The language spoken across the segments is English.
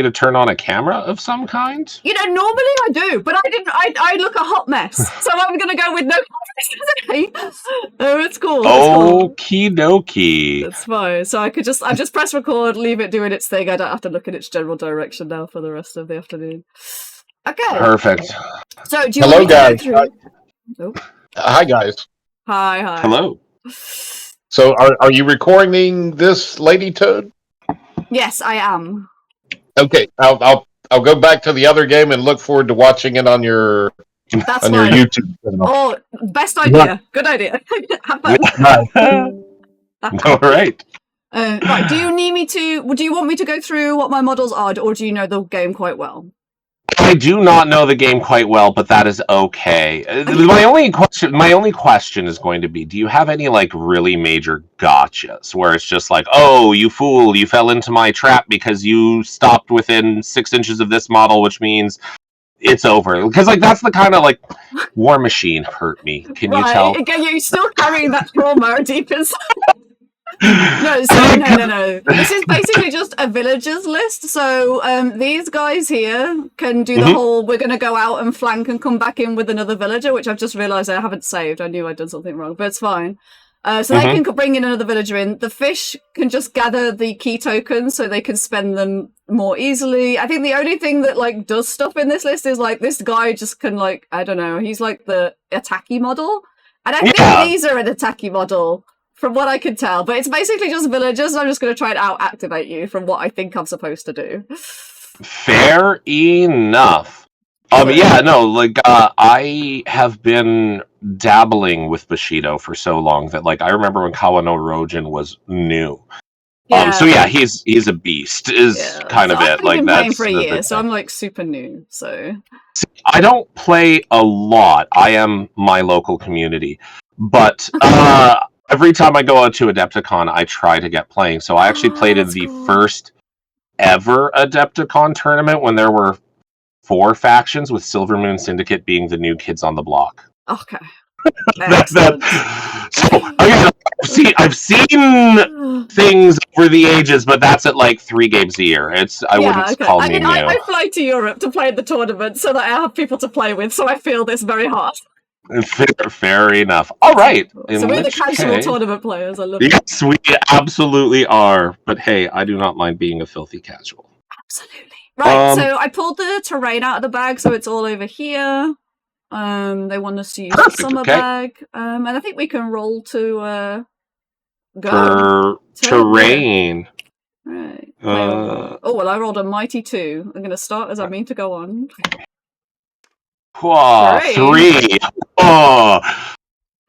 to turn on a camera of some kind? You know, normally I do, but I didn't. I look a hot mess, so I'm going to go with no cameras. Oh, it's cool. Okie dokie. That's fine. So I just press record, leave it doing its thing. I don't have to look at its general direction now for the rest of the afternoon. Okay. Perfect. So do you want me to go through? Oh. Hi, guys. Hi. Hello. So are you recording this, Lady Toad? Yes, I am. Okay, I'll go back to the other game and look forward to watching it on your your YouTube channel. Oh, best idea. Good idea. Have fun. All right. Right. Do you need me to? Do you want me to go through what my models are, or do you know the game quite well? I do not know the game quite well, but that is okay. My only question is going to be: do you have any like really major gotchas where it's just like, oh, you fool, you fell into my trap because you stopped within 6 inches of this model, which means it's over? Because like that's the kind of like War Machine hurt me. Can you tell? Again, you're still carrying that trauma deep inside. No. This is basically just a villagers list. So these guys here can do the whole, we're going to go out and flank and come back in with another villager, which I've just realised I haven't saved. I knew I'd done something wrong, but it's fine. So they can bring in another villager in. The fish can just gather the key tokens so they can spend them more easily. I think the only thing that like does stuff in this list is like this guy just can like, I don't know, he's like the attacky model. And I think these are an attacky model. From what I can tell, but it's basically just villagers. I'm just going to try and out-activate you from what I think I'm supposed to do. Fair enough. I have been dabbling with Bushido for so long that like I remember when Kawano Rojin was new. Yeah. He's a beast. Is kind of it. I've been playing for a year, so I'm like super new. So I don't play a lot. I am my local community, but every time I go out to Adepticon, I try to get playing. So I actually played in the first ever Adepticon tournament when there were 4 factions, with Silver Moon Syndicate being the new kids on the block. Okay. I've seen things over the ages, but that's at like 3 games a year. I wouldn't call me new. I fly to Europe to play in the tournament so that I have people to play with, so I feel this very hard. Fair enough. All right. So we're the casual tournament players. I love it. Yes, we absolutely are. But hey, I do not mind being a filthy casual. Absolutely. Right. So I pulled the terrain out of the bag, so it's all over here. They want us to use the summer bag, and I think we can roll to go. Terrain. Right. I rolled a mighty 2. I'm going to start as I mean to go on. 3. Oh.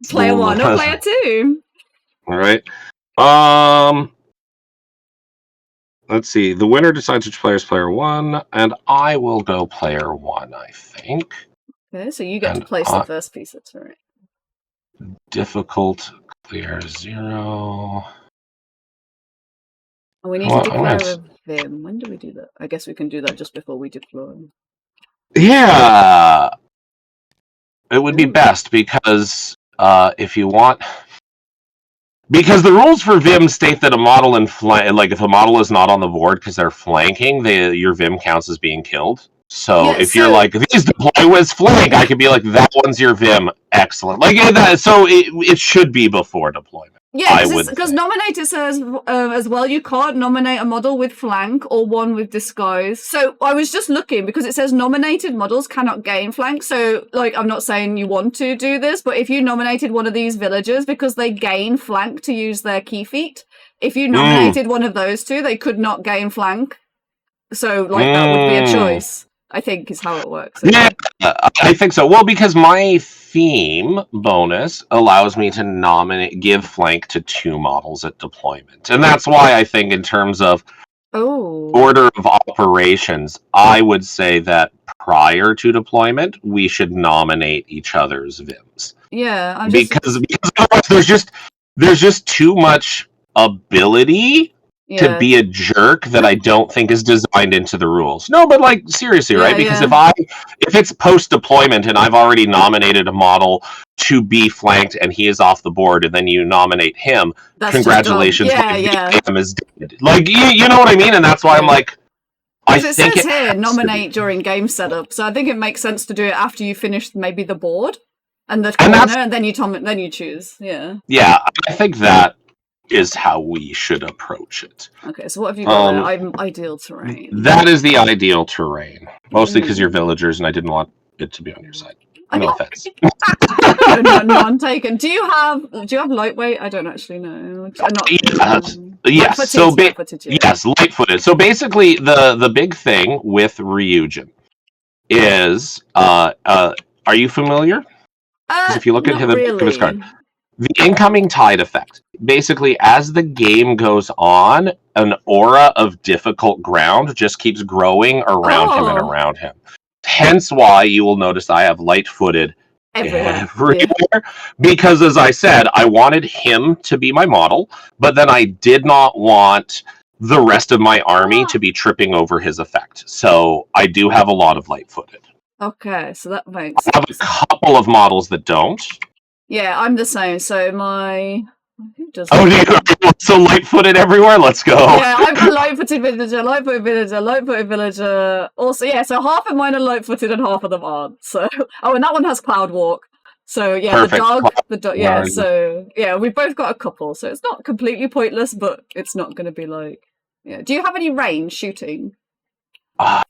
Player 1 or player 2. All right. Let's see. The winner decides which player is player 1, and I will go player 1, I think. Okay, so you get to place the first piece of terrain. Difficult, clear 0. And we need to declare a Vim. When do we do that? I guess we can do that just before we deploy. Yeah, it would be best because if you want, because the rules for Vim state that a model like if a model is not on the board because they're flanking, your Vim counts as being killed. So you're like, these deploy with flank, I could be like, that one's your Vim, excellent. Like so it should be before deployment. Yeah, because nominator says as well, you can't nominate a model with flank or one with disguise. So I was just looking because it says nominated models cannot gain flank. So like, I'm not saying you want to do this, but if you nominated one of these villagers because they gain flank to use their key feat, if you nominated one of those two, they could not gain flank. So like that would be a choice, I think is how it works. Yeah, I think so. Well, because my theme bonus allows me to give flank to 2 models at deployment. And that's why I think in terms of order of operations, I would say that prior to deployment, we should nominate each other's Vims. Yeah. Because otherwise there's just too much ability to be a jerk that I don't think is designed into the rules. No, but like seriously, right? Because if it's post deployment and I've already nominated a model to be flanked and he is off the board, and then you nominate him, congratulations, him is dead. Like you know what I mean? And that's why I'm like, Because it says here, nominate during game setup. So I think it makes sense to do it after you finish maybe the board and the corner, and then you choose. Yeah. Yeah, I think that is how we should approach it. Okay, so what have you got there? I'm ideal terrain. That is the ideal terrain. Mostly because you're villagers and I didn't want it to be on your side. No offense. None taken. Do you have lightweight? I don't actually know. Yes. So yes, light-footed. So basically, the big thing with Ryujin is, are you familiar? Because if you look at the back of his card, the incoming tide effect. Basically, as the game goes on, an aura of difficult ground just keeps growing around him and around him. Hence why you will notice I have light-footed everywhere. Because, as I said, I wanted him to be my model, but then I did not want the rest of my army to be tripping over his effect. So I do have a lot of light-footed. Okay, so that makes sense. I have a couple of models that don't. Yeah, I'm the same. So my... Who does so light-footed everywhere? Let's go. Yeah, I've got light-footed villager, light-footed villager, light-footed villager. Also, yeah, so half of mine are light-footed and half of them aren't. So, and that one has cloud walk. So yeah, perfect. the dog. Yeah, so yeah, we've both got a couple. So it's not completely pointless, but it's not going to be like. Yeah. Do you have any range shooting? A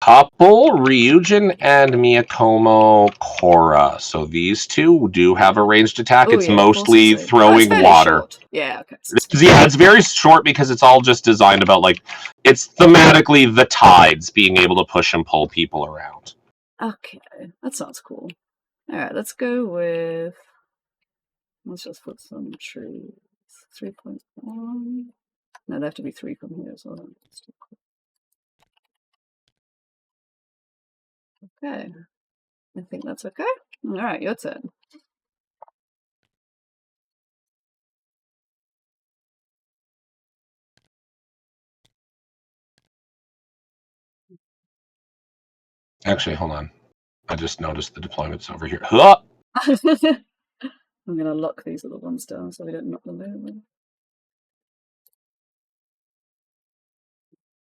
couple, Ryujin and Miyakomo Korra. So these two do have a ranged attack. It's mostly throwing water. Short. Yeah, okay. It's very short because it's all just designed about, like, it's thematically the tides being able to push and pull people around. Okay, that sounds cool. All right, let's go with. Let's just put some trees. 3.1. No, they have to be 3 from here as well. Okay. I think that's okay. All right, your turn. Actually, hold on. I just noticed the deployment's over here. Huh! I'm going to lock these other ones down so we don't knock them over.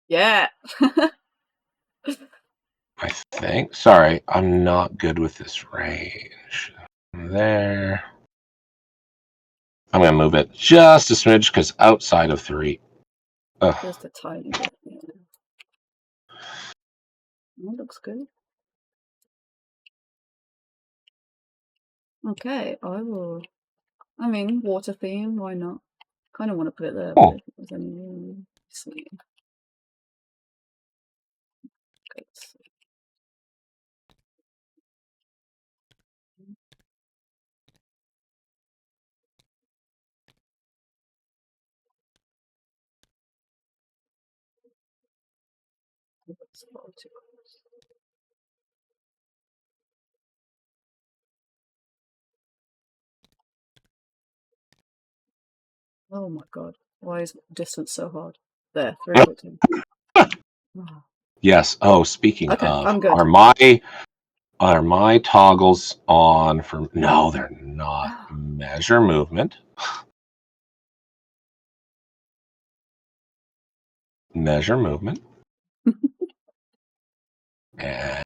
Yeah. I think. Sorry, I'm not good with this range. There. I'm going to move it just a smidge because outside of 3. Just a tiny bit. Yeah. That looks good. Okay, I mean, water theme, why not? Kind of want to put it there, but if it was any... see. Okay, so. Oh my god, why is distance so hard? There, 3.2. Oh. Yes. Oh, speaking of, I'm good. Are my toggles on for... No, they're not. Measure movement. Measure movement.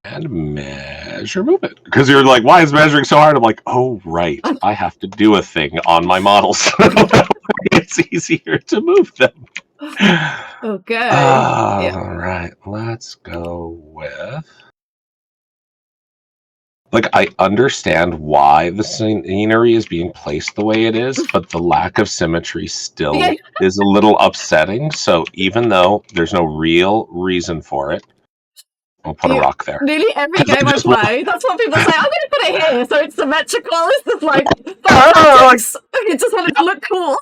And measure movement. Because you're like, why is measuring so hard? I'm like, oh, right. I have to do a thing on my models. It's easier to move them. Okay. All right. Let's go with... Like, I understand why the scenery is being placed the way it is, but the lack of symmetry still is a little upsetting. So even though there's no real reason for it, I'll put a rock there. Nearly every game I play, that's what people say. I'm going to put it here so it's symmetrical. It's just like, it just wanted to look cool.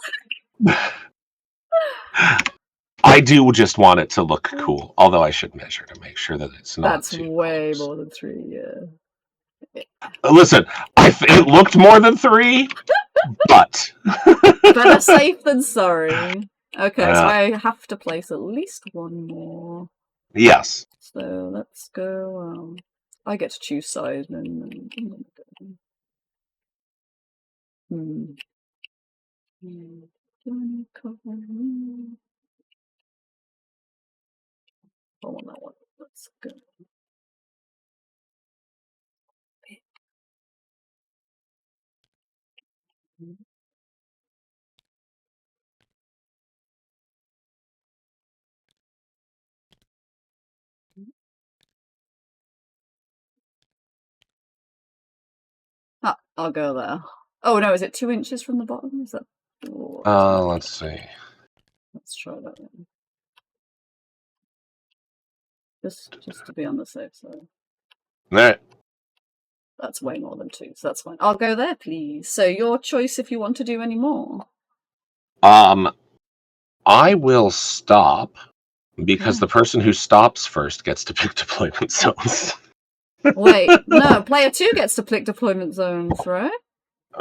I do just want it to look cool, although I should measure to make sure that it's not That's way more than 3, yeah. Listen, it looked more than 3, but... Better safe than sorry. Okay, so I have to place at least one more. Yes. So let's go. I get to choose side. I want that one. That's good. Ah, I'll go there. Oh no, is it 2 inches from the bottom? Is that? Oh, Let's see. let's try that one. Just to be on the safe side. All right. That's way more than 2, so that's fine. I'll go there, please. So your choice if you want to do any more. I will stop because the person who stops first gets to pick deployment zones. Wait, no, player 2 gets to pick deployment zones, right?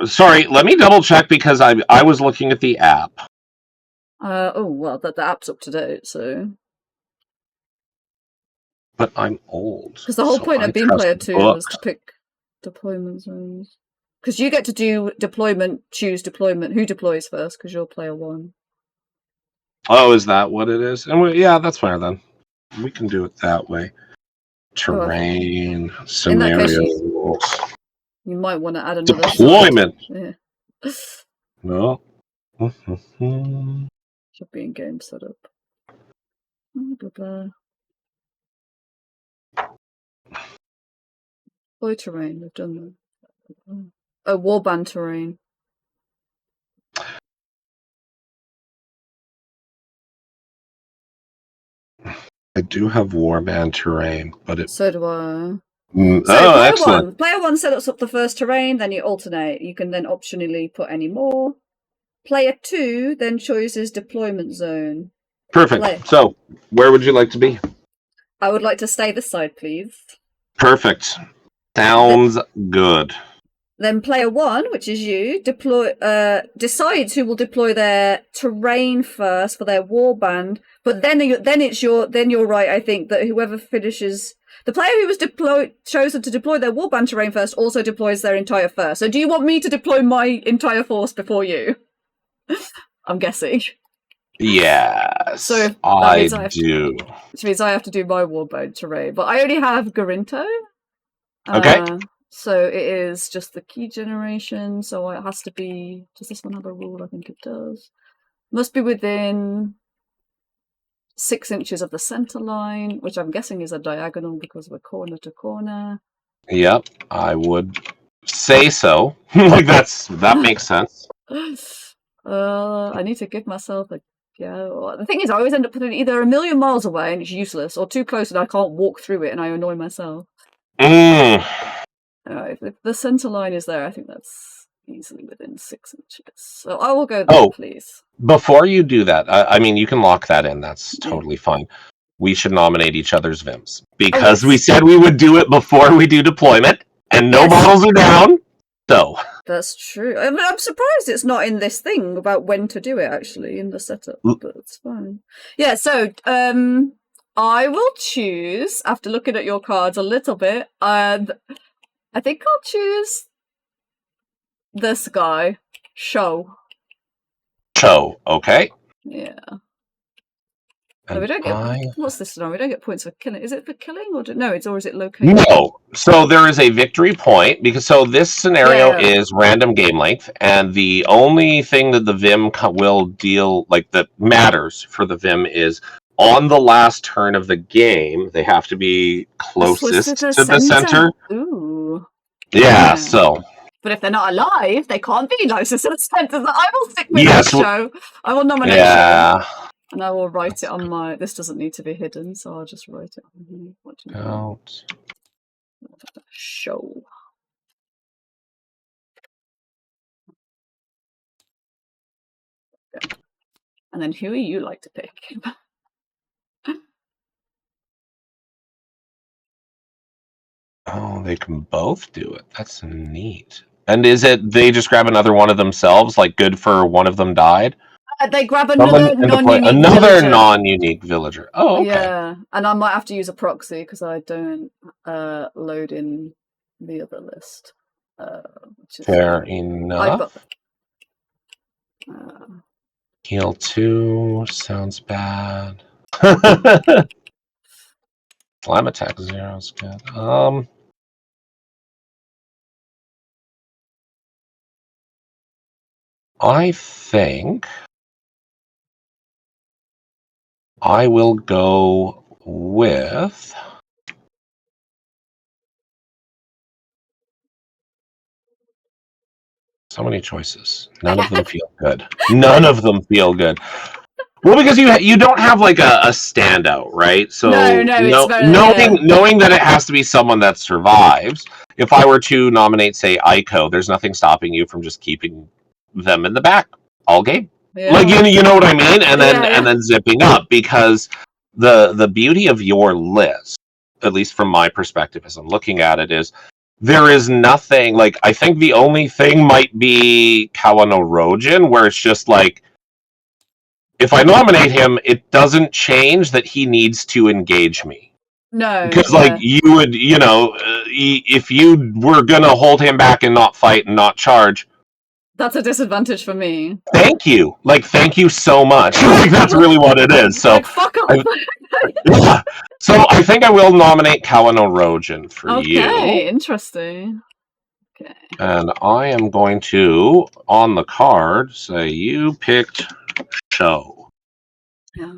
Sorry, let me double check because I was looking at the app. Oh well, the app's up to date, so. But I'm old. Because the whole point I of being trust player 2 was books. to pick deployment zones. Because you get to do deployment, choose deployment. Who deploys first? Because you're player 1. Oh, is that what it is? And yeah, that's fair then. We can do it that way. Terrain, in that case, scenarios. you might want to add another Deployment. Side. Yeah. No. Should be in game setup. Blah, blah. Deploy terrain. We've done that. Oh, warband terrain. I do have warband terrain, but it. So do I. So player excellent. Player 1 sets up the first terrain, then you alternate. You can then optionally put any more. Player 2 then chooses deployment zone. Perfect. So, where would you like to be? I would like to stay this side, please. Perfect. Sounds good. Then player 1, which is you, decides who will deploy their terrain first for their warband. But then you're right. I think that whoever finishes. The player who was chosen to deploy their warband terrain first also deploys their entire first. So do you want me to deploy my entire force before you? I'm guessing. Yes, so I do. Which means I have to do my warband terrain. But I only have Garinto. Okay. So it is just the key generation. So it has to be. Does this one have a rule? I think it does. Must be within 6 inches of the center line, which I'm guessing is a diagonal because we're corner to corner. Yep, I would say so. Like that makes sense. I need to give myself a go. The thing is, I always end up putting it either a million miles away and it's useless, or too close and I can't walk through it and I annoy myself. If the center line is there, I think that's easily within 6 inches. So I will go there, please. Before you do that, I mean, you can lock that in. That's totally fine. We should nominate each other's VIMs because we said we would do it before we do deployment, and no models are down. So that's true. I mean, I'm surprised it's not in this thing about when to do it. Actually, in the setup, but it's fine. Yeah. So, I will choose after looking at your cards a little bit. I think I'll choose this guy, Show. Okay. Yeah. So we don't get what's this now? We don't get points for killing. Is it for killing or is it location? No. So there is a victory point because this scenario is random game length, and the only thing that the Vim will deal that matters for the Vim is on the last turn of the game they have to be closest to the center. Ooh. Yeah. So. But if they're not alive, they can't be closest to the center. I will stick with that Show. I will nominate Show. And I will write it on my. This doesn't need to be hidden, so I'll just write it on here. What do you Out. Show. Okay. And then who you like to pick? Oh, they can both do it. That's neat. And is it they just grab another one of themselves? Like good for one of them died? They grab another non-unique villager. Oh, okay. Yeah, and I might have to use a proxy because I don't load in the other list. Which is fair enough. Heal 2 sounds bad. Slam attack 0 is good. I think I will go with so many choices. None of them feel good. None of them feel good. Well, because you don't have like a standout, right? So No, it's very knowing that it has to be someone that survives. If I were to nominate, say, Aiko, there's nothing stopping you from just keeping them in the back all game. Yeah. Like you know what I mean, and then zipping up, because the beauty of your list, at least from my perspective as I'm looking at it, is there is nothing like, I think the only thing might be Kawano Rojin, where it's just like, if I nominate him, it doesn't change that he needs to engage me. No, because like you would, if you were gonna hold him back and not fight and not charge, that's a disadvantage for me. Thank you so much. Like, that's really what it is. So, like, fuck off. So I think I will nominate Kawano Rojin for you. Okay, interesting. Okay. And I am going to, on the card, say you picked Show. Yeah.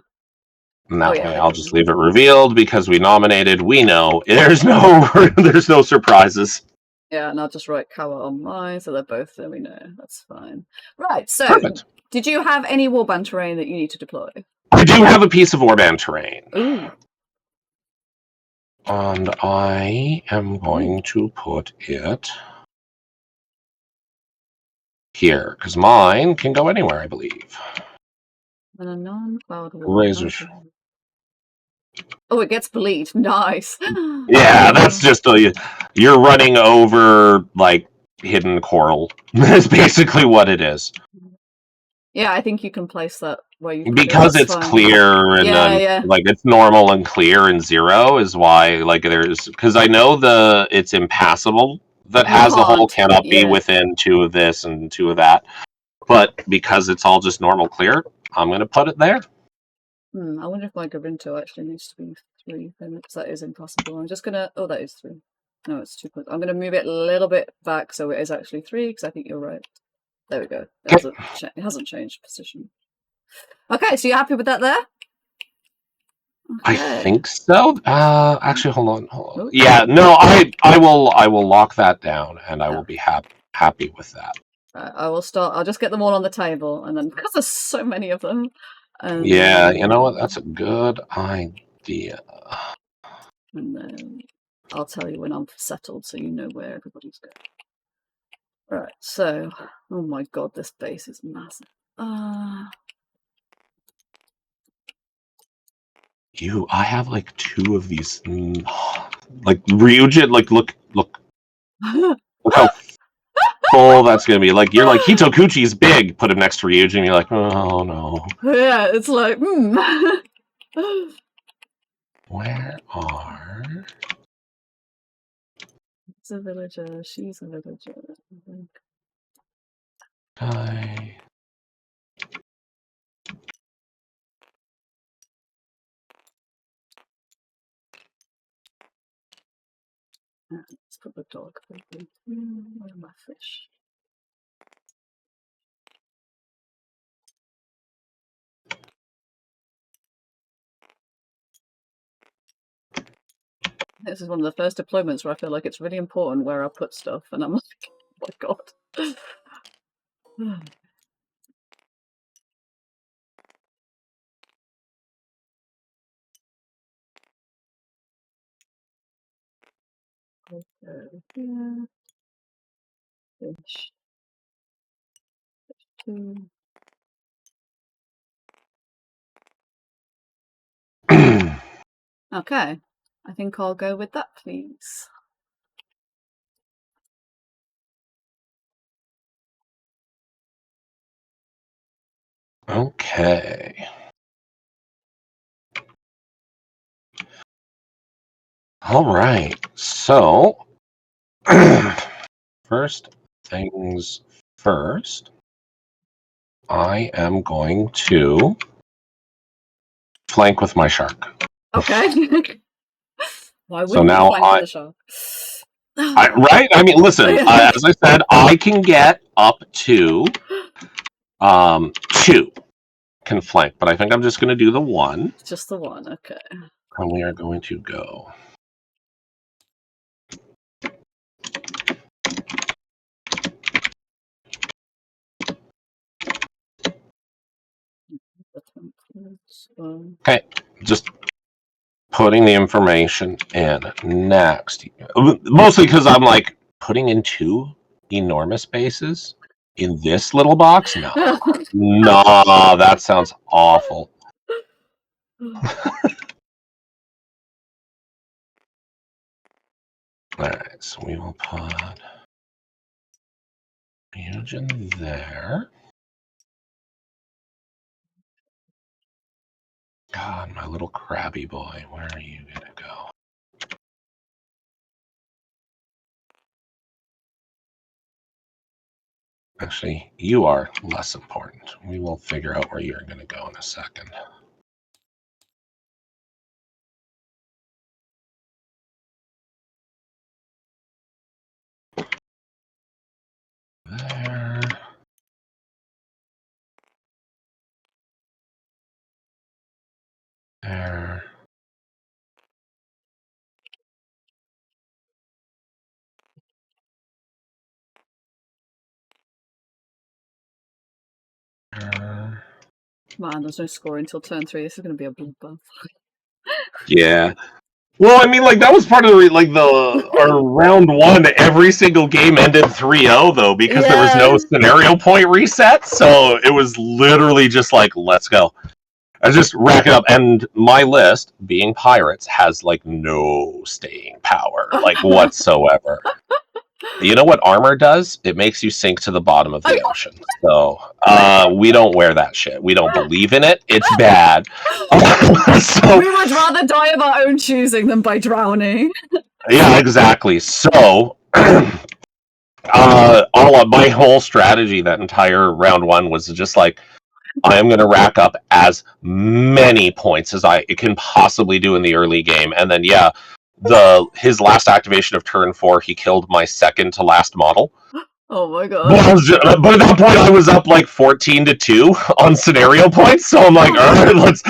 And that way I'll just leave it revealed, because we nominated. We know there's no surprises. Yeah, and I'll just write Kawa on mine, so they're both there. We know that's fine. Right. So, Perfect. Did you have any warband terrain that you need to deploy? I do have a piece of warband terrain. Ooh. And I am going to put it here, because mine can go anywhere, I believe. And a non-cloud Razor. Oh, it gets bleed. Nice. Yeah, that's just you're running over like hidden coral. That's basically what it is. Yeah, I think you can place that where you, because it's fine. Clear and like it's normal and clear and 0 is why, like, there's, because I know it's impassable that has a hole cannot be within 2 of this and 2 of that, but because it's all just normal clear, I'm going to put it there. I wonder if my Garinto actually needs to be 3, because that is impossible. I'm just gonna. Oh, that is 3. No, it's 2. I'm gonna move it a little bit back so it is actually 3, because I think you're right. There we go. It hasn't changed position. Okay, so you're happy with that there? Okay. I think so. Actually, hold on. Ooh. Yeah, no, I will lock that down, and I will be happy with that. I will start. I'll just get them all on the table, and then, because there's so many of them. Yeah, you know what? That's a good idea. And then I'll tell you when I'm settled, so you know where everybody's going. Right. So, oh my god, this base is massive. I have like 2 of these, like Ryujin. Like, look how full that's gonna be. Like, you're like, Hitokuchi's big. Put him next to Ryujin. You're like, oh no. Yeah, it's like, Where are? He's a villager. She's a villager. Let's put the dog. Where are my fish? This is one of the first deployments where I feel like it's really important where I put stuff, and I'm like, oh my god. Here. Fish. Fish 2. Okay, I think I'll go with that, please. Okay. All right. So, first things first, I am going to flank with my shark. Okay. Why So wouldn't you now flank with the shark? right? I mean, listen, as I said, I can get up to 2 can flank, but I think I'm just going to do the 1. Just the 1, okay. And we are going to go. Okay, just putting the information in next. Mostly because I'm like putting in 2 enormous bases in this little box. No, that sounds awful. All right, so we will put Fusion there. God, my little crabby boy, where are you gonna go? Actually, you are less important. We will figure out where you're gonna go in a second. There. There. There. Man, there's no score until turn 3. This is going to be a bloodbath. Yeah. Well, I mean, like that was part of our round 1. Every single game ended 3-0 though, because there was no scenario point reset. So it was literally just like, let's go. I just rack it up, and my list, being pirates, has like no staying power, like whatsoever. You know what armor does? It makes you sink to the bottom of the ocean. So we don't wear that shit. We don't believe in it. It's bad. So, we would rather die of our own choosing than by drowning. Yeah, exactly. So my whole strategy that entire round 1 was just like, I am going to rack up as many points as I can possibly do in the early game, and then his last activation of turn 4, he killed my second to last model. Oh my god! But at that point, I was up like 14-2 on scenario points. So I'm like, all right, let's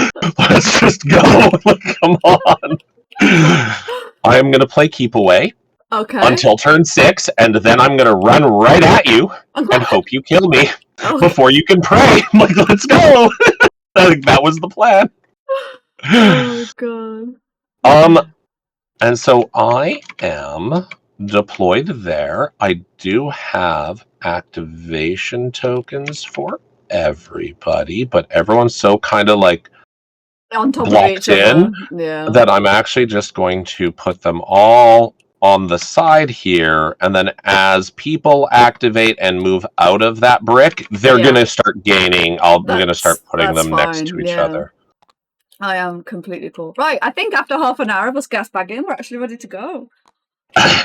just go. Like, come on. I am going to play keep away. Okay. Until turn 6, and then I'm gonna run right at you and hope you kill me before you can pray. I'm like, let's go. That was the plan. Oh god. And so I am deployed there. I do have activation tokens for everybody, but everyone's so kind of like on top blocked of each in other. that I'm actually just going to put them all on the side here, and then as people activate and move out of that brick, they're gonna start gaining. We're gonna start putting them next to each other. I am completely cool. Right, I think after half an hour of us gas bagging, we're actually ready to go. I've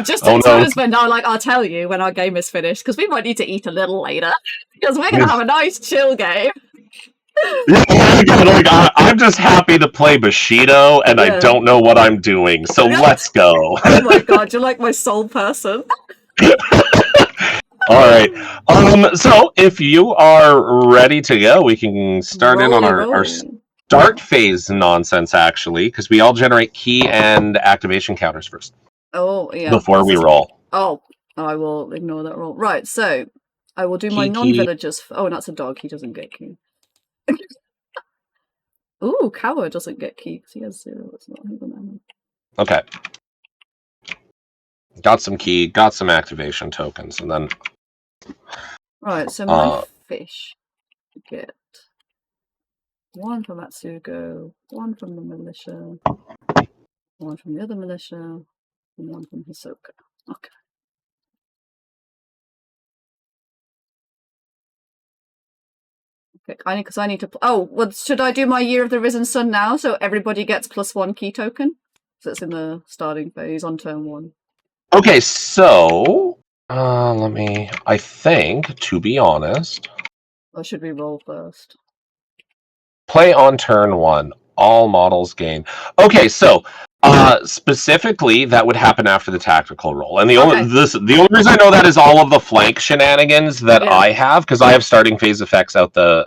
just texted my husband now, like, I'll tell you when our game is finished, because we might need to eat a little later, because we're gonna have a nice chill game. I'm just happy to play Bushido, and I don't know what I'm doing, so let's go. Oh my god, you're like my soul person. All right. So if you are ready to go, we can start in on our start phase nonsense, actually, because we all generate key and activation counters first. Oh, yeah. Before we roll. Oh, I will ignore that roll. Right, so I will do my non-villagers. Oh, that's a dog. He doesn't get key. Ooh, Coward doesn't get key because he has 0. It's not even. Okay. Got some key, got some activation tokens, and then... Right, so my fish get 1 from Atsugo, 1 from the militia, 1 from the other militia, and 1 from Hisoka. Okay. Okay, because I need to... Oh, well, should I do my Year of the Risen Sun now, so everybody gets +1 key token? So it's in the starting phase on turn 1. Okay, so... I think, to be honest... Or should we roll first? Play on turn 1. All models gain. Okay, so specifically, that would happen after the tactical roll, and the only reason I know that is all of the flank shenanigans that I have, because I have starting phase effects out the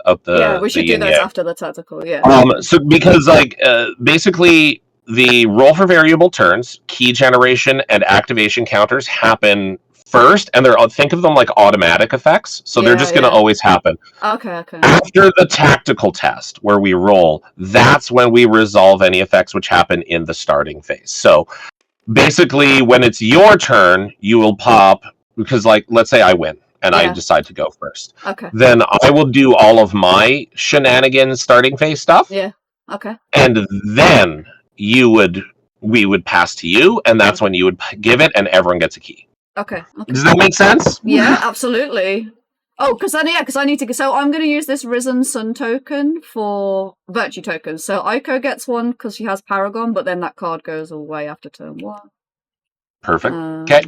we should do those after the tactical. Yeah. So because basically the roll for variable turns, key generation, and activation counters happen first, and think of them like automatic effects, so they're just going to always happen. Okay. After the tactical test, where we roll, that's when we resolve any effects which happen in the starting phase. So basically, when it's your turn, you will pop, because let's say I win and I decide to go first. Okay. Then I will do all of my shenanigans starting phase stuff. Yeah. Okay. And then we would pass to you, and that's when you would give it, and everyone gets a key. Okay. Does that make sense? Yeah, absolutely. Oh, because I need to. So I'm going to use this Risen Sun token for virtue tokens. So Aiko gets one because she has Paragon, but then that card goes away after turn 1. Perfect. Okay.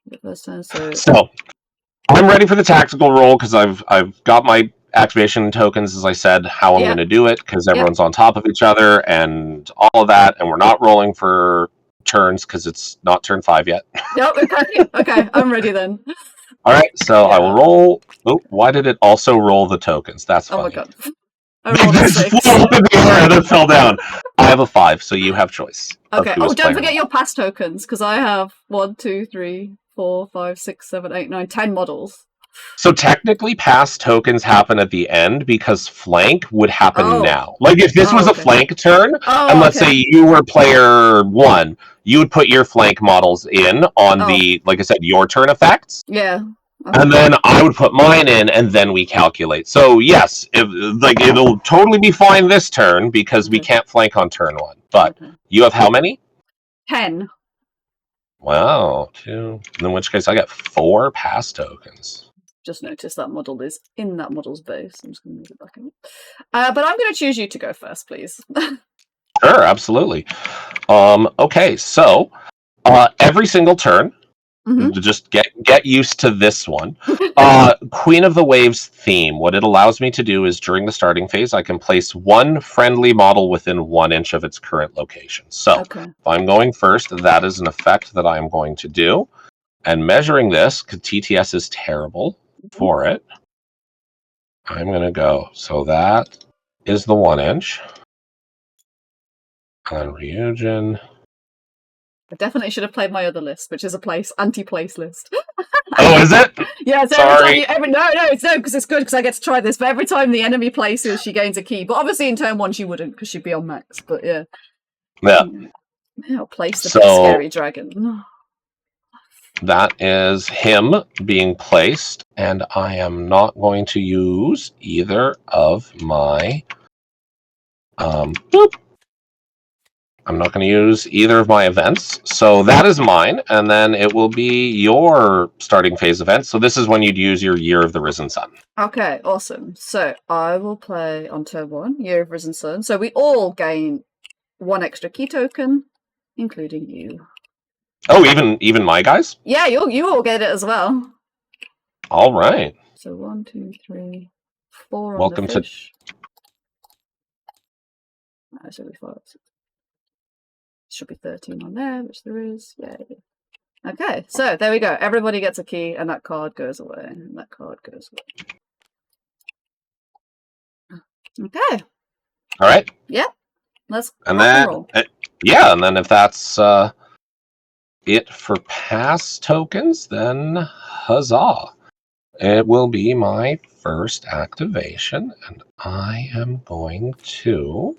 The first turn. So I'm ready for the tactical roll because I've got my activation tokens, as I said, how I'm going to do it, because everyone's on top of each other and all of that, and we're not rolling for turns because it's not turn 5 yet. Yep. Okay. I'm ready then. All right, so I will roll. Oh, why did it also roll the tokens? That's funny. Oh my god. I rolled a 6. Flew up in the air and then fell down. I have a 5, so you have choice. Okay. Oh, don't forget your pass tokens, because I have 1, 2, 3, 4, 5, 6, 7, 8, 9, 10 models. So technically, pass tokens happen at the end because flank would happen now. Like if this was a flank turn, and let's say you were player 1, you would put your flank models in on the, like I said, your turn effects. Yeah. Okay. And then I would put mine in, and then we calculate. So yes, it'll totally be fine this turn because we can't flank on turn 1. But you have how many? 10. Wow, 2. In which case, I got 4 pass tokens. Just noticed that model is in that model's base. I'm just going to move it back in. But I'm going to choose you to go first, please. Sure, absolutely. Okay, so every single turn, just get used to this one. Queen of the Waves theme. What it allows me to do is during the starting phase, I can place one friendly model within 1 inch of its current location. So if I'm going first, that is an effect that I am going to do. And measuring this, because TTS is terrible for it, I'm going to go. So that is the 1 inch. And Ryujin. I definitely should have played my other list, which is a anti-place list. Oh, is it? Yeah, so every time no, because it's good because I get to try this. But every time the enemy places, she gains a key. But obviously in turn 1 she wouldn't because she'd be on max. But yeah. I'll place the scary dragon. That is him being placed, and I am not going to use either of my I'm not going to use either of my events. So that is mine, and then it will be your starting phase event. So this is when you'd use your Year of the Risen Sun. Okay, awesome. So I will play on turn 1, Year of Risen Sun. So we all gain 1 extra key token, including you. Oh, even my guys? Yeah, you all get it as well. All right. So 1, 2, 3, 4 Welcome on the fish. So we 5, 6. Should be 13 on there, which there is. Yay. Okay, so there we go. Everybody gets a key, and that card goes away. And that card goes away. Okay. All right. Yeah. Let's roll. Yeah, and then if that's it for pass tokens, then huzzah. It will be my first activation, and I am going to...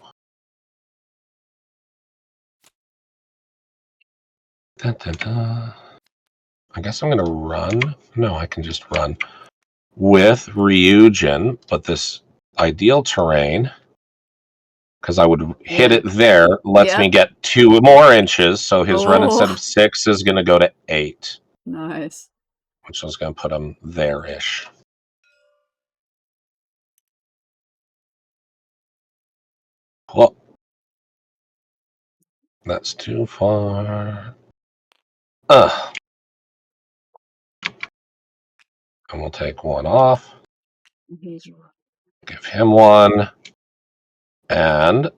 I guess I'm going to run. No, I can just run with Ryujin, but this ideal terrain, because I would hit it there, lets me get 2 more inches. So his run instead of 6 is going to go to 8. Nice. Which is going to put him there-ish. Well, that's too far. And we'll take 1 off. Give him 1. And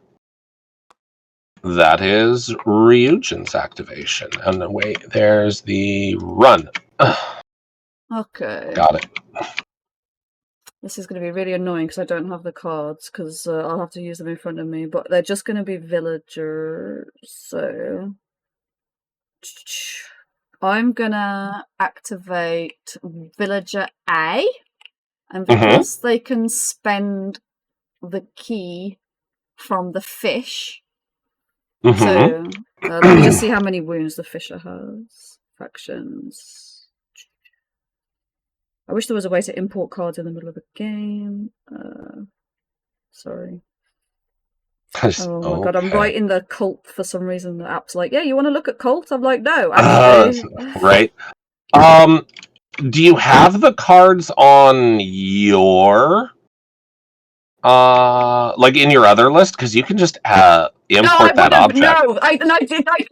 that is Ryujin's activation. And wait, there's the run. Okay. Got it. This is going to be really annoying because I don't have the cards because I'll have to use them in front of me. But they're just going to be villagers. So I'm going to activate Villager A. And because they can spend the key from the fish. So let me just see how many wounds the fisher has. Factions. I wish there was a way to import cards in the middle of a game. Sorry. Oh my god, I'm writing the cult for some reason. The app's like, yeah, you want to look at cult? I'm like, no, actually. Right. Do you have the cards on your like in your other list? Because you can just import that object. No, I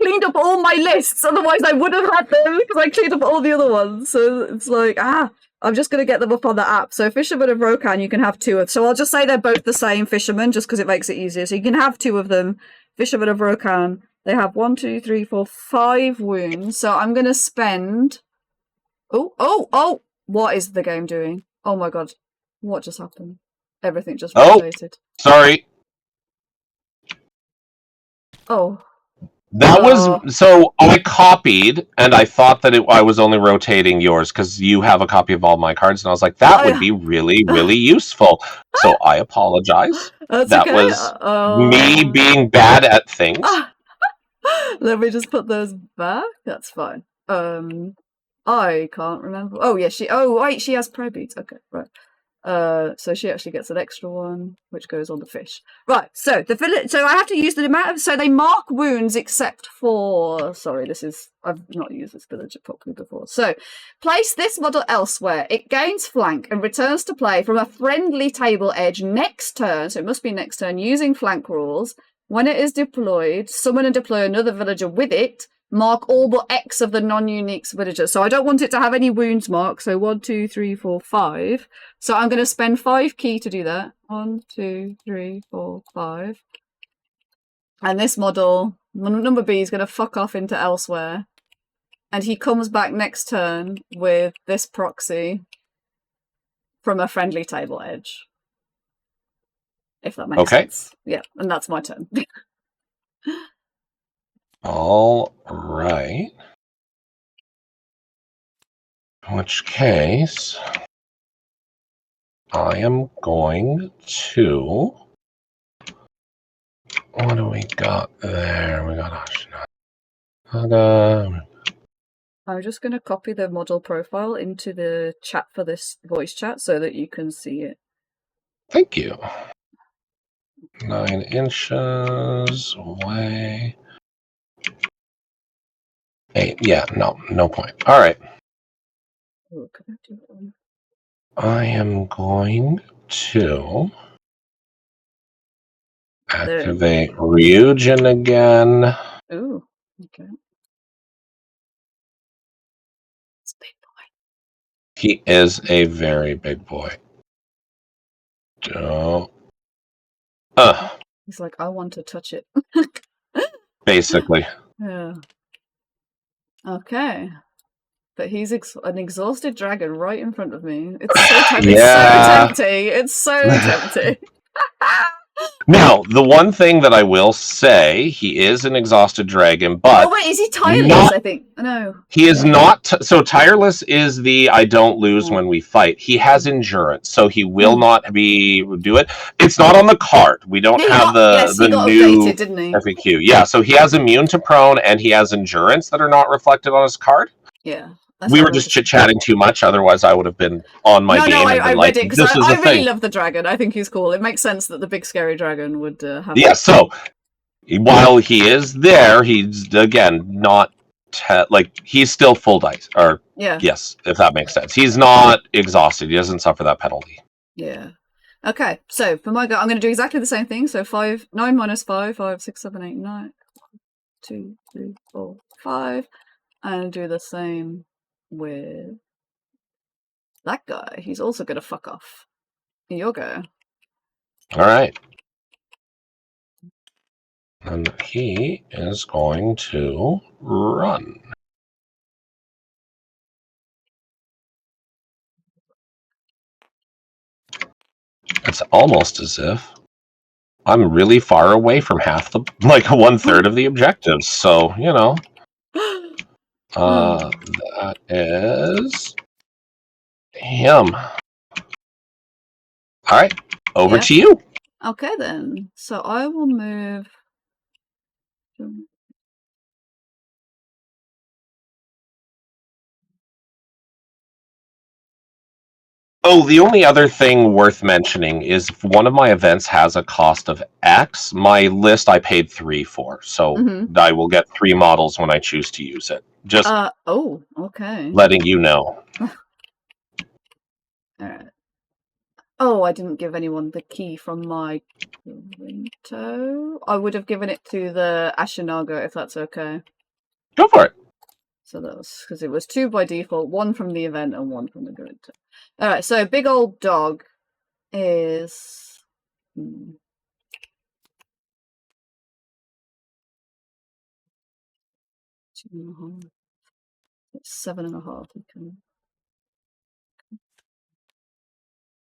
cleaned up all my lists, otherwise I would have had them because I cleaned up all the other ones. So it's like, I'm just going to get them up on the app. So Fisherman of Rokan, you can have 2 of. So I'll just say they're both the same Fisherman, just because it makes it easier. So you can have 2 of them. Fisherman of Rokan. They have 1, 2, 3, 4, 5 wounds. So I'm going to spend... Oh! What is the game doing? Oh my god. What just happened? Everything just rotated. Sorry. Oh. That was... So I copied, and I thought that I was only rotating yours, because you have a copy of all my cards, and I was like, that would be really, really useful. So I apologize. That's that okay. was me being bad at things. Let me just put those back. That's fine. I can't remember. Oh yeah, she has pro beads. Okay, right. So she actually gets an extra one, which goes on the fish. Right. So so I have to use the amount of. So they mark wounds except for. Sorry, I've not used this villager properly before. So place this model elsewhere. It gains flank and returns to play from a friendly table edge next turn. So it must be next turn using flank rules. When it is deployed, summon and deploy another villager with it. Mark all but X of the non-unique villagers. So I don't want it to have any wounds marked. So 1, 2, 3, 4, 5. So I'm going to spend 5 key to do that. 1, 2, 3, 4, 5. And this model, number B, is going to fuck off into elsewhere. And he comes back next turn with this proxy from a friendly table edge. If that makes sense. Yeah, and that's my turn. All right. In which case, I am going to... What do we got there? We got Ashina. I'm just going to copy the model profile into the chat for this voice chat so that you can see it. Thank you. 9 inches away. 8. Yeah, no point. All right. Ooh, can I do that one? I am going to activate Ryujin again. Ooh, okay. It's a big boy. He is a very big boy. He's like, I want to touch it. Basically. Yeah. Okay. But he's an exhausted dragon right in front of me. It's so tempting. Yeah. It's so tempting. Now, the one thing that I will say, he is an exhausted dragon, but... Oh, wait, is he tireless, I think? No. He is not... So, tireless is the I don't lose when we fight. He has endurance, so he will not do it. It's not on the card. We don't have the new updated, didn't he? FAQ. Yeah, so he has immune to prone, and he has endurance that are not reflected on his card. Yeah. We were just chit-chatting too much, otherwise I would have been on my game. No, and I read it, because I really thing. Love the dragon. I think he's cool. It makes sense that the big scary dragon would have... Yeah, so, while he is there, he's, again, not... he's still full dice. Or, yes, if that makes sense. He's not exhausted. He doesn't suffer that penalty. Yeah. Okay, so, for my go, I'm going to do exactly the same thing. So, 9 minus 5, 5, 6, 7, 8, 9. 1, 2, 3, 4, 5. And do the same with that guy. He's also going to fuck off. Your go. All right. And he is going to run. It's almost as if I'm really far away from half the, like 1/3 of the objectives. So, you know, that is him. All right, over to you. Okay, then. So I will move. Oh, the only other thing worth mentioning is if one of my events has a cost of X, my list I paid 3 for. So I will get 3 models when I choose to use it. Just oh, okay. letting you know. Alright. Oh, I didn't give anyone the key from my Grinto. I would have given it to the Ashinaga if that's okay. Go for it. So that was because it was 2 by default, 1 from the event and 1 from the Grinto. Alright, so big old dog is 2.5. It's 7.5.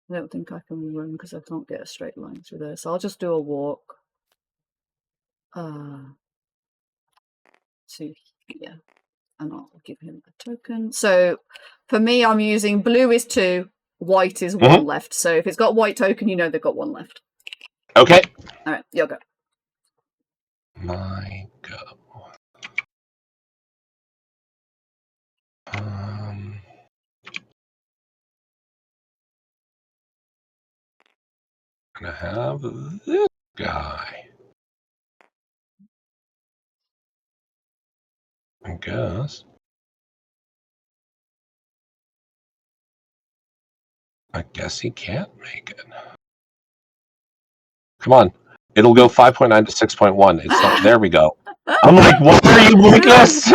I don't think I can run because I can't get a straight line through there. So I'll just do a walk. To here. And I'll give him a token. So for me, I'm using blue is 2, white is 1 left. So if it's got white token, you know they've got 1 left. Okay. All right, you'll go. My go. Gonna have this guy. I guess. I guess he can't make it. Come on. It'll go 5.9 to 6.1. It's not. There we go. I'm like, why are you like this?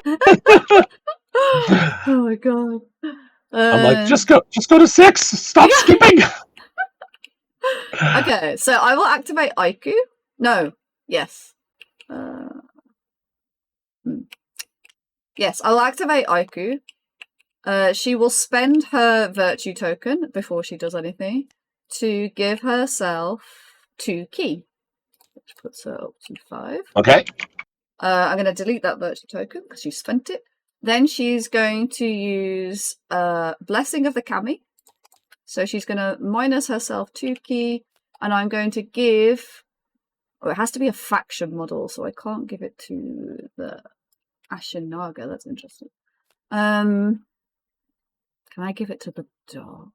Oh my god. I'm like, just go to 6. Stop skipping. Okay, so I will activate Aiku. No. Yes. Yes, I'll activate Aiku. She will spend her virtue token before she does anything to give herself 2 key, which puts her up to 5. Okay. I'm going to delete that virtue token because she spent it. Then she's going to use Blessing of the Kami. So she's going to minus herself 2 key, and I'm going to give... Oh, it has to be a faction model, so I can't give it to the Ashinaga. That's interesting. Can I give it to the dog?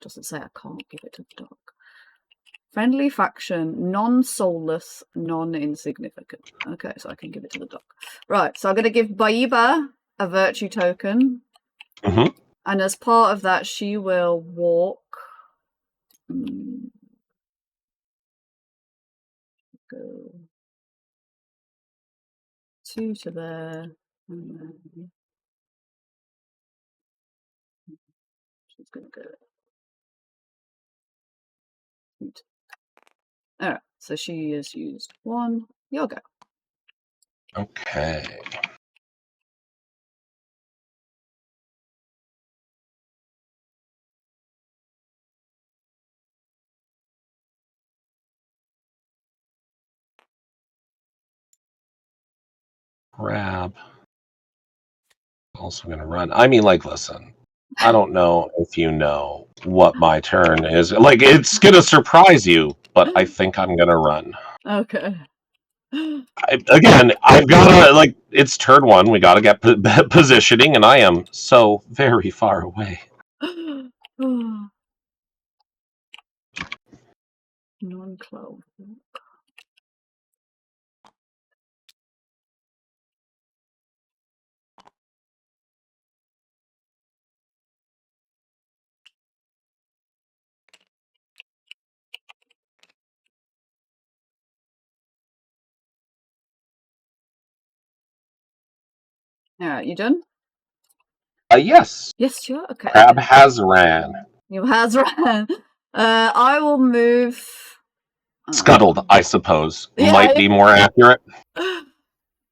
Doesn't say I can't give it to the dog. Friendly faction, non-soulless, non-insignificant. Okay, so I can give it to the dog. Right, so I'm going to give Baiba a virtue token. Mm-hmm. And as part of that, she will walk... Go 2 to there. And then she's going to go... Alright, so she has used 1. You'll go. Okay. Grab. Also going to run. I mean, like, listen. I don't know if you know what my turn is. Like, it's going to surprise you, but I think I'm going to run. Okay. Again, I've got to, like, it's turn 1. We got to get positioning, and I am so very far away. Non-clove. Alright, you done? Yes. Yes, sure. Okay. Crab has ran. You has ran. I will move Scuttled, I suppose. Yeah, Might be more accurate.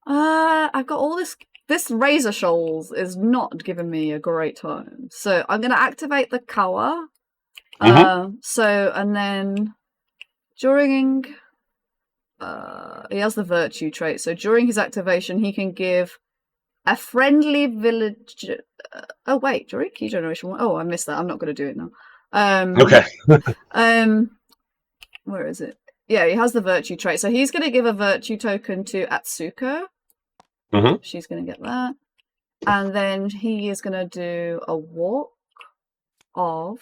I've got all this. This Razor Shoals is not giving me a great time. So I'm going to activate the Kawa. And then during... he has the Virtue trait. So during his activation, he can give a friendly village... oh, wait. During Key Generation 1... Oh, I missed that. I'm not going to do it now. Okay. Where is it? Yeah, he has the Virtue trait. So he's going to give a Virtue token to Atsuko. She's going to get that. And then he is going to do a walk of...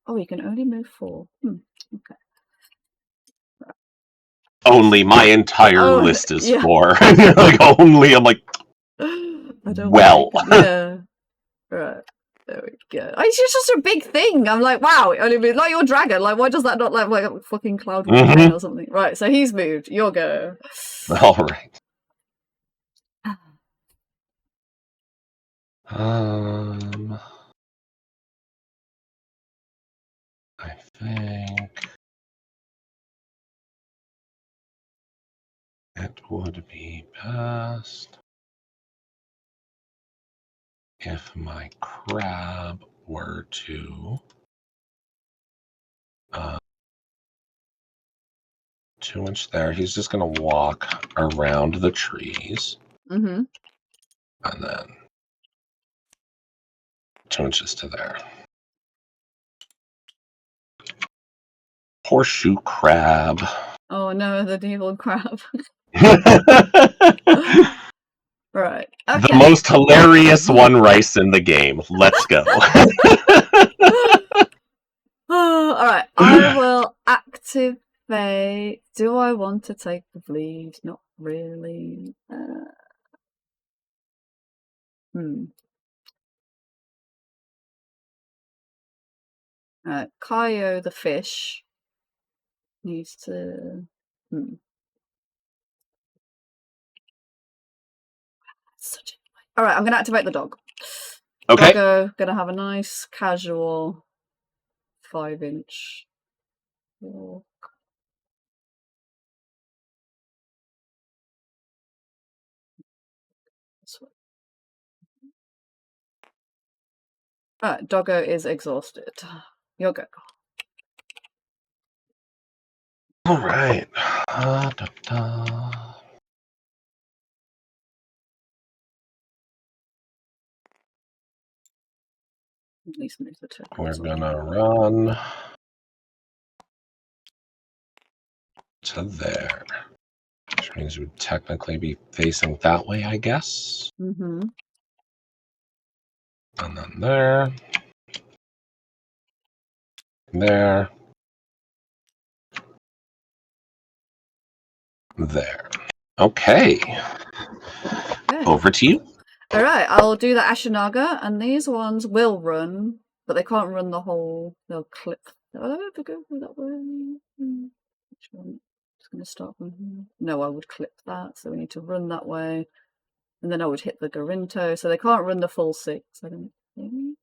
Oh, he can only move 4. Okay. Only my entire list is 4. Like, only, I'm like, I don't well. Yeah. Right. There we go. It's just a big thing. I'm like, wow, only moved like your dragon. Like, why does that not like a fucking cloud or something? Right, so he's moved. Your go. All right. I think it would be best if my crab were to 2-inch there. He's just going to walk around the trees. And then 2 inches to there. Horseshoe crab. Oh no, the evil crab. Right. Okay. The most hilarious one rice in the game. Let's go. All right. I will activate. Do I want to take the bleed? Not really. Kaio the fish needs to. All right, I'm going to activate the dog. Okay. Doggo going to have a nice casual 5-inch walk. Right, Doggo is exhausted. Your go. All right. At least move the tokens. We're gonna run to there, which means we'd technically be facing that way, I guess. And then there, there, there. Okay. Over to you. All right, I'll do the Ashinaga, and these ones will run, but they can't run the whole. They'll clip. Oh, I have go that way. Which one? Just going to start from here. No, I would clip that, so we need to run that way, and then I would hit the Garinto, so they can't run the full 6. I don't think.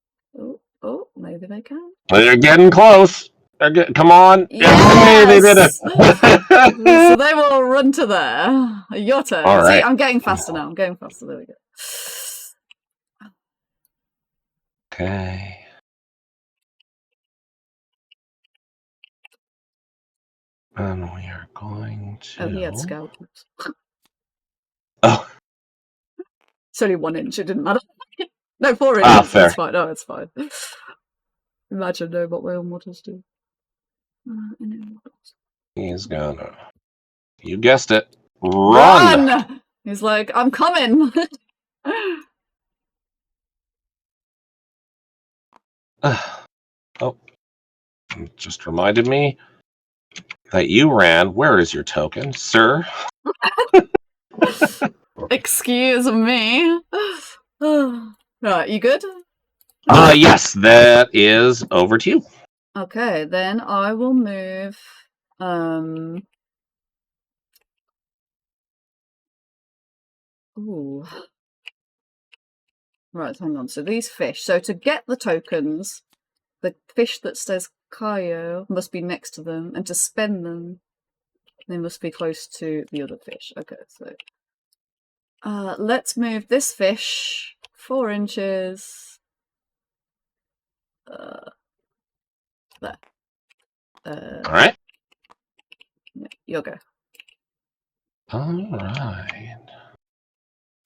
Oh, maybe they can. They're getting close. Come on. Yes! They did it. So they will run to there. Your turn. All right. See, I'm getting faster now. I'm getting faster. There we go. Okay. And we are going to... Oh, he had scout. Oh. It's only 1 inch. It didn't matter. No, 4 inches. Fair. It's fine. Oh, it's fine. Imagine knowing what my own models do. He's gonna... You guessed it. Run! He's like, I'm coming. Oh, it just reminded me that you ran. Where is your token, sir? Excuse me. Right, you good? Yes, that is over to you. Okay, then I will move. Ooh. Right, hang on. So these fish. So to get the tokens, the fish that says Kaio must be next to them, and to spend them, They must be close to the other fish. Okay, so let's move this fish 4 inches. There. All right. Yeah, you'll go. All right.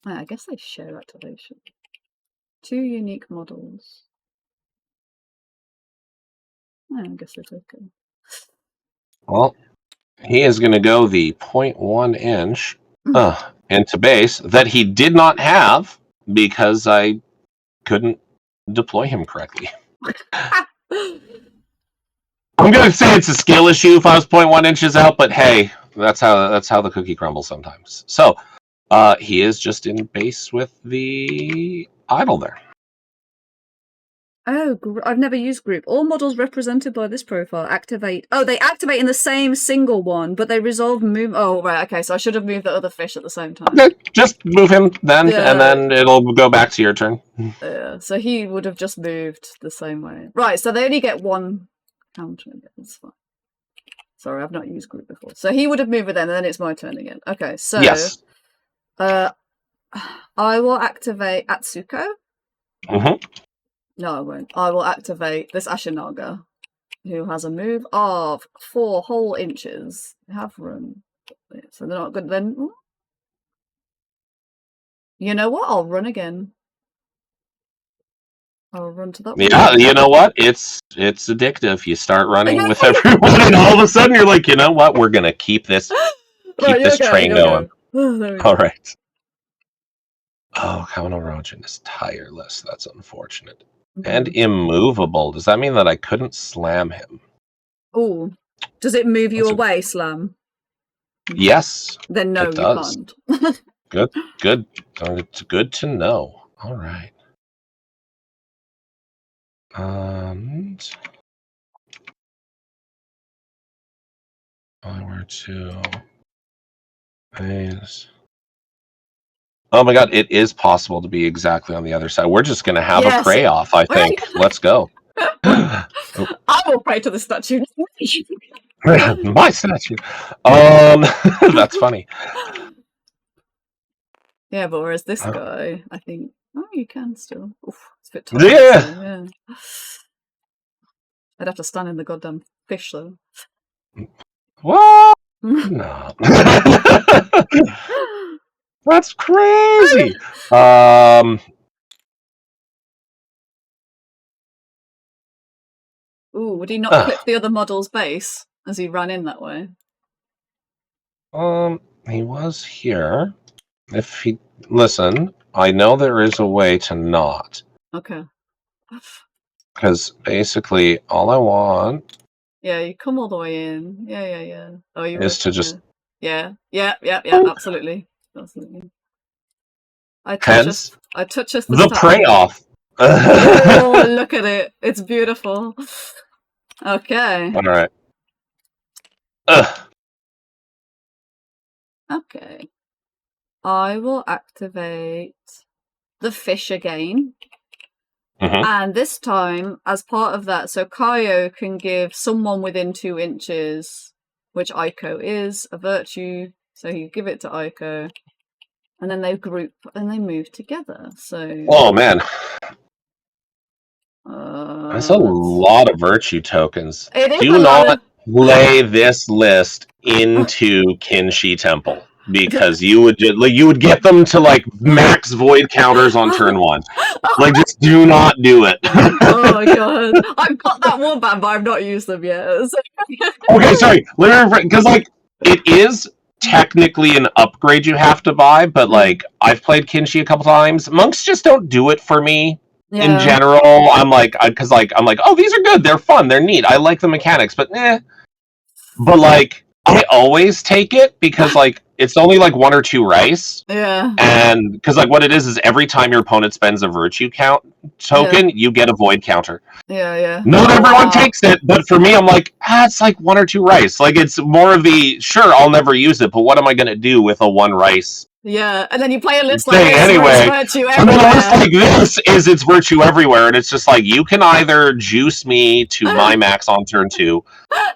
I guess they share activation. 2 unique models. I guess it's okay. Well, he is going to go the 0.1 inch into base that he did not have because I couldn't deploy him correctly. I'm going to say it's a skill issue if I was 0.1 inches out, but hey, that's how the cookie crumbles sometimes. So he is just in base with the idol there. Oh, I've never used group. All models represented by this profile activate. Oh, they activate in the same single one, but they resolve move. Oh, right. Okay, so I should have moved the other fish at the same time. Okay, just move him then, and then it'll go back to your turn. Yeah, so he would have just moved the same way. Right, so they only get 1 counter again. That's fine. Sorry, I've not used group before. So he would have moved it then, and then it's my turn again. Okay, so yes. I will activate Atsuko. Mm-hmm. No, I won't. I will activate this Ashinaga, who has a move of 4 whole inches. They have room. So they're not good then. Ooh. You know what? I'll run again. I'll run to that one. Yeah, you know what? It's addictive. You start running with everyone, and all of a sudden you're like, you know what? We're gonna keep this train going. All right. Oh, Kawanorojin is tireless. That's unfortunate. And immovable. Does that mean that I couldn't slam him? Oh, does it move you away, slam? Yes. Then no, it does. You can't. Good. It's good to know. All right. And if I were to base. Oh my god, it is possible to be exactly on the other side. We're just going to have a pray off, I think. Let's go. I will pray to the statue. My statue. That's funny. Yeah, but whereas this guy, I think, you can still. Oof, it's a bit tight. Yeah. So, yeah. I'd have to stand in the goddamn fish, though. What? No. That's crazy. Ooh, would he not clip the other model's base as he ran in that way? He was here. If he listen, I know there is a way to not. Okay. Because basically, all I want. Yeah, you come all the way in. Yeah. Oh, you is to just. Yeah. Absolutely. I touch us the prey off. Oh, look at it! It's beautiful. Okay. All right. Okay. I will activate the fish again. Mm-hmm. And this time, as part of that, so Kaio can give someone within 2 inches, which Aiko is, a virtue. So you give it to Aiko. And then they group and they move together. So. Oh, man. That's a lot of virtue tokens. Do not lay this list into Kinshi Temple. Because you would get them to like max void counters on turn 1. Like, just do not do it. Oh my god, I've got that warband, but I've not used them yet. Okay, sorry. Because like it is technically an upgrade you have to buy, but like I've played Kinshi a couple times. Monks just don't do it for me. In general, I'm like, oh, these are good. They're fun. They're neat. I like the mechanics, but But like, I always take it because like it's only like 1 or 2 rice. Yeah. And because like what it is every time your opponent spends a virtue count token, you get a void counter. Yeah. Not everyone takes it, but for me, I'm like, it's like 1 or 2 rice. Like it's more of the sure, I'll never use it, but what am I going to do with a 1 rice Yeah, and then you play a list like thing this anyway. where it's virtue And then a list everywhere. like this is its virtue everywhere, and it's just like you can either juice me to my max on turn 2,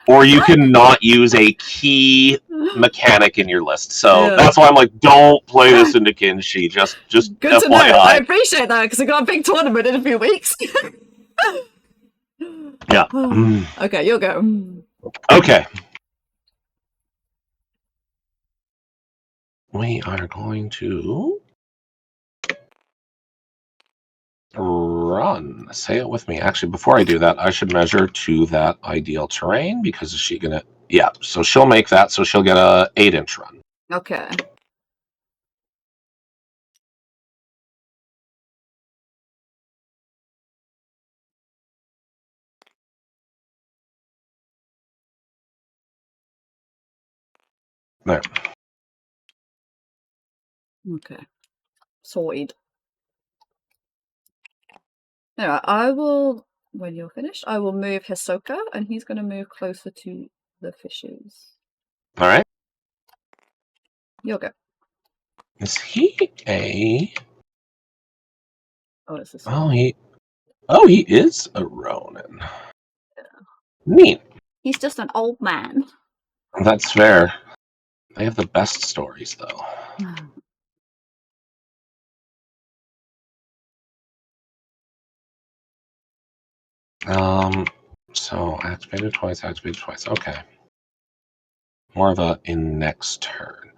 or you can not use a key mechanic in your list. So Yeah. that's why I'm like, don't play this into Kinshi. Just Good to know. I FYI. appreciate that because I got a big tournament in a few weeks. Yeah. Okay, you'll go. Okay. We are going to run. Say it with me. Actually, before I do that, I should measure to that ideal terrain because is she gonna? Yeah. So she'll make that. So she'll get a 8-inch run. Okay. There. Okay. Sorted. Anyway, I will, when you're finished, I will move Hisoka, and he's going to move closer to the fishes. All right. You'll go. Is he a? Oh, it's this Oh, one. he is a Ronin. Neat. He's just an old man. That's fair. They have the best stories, though. So activated twice. Okay. More of a in next turn.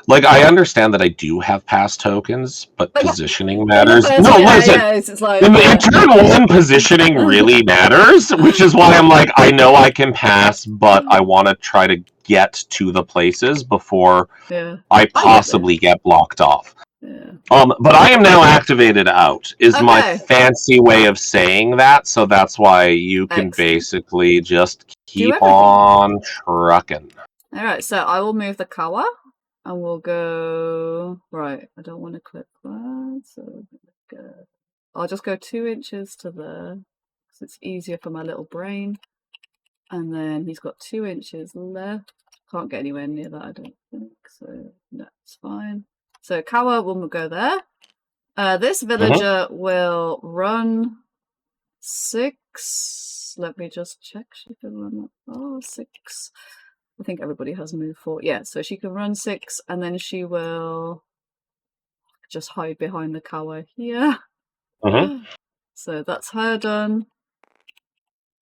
Like, I understand that I do have pass tokens, but positioning matters. No, listen. It's like, In turn 1, positioning really matters, which is why I'm like, I know I can pass, but I want to try to get to the places before I possibly get blocked off. Yeah. But I am now activated out, is my Okay. fancy way of saying that, so that's why you can basically just keep on trucking. Alright, so I will move the Kawa, and we'll go... Right, I don't want to click that, so I'll just go 2 inches to there, because it's easier for my little brain. And then he's got 2 inches left. Can't get anywhere near that, I don't think, so that's fine. So Kawa will go there. This villager will run 6. Let me just check. She can run 6. I think everybody has move 4. Yeah, so she can run 6, and then she will just hide behind the Kawa here. So that's her done.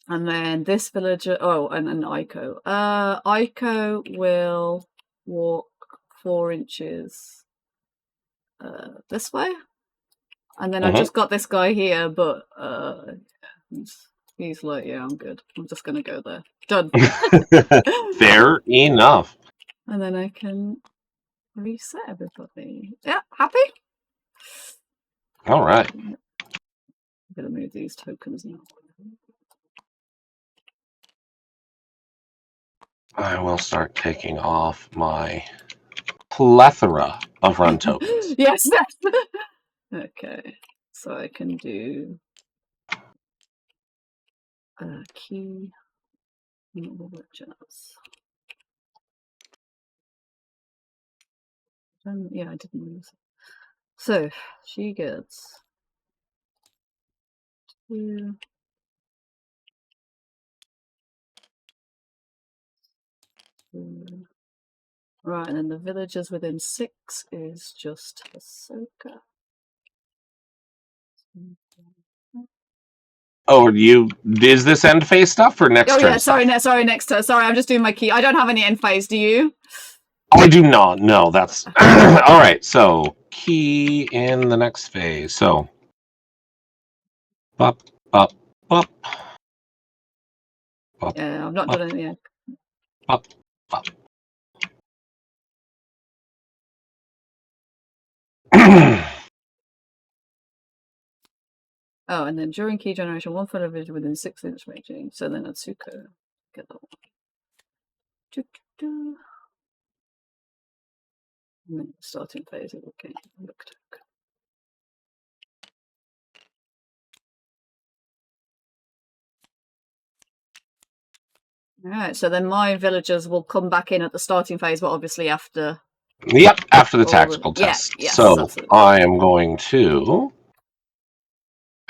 And then this villager, and Aiko. Aiko will walk 4 inches this way. And then I just got this guy here, but he's like, yeah, I'm good. I'm just going to go there. Done. Fair enough. And then I can reset everybody. Yeah, happy? All right. I'm going to move these tokens now. I will start taking off my plethora of run tokens. Yes. Okay. So I can do key. Yeah, I didn't use it. So she gets 2. Right, and then the villagers within 6 is just Ahsoka. Oh, is this end phase stuff or next turn? Oh yeah, sorry, next turn. Sorry, I'm just doing my key. I don't have any end phase, do you? I do not. No, that's all right. So key in the next phase. So bop, bop, bop. Bop, yeah, I've not done it yet. Bop, bop. Oh, and then during key generation, 1 foot of vision within 6 inch ranging. So then Atsuko get that one. And then starting phase of okay. Look. Alright, so then my villagers will come back in at the starting phase, but obviously after Yep, after the tactical test. Yes, so absolutely. I am going to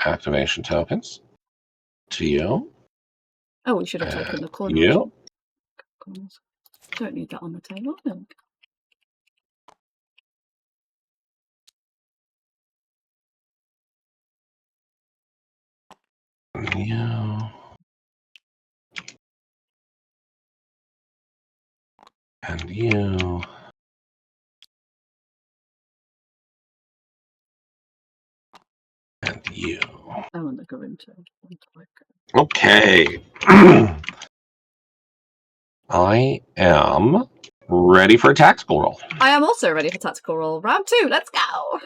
activation tokens to you. Oh, we should have taken the corner. You. Corners. Don't need that on the table. No. You. And you. And you. I want to go into. Okay. I am ready for a tactical roll. I am also ready for tactical roll. Round 2. Let's go.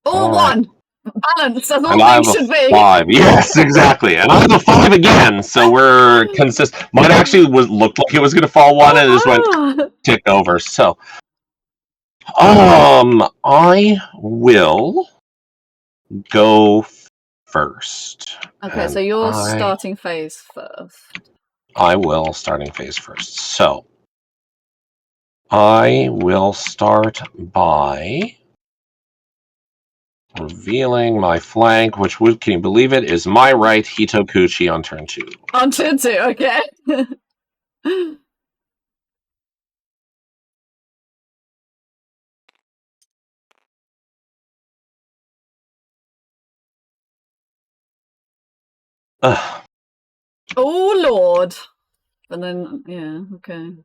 All one. Balance, as all things should be. 5. Yes, exactly. And I have a 5 again, so we're consistent. Mine actually looked like it was going to fall one, and it just went tick over. So, I will go first. Okay, so you're starting phase first. I will starting phase first. So, I will start by revealing my flank, which would, can you believe it, is my right Hitokuchi on turn 2. On turn 2, okay. Ugh. Oh, Lord. And then, yeah, okay. And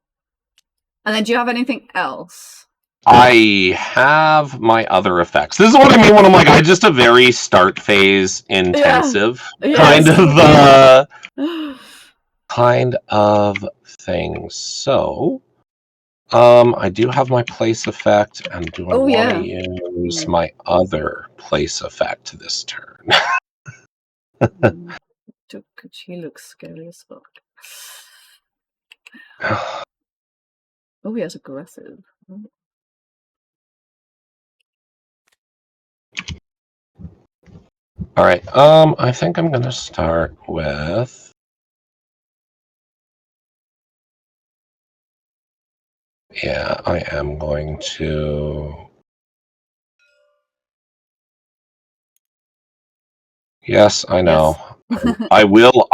then do you have anything else? I have my other effects. This is what I mean when I'm like, I just a very start phase intensive kind of thing. So, I do have my place effect, and do I want to use my other place effect this turn? He looks scary as fuck. Oh, he has aggressive. All right. I think I'm gonna start with. Yeah, I am going to. Yes, I know. Yes. I will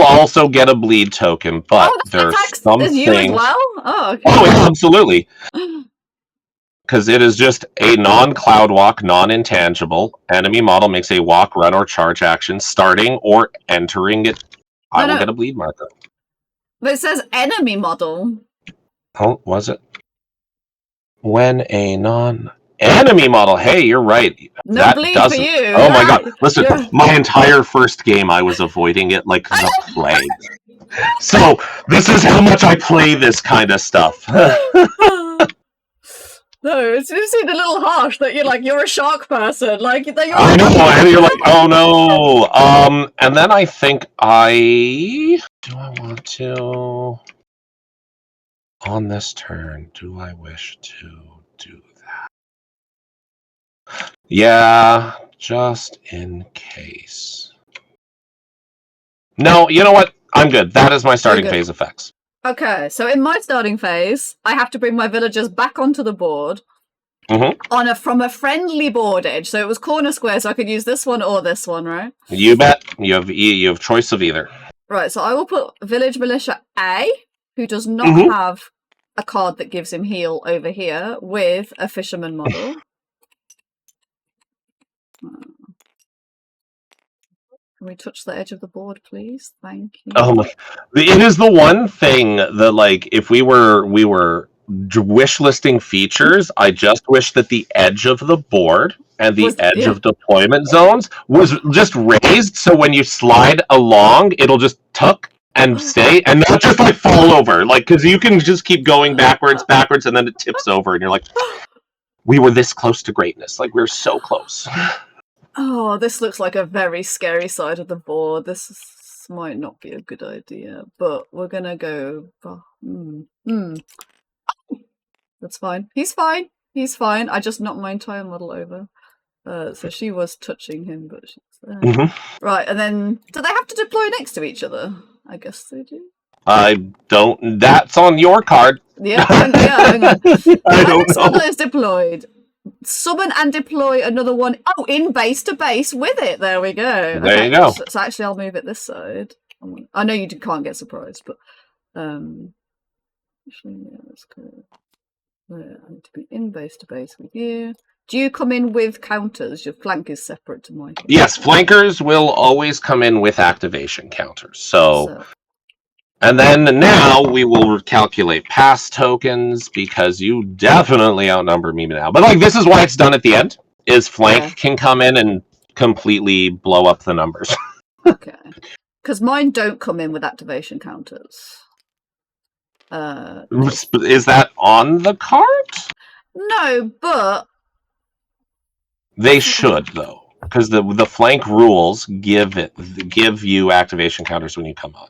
also get a bleed token, but there's something. You as well? Oh, okay. Oh, yeah, absolutely. Because it is just a non-cloud walk, non-intangible. Enemy model makes a walk, run, or charge action starting or entering it. I will get a bleed marker. But it says enemy model. Oh, was it? When a non-enemy model. Hey, you're right. No that bleed doesn't. For you. Oh my god! Listen, my entire first game, I was avoiding it like the plague. So this is how much I play this kind of stuff. No, it's just a little harsh that you're a shark person. Like that you're. I know, and you're like, oh no. And then I think do I want to on this turn? Do I wish to do that? Yeah, just in case. No, you know what? I'm good. That is my starting phase effects. Okay, so in my starting phase, I have to bring my villagers back onto the board from a friendly board edge. So it was corner square, so I could use this one or this one, right? You bet. You have choice of either. Right, so I will put Village Militia A, who does not have a card that gives him heal over here, with a Fisherman model. Can we touch the edge of the board, please? Thank you. Oh my! It is the one thing that, like, if we were wish listing features, I just wish that the edge of the board and the edge of deployment zones was just raised, so when you slide along, it'll just tuck and stay, and not just like fall over, like, because you can just keep going backwards, and then it tips over, and you're like, we were this close to greatness, like, we're so close. Oh, this looks like a very scary side of the board. This might not be a good idea, but we're gonna go. That's fine. He's fine. He's fine. I just knocked my entire model over. So she was touching him, but she's right. And then do they have to deploy next to each other? I guess they do. I don't. That's on your card. Yeah, hang on. I When don't a know. spell is deployed, summon and deploy another one. Oh, in base to base with it. There we go. There you go. So actually, I'll move it this side. I know you can't get surprised, but actually, yeah, that's good. I need to be in base to base with you. Do you come in with counters? Your flank is separate to mine. Yes, flankers will always come in with activation counters. So, and then now we will calculate pass tokens because you definitely outnumber me now. But like this is why it's done at the end. Is flank can come in and completely blow up the numbers. Okay, because mine don't come in with activation counters. Is that on the card? No, but they should though, because the flank rules give you activation counters when you come on.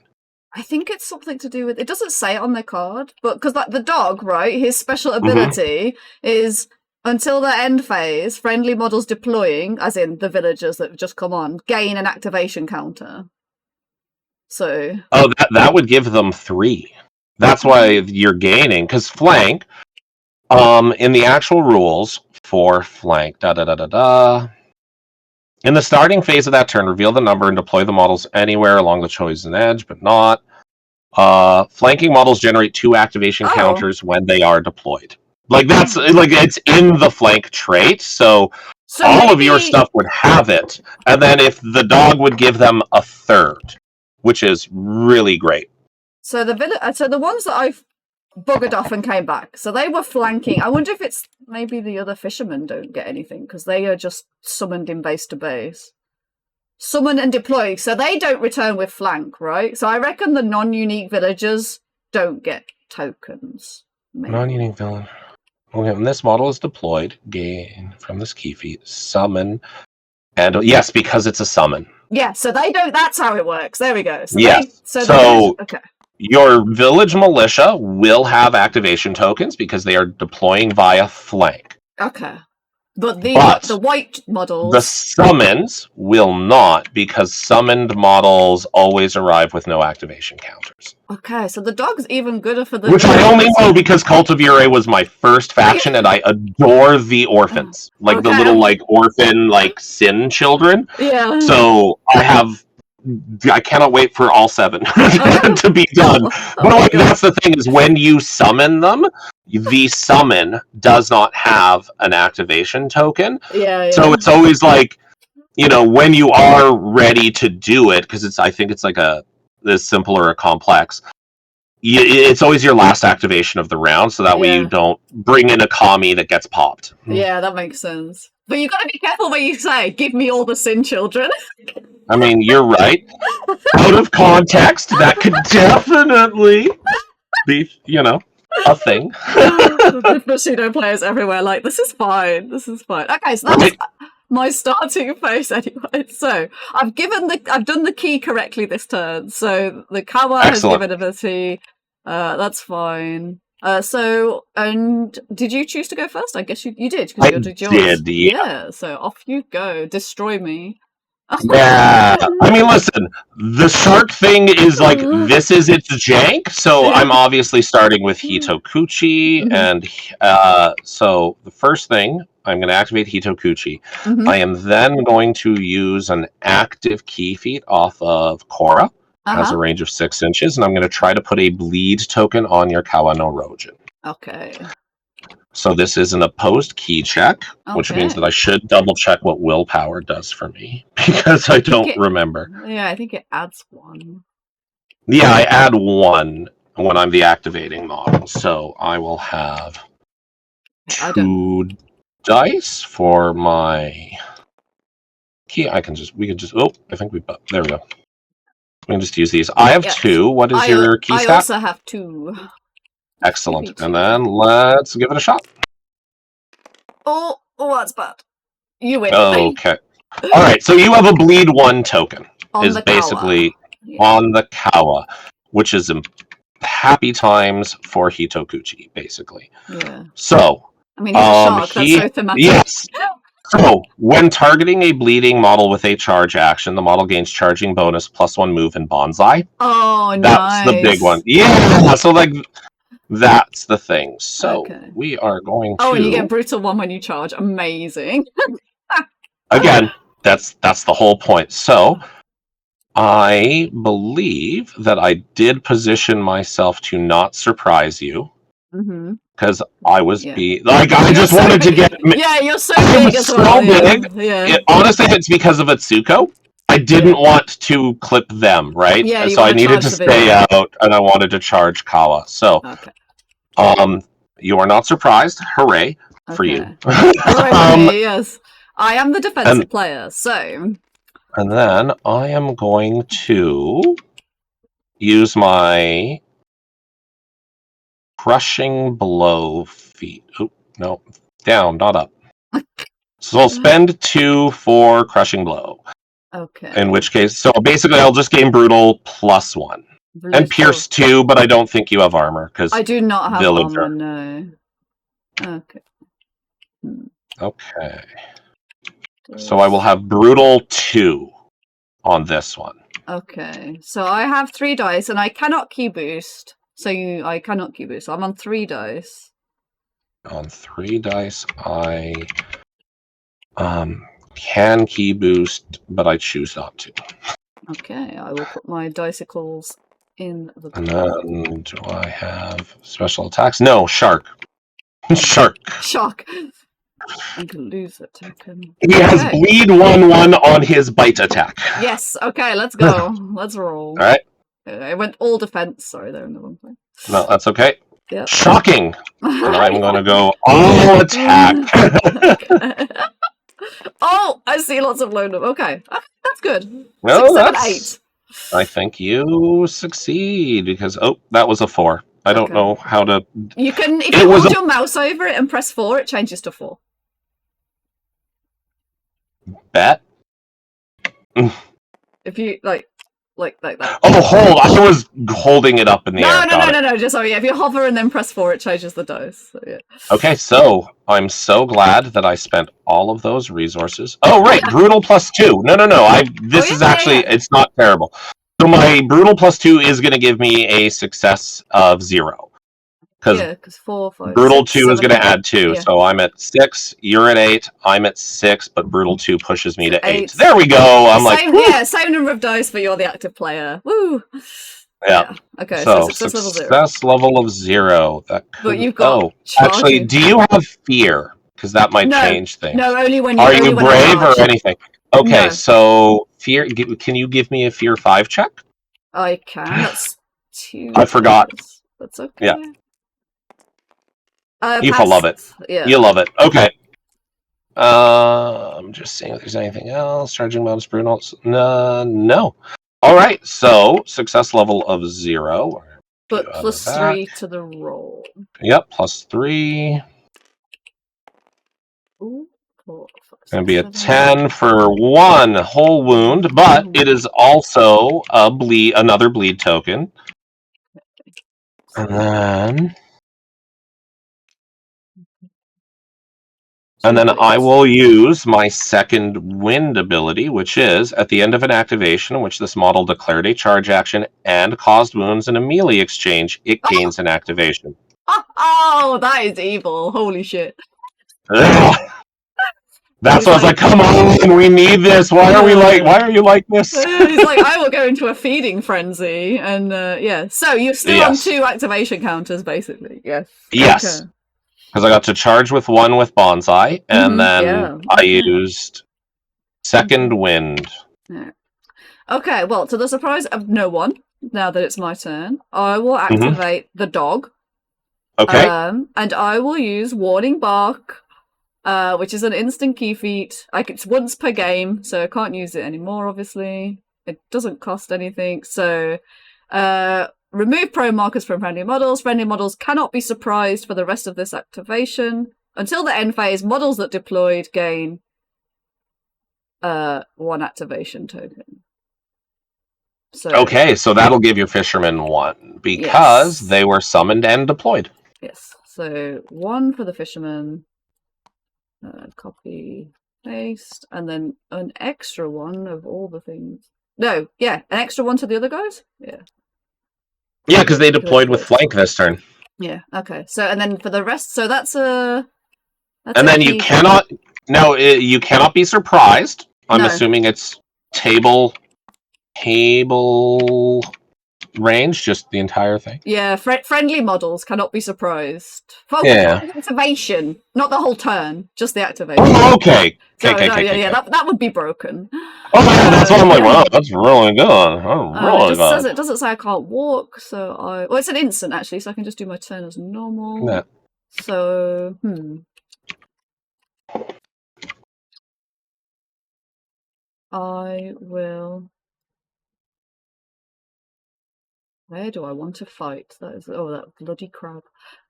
I think it's something to do with. It doesn't say it on their card, but because like the dog, right? His special ability is until the end phase, friendly models deploying, as in the villagers that have just come on, gain an activation counter. So that would give them 3. That's why you're gaining, because flank, in the actual rules for flank, in the starting phase of that turn, reveal the number and deploy the models anywhere along the chosen edge, but not. Flanking models generate 2 activation counters when they are deployed. Like that's like it's in the flank trait, so all of your stuff would have it, and then if the dog would give them a 3rd, which is really great. So the ones that I've buggered off and came back, so they were flanking. I wonder if it's maybe the other fishermen don't get anything because they are just summoned in base to base. Summon and deploy, so they don't return with flank, right? So I reckon the non-unique villagers don't get tokens. Non-unique villain. Okay, when this model is deployed, gain from this key feat, summon, and yes, because it's a summon. Yeah, so they don't. That's how it works. There we go. So yes. Okay. Your village militia will have activation tokens because they are deploying via flank. Okay. But the white models... The summons will not, because summoned models always arrive with no activation counters. Okay, so the dog's even gooder for the... Which I only know because Cult of Ure was my first faction, and I adore the orphans. Like, the little, like, orphan, like, sin children. Yeah. So, I cannot wait for all 7 to be done. But like, that's the thing, is when you summon them, the summon does not have an activation token. Yeah. So it's always like, when you are ready to do it, because I think it's like this simple or a complex, it's always your last activation of the round, so that way you don't bring in a commie that gets popped. Yeah, that makes sense. But you got to be careful when you say, give me all the sin children. I mean, you're right. Out of context, that could definitely be, a thing. The Bushido players everywhere, like, this is fine. Okay, so that's my starting phase anyway. So I've done the key correctly this turn. So the Kawa has given ability. That's fine. And did you choose to go first? I guess you did. I did, yeah. So off you go. Destroy me. Yeah. I mean, listen, the shark thing is like, this is its jank, so I'm obviously starting with Hitokuchi, and so the first thing, I'm going to activate Hitokuchi. I am then going to use an active key feat off of Korra. Has a range of 6 inches, and I'm going to try to put a bleed token on your Kawa no Rojin. Okay. So this is an opposed key check, which means that I should double check what willpower does for me, because I don't remember. Yeah, I think it adds 1. Yeah, I add 1 when I'm the activating model, so I will have 2 dice for my key. We can just, I think there we go. We can just use these. I have 2. What is your key stat? I also have 2. Excellent. And then let's give it a shot. Oh, that's bad. You win. Okay. All right. So you have a bleed 1 token. Is basically on the Kawa, which is happy times for Hitokuchi, basically. Yeah. So. I mean, he's a shark. That's so thematic. Yes. So, when targeting a bleeding model with a charge action, the model gains charging bonus +1 move and bonsai. Oh, That's the big one. Yeah, so like that's the thing. So Okay. we are going to. Oh, and you get brutal 1 when you charge. Amazing. Again, that's the whole point. So I believe that I did position myself to not surprise you. Mm-hmm. Because I was Yeah. like, I just so wanted to big. get. Yeah, you're so I'm big as so well. big. Yeah. Honestly, it's because of Atsuko. I didn't want to clip them, right? Yeah, you so I wanna needed charge to the big stay one. out, and I wanted to charge Kawa. So, Okay. you are not surprised. Hooray for you. Hooray for me, yes. I am the defensive player, so. And then I am going to use my crushing blow feat. Oh, no. Down, not up. So I'll spend 2 for crushing blow. Okay. In which case, so basically I'll just gain brutal +1. And pierce 2, but I don't think you have armor. I do not have villager. armor, no. Okay. Okay. So I will have brutal 2 on this one. Okay. So I have 3 dice and I cannot key boost. So I cannot key boost. So I'm on 3 dice. On 3 dice, I can key boost, but I choose not to. Okay, I will put my dicicles in the And then do I have special attacks? No, shark. Shark. Shock. I can lose a token. He has bleed 1/1 on his bite attack. Yes. Okay, let's go. Let's roll. All right. I went all defense. Sorry, they're in the wrong place. No, that's okay. Yep. Shocking. And I'm going to go all attack. Oh, I see lots of load. Okay, that's good. No, 6, 7, that's 8. I think you succeed because that was a 4. I don't know how to. You can if you hold your mouse over it and press 4, it changes to 4. Bet. If you like that. Oh, hold! I was holding it up in the air. No. Just sorry. Yeah, if you hover and then press 4, it changes the dice. So, yeah. Okay, so I'm so glad that I spent all of those resources. Oh, right, brutal +2. No. This is actually it's not terrible. So my brutal +2 is going to give me a success of 0. Because 4, 5, brutal 6, 2 7, is going to add 2, so I'm at 6. You're at 8. I'm at 6, but brutal 2 pushes me to 8. There we go. I'm same number of dice, but you're the active player. Woo. Yeah. Okay. So success level of 0. But you've got. Actually, do you have fear? Because that might change things. No, only when you. Are you brave or anything? Okay, so fear. Can you give me a fear 5 check? I can. That's 2. I forgot. That's okay. Yeah. You pass. love it. Yeah. You love it. Okay. I'm just seeing if there's anything else. Charging bonus, brutal. No. All right. So success level of 0. But +3 to the roll. Yep. +3. Ooh, 4, 5, 6, Gonna be a 7, 10 for 1 whole wound, but it is also another bleed token. And then I will use my second wind ability, which is at the end of an activation in which this model declared a charge action and caused wounds in a melee exchange, it gains an activation. Oh, that is evil. Holy shit. That's why I was like, come on, we need this. Why are you like this? He's like, I will go into a feeding frenzy. And so you're still on 2 activation counters, basically. Yes. Yes. Okay. Because I got to charge with 1 with bonsai, and then I used second wind. Yeah. Okay, well, to the surprise of no one, now that it's my turn, I will activate the dog. Okay. And I will use Warning Bark, which is an instant key feat. It's once per game, so I can't use it anymore, obviously. It doesn't cost anything, so... remove prone markers from friendly models. Friendly models cannot be surprised for the rest of this activation. Until the end phase, models that deployed gain 1 activation token. So that'll give your fishermen 1 because they were summoned and deployed. Yes, so 1 for the fisherman. Copy. Paste, and then an extra one of all the things. No, yeah, an extra one to the other guys? Yeah. Yeah, because they deployed with flank this turn. Yeah, okay. So, and then for the rest, so that's a... and then you cannot... No, you cannot be surprised. I'm assuming it's table range, just the entire thing. Yeah, friendly models cannot be surprised. Yeah. Activation, not the whole turn, just the activation. Oh, okay. That would be broken. Oh, that's what I'm like, wow, that's really good. Really good. It doesn't say I can't walk, so well, it's an instant, actually, so I can just do my turn as normal. Yeah. So, I will... Where do I want to fight? That bloody crab.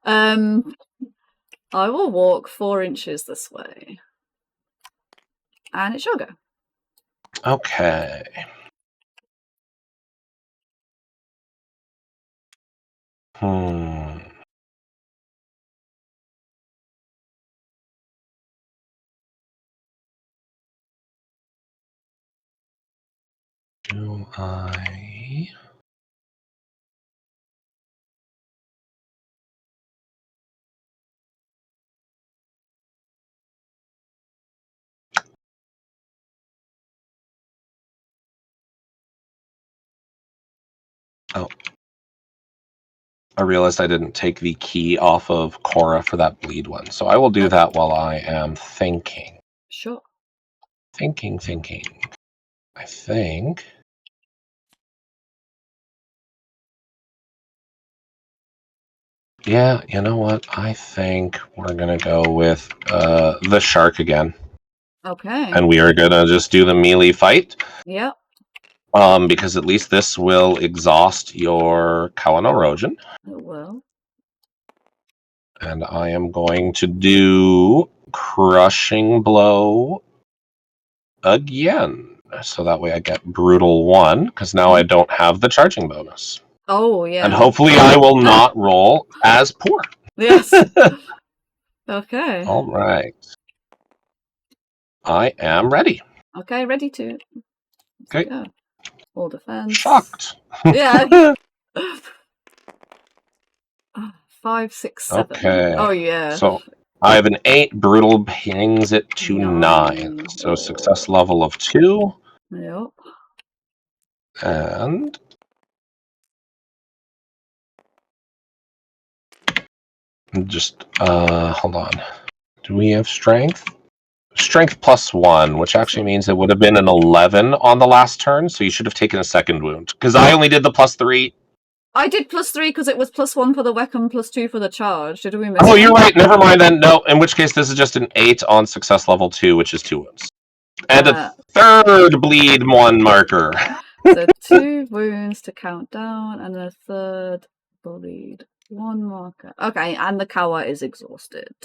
I will walk 4 inches this way. And it shall go. Okay. Do I... Oh. I realized I didn't take the key off of Cora for that bleed one. So I will do that while I am thinking. Sure. Thinking. I think... Yeah, you know what? I think we're going to go with the shark again. Okay. And we are going to just do the melee fight. Yep. Because at least this will exhaust your Kawano Rojin. It will. And I am going to do Crushing Blow again. So that way I get Brutal 1, because now I don't have the charging bonus. Oh, yeah. And hopefully I will not roll as poor. Yes. Okay. All right. I am ready. Okay, ready to. Okay. Go. All defense. Shocked. Yeah. 5, 6, 7. Okay. Oh, yeah. So I have an 8. Brutal brings it to 9. So success level of 2. Yep. And just hold on. Do we have strength? Strength plus 1, which actually means it would have been an 11 on the last turn, so you should have taken a second wound. Because I only did the plus 3. I did plus 3 because it was plus 1 for the weapon, plus 2 for the charge. Did we miss Oh, you're right. Never mind then. No, in which case this is just an 8 on success level 2, which is 2 wounds. And a third bleed 1 marker. So 2 wounds to count down, and a third bleed 1 marker. Okay, and the Kawa is exhausted.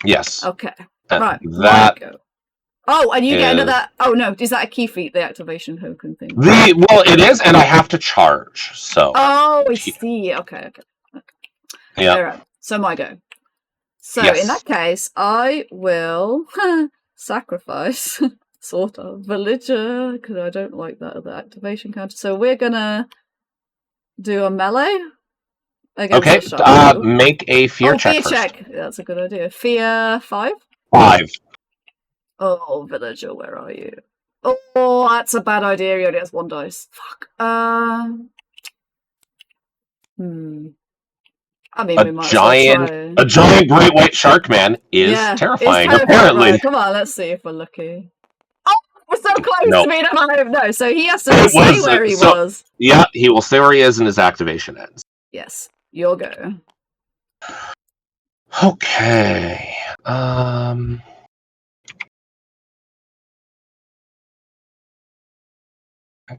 Yes. Okay. And right. That. Oh, and you get another. Oh no, is that a key feat? The activation token thing. Well, it is, and I have to charge. So. Oh, I see. Okay. Yeah. All right. So my go. So in that case, I will sacrifice sort of villager because I don't like that other activation counter. So we're gonna do a melee. Okay. Make a fear check. Fear check. That's a good idea. Fear 5. 5. Oh, villager, where are you? Oh, that's a bad idea. He only has 1 dice. Fuck. I mean, we might a giant great white shark man is terrifying. Apparently, right. Come on, let's see if we're lucky. Oh, we're so close to being alive. No, so he has to stay where he was. Yeah, he will stay where he is, and his activation ends. Yes, your go. Okay.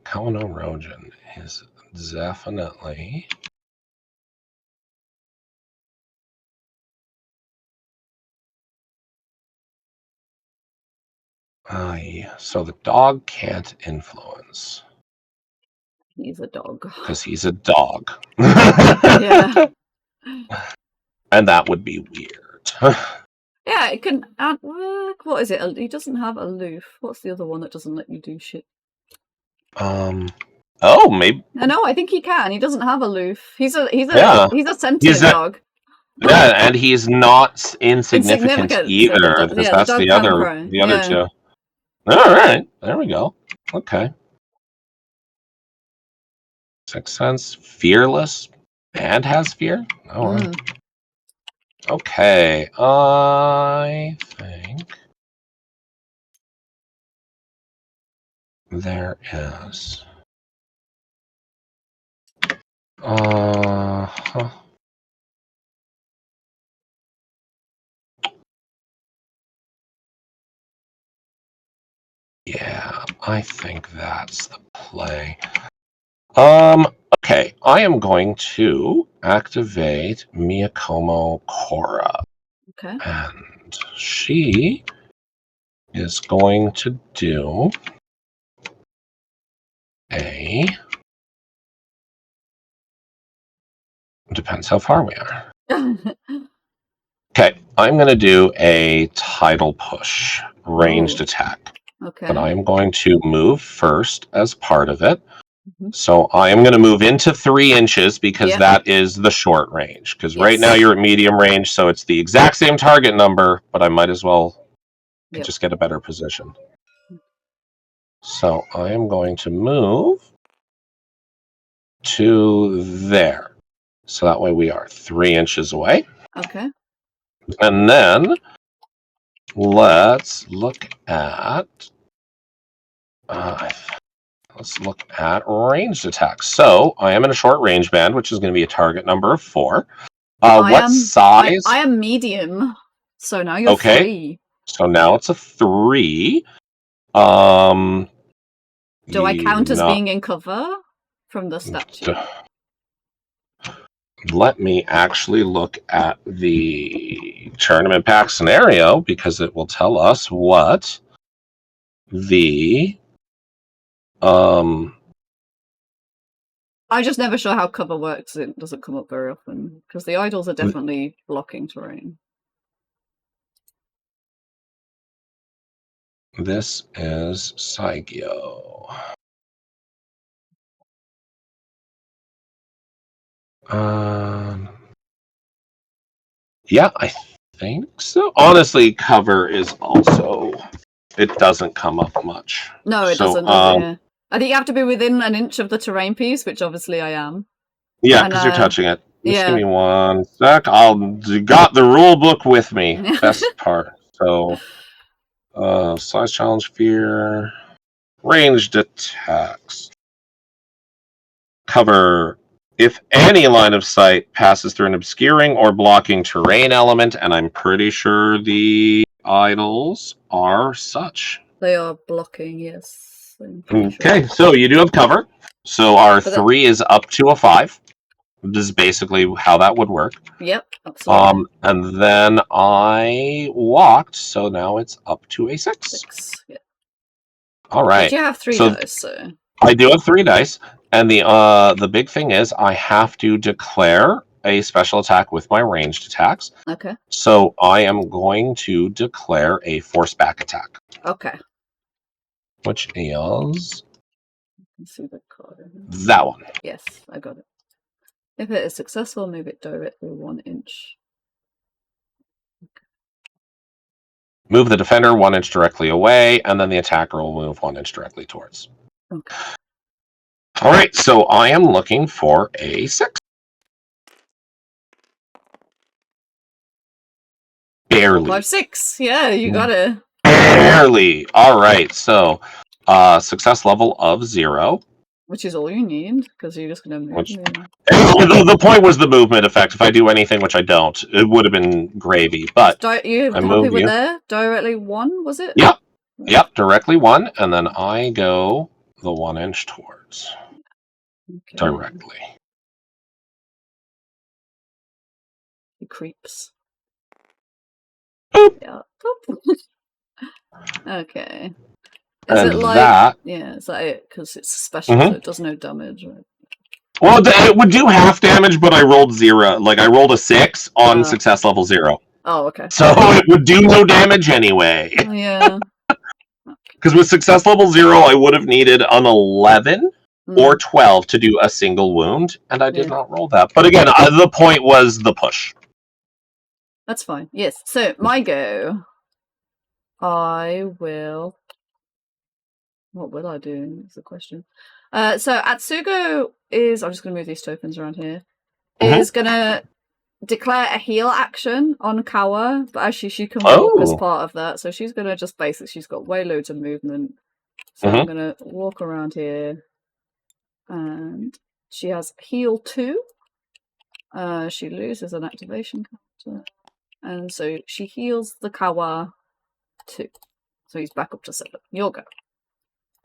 Kawano Rojin is definitely... So the dog can't influence. He's a dog. Because he's a dog. Yeah. And that would be weird. Yeah, it can add. What is it? He doesn't have aloof. What's the other one that doesn't let you do shit? Oh, maybe. No, I think he can. He doesn't have aloof. He's a sentient a- dog. Yeah, and he's not insignificant So either, because the that's dog the can other cry. two. All right, there we go. Okay. Sixth Sense, fearless, and has fear. All right. Okay, I think there is. Yeah, I think that's the play. Okay, I am going to activate Miyakomo Korra. Okay. And she is going to do a... Depends how far we are. Okay, I'm going to do a tidal push, ranged attack. Okay. But I am going to move first as part of it. So I am going to move into 3 inches because that is the short range. Because right now you're at medium range, so it's the exact same target number, but I might as well just get a better position. So I am going to move to there. So that way we are 3 inches away. Okay. And then let's look at ranged attacks. So I am in a short range band, which is going to be a target number of 4. What size? I am medium. So now you're 3. So now it's a 3. Do I count as being in cover from the statue? Let me actually look at the tournament pack scenario because it will tell us what the I'm just never sure how cover works. It doesn't come up very often because the idols are definitely blocking terrain. This is Saigyo. Yeah, I think so. Honestly, cover is also... It doesn't come up much. No, it doesn't. I think you have to be within an inch of the terrain piece, which obviously I am. Yeah, because you're touching it. Just give me 1 sec. I'll got the rule book with me. Best part. So, size challenge, fear, ranged attacks, cover. If any line of sight passes through an obscuring or blocking terrain element, and I'm pretty sure the idols are such. They are blocking, yes. Okay, so you do have cover. So our 3 is up to a 5. This is basically how that would work. Yep, absolutely. And then I walked, so now it's up to a 6. Yeah. All right. But you have 3 dice, so I do have 3 dice, and the big thing is I have to declare a special attack with my ranged attacks. Okay. So I am going to declare a force back attack. Okay. Which is Let's see the card. That one. Yes, I got it. If it is successful, move it directly 1 inch. Okay. Move the defender 1 inch directly away, and then the attacker will move 1 inch directly towards. Okay. All right, so I am looking for a 6. Barely. 5, 6. Yeah, you got it. Barely. All right, so success level of 0. Which is all you need, because you're just going to move. The point was the movement effect. If I do anything, which I don't, it would have been gravy. But you happy with there? Directly 1, was it? Yep. Yep, directly 1, and then I go the 1 inch towards. Okay. Directly. He creeps. Boop. Yeah. Okay. Is it like that? Yeah, is that it? Because it's special, so it does no damage, right? Well, it would do half damage, but I rolled 0. Like I rolled a 6 on success level 0. Oh, okay. So it would do no damage anyway. Yeah. Because with success level 0, I would have needed an 11 or 12 to do a single wound, and I did not roll that. But again, the point was the push. That's fine. Yes. So my go. I will. What will I do? Is the question. So Atsugo is. I'm just going to move these tokens around here. Is going to declare a heal action on Kawa, but actually she can walk as part of that. So she's going to just basically. She's got way loads of movement. So I'm going to walk around here, and she has heal 2. She loses an activation counter, and so she heals the Kawa 2. So he's back up to 7. You'll go.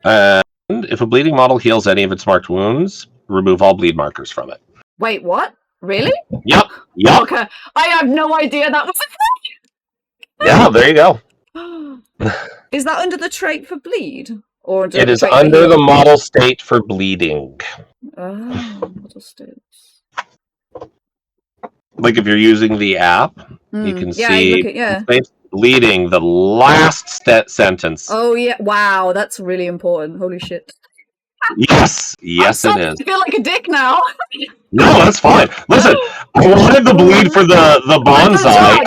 And if a bleeding model heals any of its marked wounds, remove all bleed markers from it. Wait, what? Really? Yep. Okay. I have no idea that was a thing. Yeah, there you go. Is that under the trait for bleed? Or it is under the model state for bleeding. Oh, model states. Like if you're using the app, you can see bleeding, the last sentence. Oh, yeah. Wow, that's really important. Holy shit. Yes, it is. I feel like a dick now. No, that's fine. Listen, I wanted the bleed for the bonsai.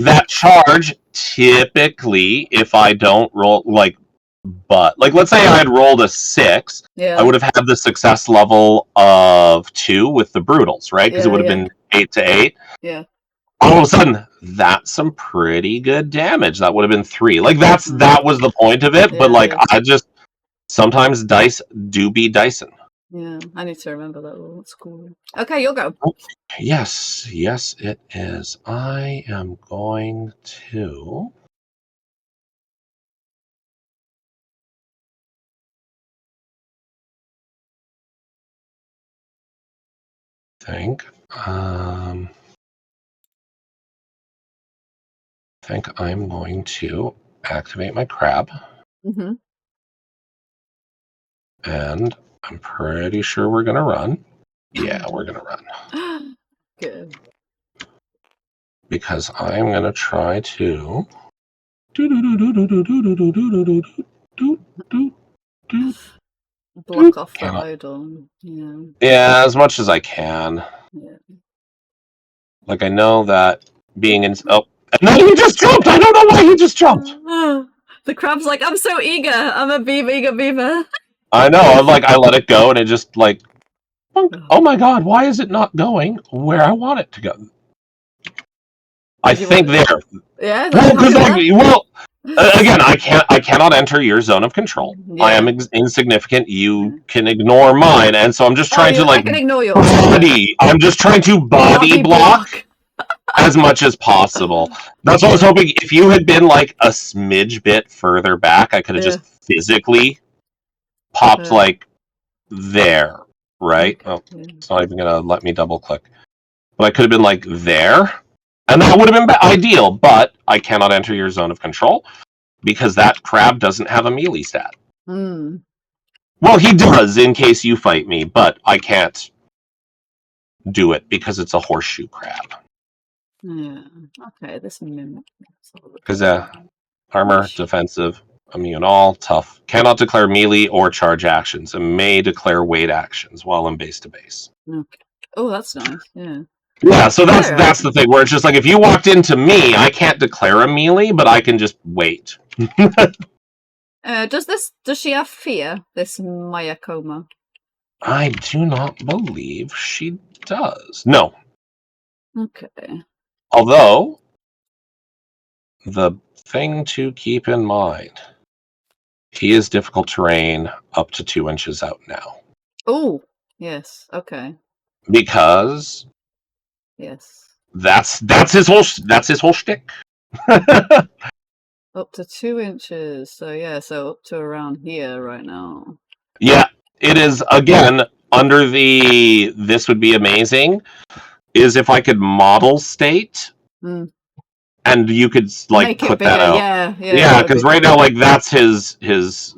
That charge, typically, if I don't roll, but let's say I had rolled a 6, I would have had the success level of 2 with the brutals, right? Because it would have been 8 to 8. Yeah. All of a sudden, that's some pretty good damage. That would have been 3. That was the point of it. But I just sometimes dice do be dicing. Yeah, I need to remember that rule. It's cool. Okay, you'll go. Yes, it is. I am going to. think I'm going to activate my crab. Mm-hmm. And I'm pretty sure we're going to run. Yeah, we're going to run. Good. Because I'm going to try to... Block off the idol. Yeah, as much as I can. Yeah. I know that being in... Oh, and then he just jumped! I don't know why he just jumped! The crab's like, I'm so eager! I'm a eager beaver! I know, I let it go and it just oh my god, why is it not going where I want it to go? I think there. Yeah? Again, I cannot enter your zone of control. Yeah. I am insignificant. You can ignore mine, and so I'm just trying to I can ignore yours. I'm just trying to body block as much as possible. That's what I was hoping. If you had been a smidge bit further back, I could have just physically popped there, right? Oh, it's not even gonna let me double click. But I could have been there. And that would have been ideal, but I cannot enter your zone of control because that crab doesn't have a melee stat. Mm. Well, he does in case you fight me, but I can't do it because it's a horseshoe crab. Yeah. Okay, this mimic. Because armor, defensive, immune all, tough. Cannot declare melee or charge actions and may declare weight actions while in base to base. Okay. Oh, that's nice. Yeah. Yeah, so that's the thing, where it's just if you walked into me, I can't declare a melee, but I can just wait. Does she have fear, this Mayakoma? I do not believe she does. No. Okay. Although, the thing to keep in mind, he is difficult terrain up to 2 inches out now. Oh, yes. Okay. Because... Yes. That's his whole shtick. Up to 2 inches. So up to around here right now. Yeah, it is again under the this would be amazing is if I could model state and you could like Make put it bigger. that out. Yeah. Because right now, like that's his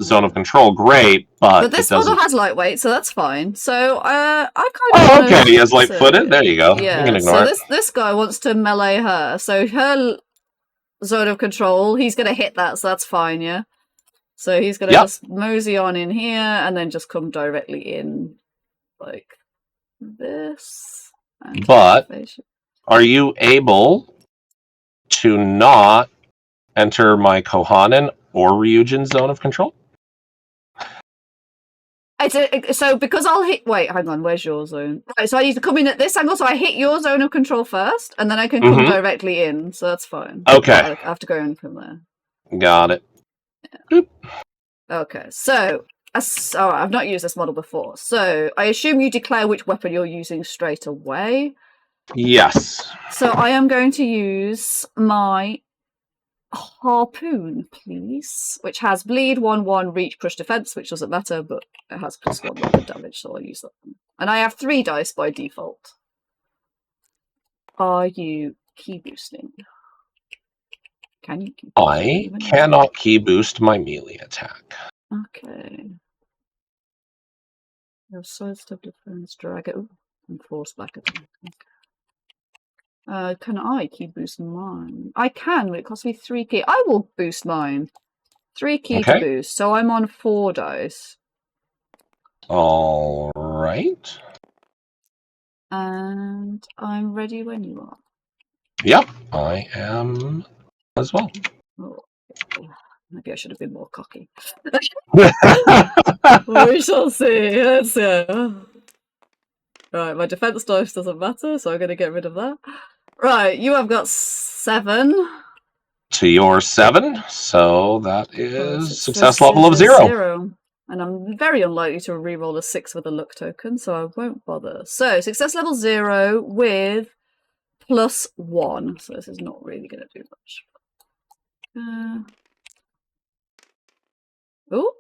zone of control. Great, but This it doesn't. model has lightweight, so that's fine. So I kind Oh, of want okay. He has light-footed. There you go. You can Yeah. ignore So it. this guy wants to melee her. So her zone of control, he's gonna hit that. So that's fine. Yeah. So he's gonna just mosey on in here and then just come directly in like this. But are you able to not enter my Kohanen or Ryujin zone of control? So because I'll hit. Wait, hang on. Where's your zone? Right, so I need to come in at this angle. So I hit your zone of control first, and then I can come directly in. So that's fine. Okay. I have to go in from there. Got it. Yeah. Okay. So I've not used this model before. So I assume you declare which weapon you're using straight away. Yes. So I am going to use my harpoon, please, which has bleed 1/1, reach, push, defense, which doesn't matter, but it has +1 weapon damage, so I'll use that one. And I have 3 dice by default. Are you key boosting? Can you key boost? I cannot key boost my melee attack. Okay. Your sidestep, defense, drag it, and force back attack. Okay. Can I key boost mine? I can, but it costs me 3 key. I will boost mine. 3 key to boost, so I'm on 4 dice. All right. And I'm ready when you are. Yep, I am as well. Oh, maybe I should have been more cocky. We shall see. Let's see. Right, my defense dice doesn't matter, so I'm going to get rid of that. Right, you have got 7. To your 7, so that is success This level of is a 0. And I'm very unlikely to reroll a 6 with a luck token, so I won't bother. So, success level 0 with +1. So this is not really going to do much. Oh,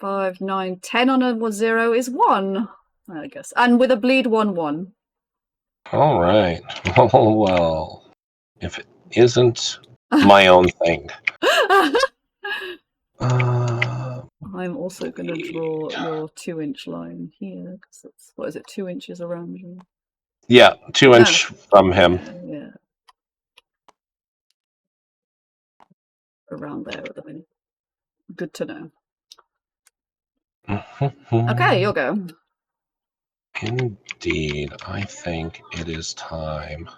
5, 9, 10 on a 0 is 1, I guess. And with a bleed 1/1. All right. Oh, well. If it isn't my own thing. I'm also going to draw your 2-inch line here, because it's, what is it, 2 inches around you? Yeah, 2 inch from him. Yeah. Around there at the minute. Good to know. Okay, you'll go. Indeed, I think it is time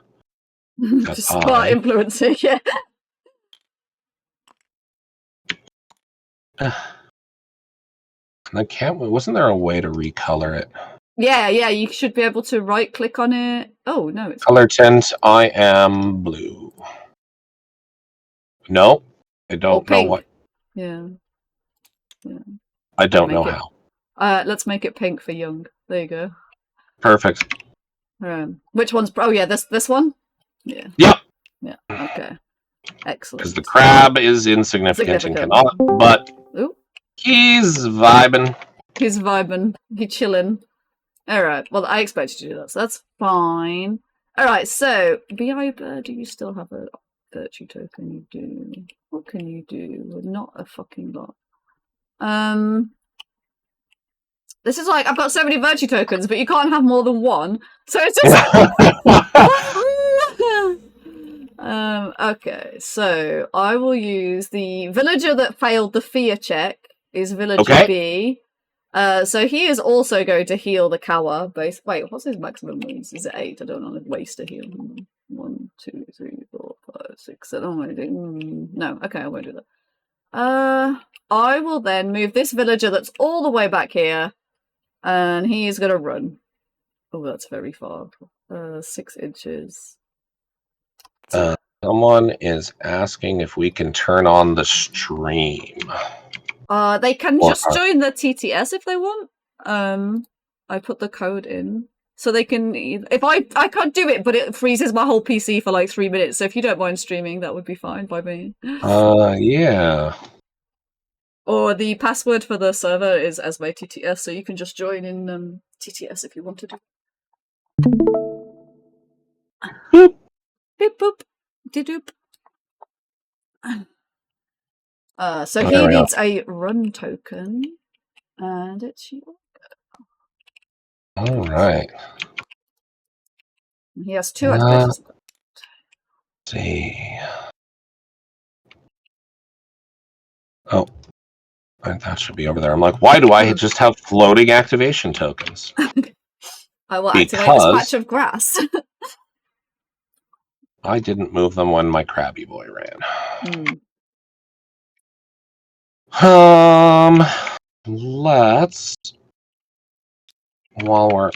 to start influencing, yeah. I can't. Wasn't there a way to recolor it? Yeah, you should be able to right click on it. Oh, no, it's color tint. I am blue. No, I don't know what. Yeah. I don't know how. Let's make it pink for Jung. There you go. Perfect. Which one's? Oh yeah, this one. Yeah. Yep. Yeah. Okay. Excellent. Because the crab is insignificant and cannot, but he's vibing. He's vibing. He's chilling. All right. Well, I expect you to do that, so that's fine. All right. So, BI Bird, do you still have a virtue token? You do. What can you do? Not a fucking lot. This is like, I've got so many virtue tokens, but you can't have more than one. So it's just... okay, so I will use the villager that failed the fear check is villager B. So he is also going to heal the Kawa base. Wait, what's his maximum wounds? Is it 8? I don't want to waste a heal. 1, 2, 3, 4, 5, 6, 7. No, okay, I won't do that. I will then move this villager that's all the way back here. And he's gonna run. Oh, that's very far. 6 inches. Someone is asking if we can turn on the stream. They can just join the TTS if they want. I put the code in. So they can... If I can't do it, but it freezes my whole PC for like 3 minutes. So if you don't mind streaming, that would be fine by me. Yeah. Or the password for the server is Esme TTS, so you can just join in TTS if you wanted to. Boop. Boop boop. Didoop. So he needs a run token, and it's your go. All right. He has 2 activations. Let's see. Oh, that should be over there. I'm like, why do I just have floating activation tokens? I will activate this patch of grass. I didn't move them when my Krabby Boy ran. Let's, while we're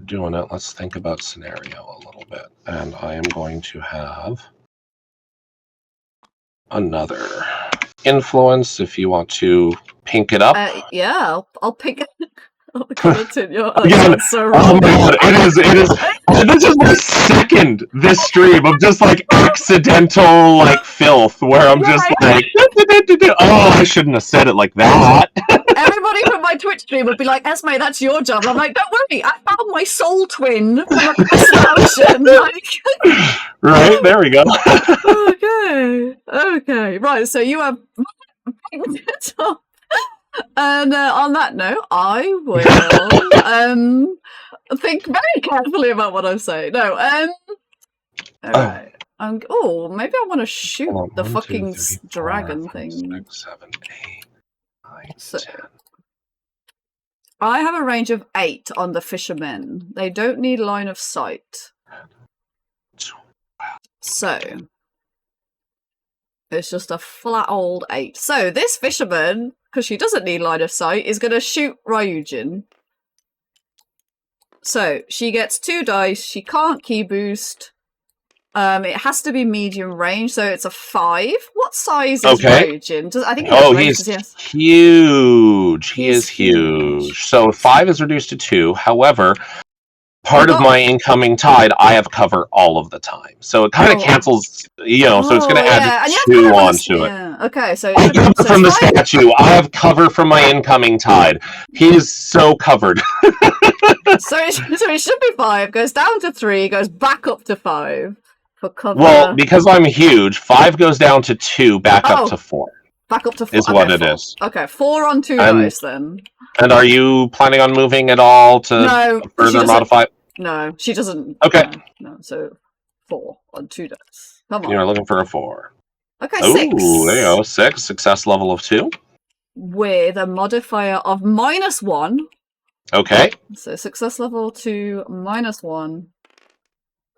doing it, let's think about scenario a little bit. And I am going to have another influence if you want to pink it up. Yeah, I'll pink it. Oh my god, it is. This is my second this stream of just like accidental like filth where I'm just like, oh, I shouldn't have said it like that. Everybody from my Twitch stream would be like, Esme, that's your job. I'm like, don't worry, I found my soul twin from across the ocean. Like... Right, there we go. Okay, right. So you have pinked it up. And on that note, I will think very carefully about what I'm saying. No, alright. Maybe I want to shoot the fucking dragon thing. 6, 7, 8, 9, 10. I have a range of 8 on the fishermen. They don't need line of sight. So it's just a flat old 8. So this fisherman, because she doesn't need line of sight, is going to shoot Ryujin. So she gets 2 dice. She can't key boost. It has to be medium range, so it's a 5. What size is Ryujin? I think he's huge. He is huge. So 5 is reduced to 2. However, part of my incoming tide, I have cover all of the time. So it kind of cancels, so it's going to add 2 onto it. Okay, so I have cover from the statue. I have cover from my incoming tide. He is so covered. so it should be 5, goes down to 3, goes back up to 5 for cover. Well, because I'm huge, 5 goes down to 2, back up to 4. Back up to 4. Is what it is. Okay, 4 on 2 dice then. And are you planning on moving at all to further modify? No, she doesn't. Okay. No, so 4 on 2 dice. Come on. You're looking for a 4. Okay, 6. Ooh, there you go. 6. Success level of 2. With a modifier of -1. Okay. So success level 2, -1.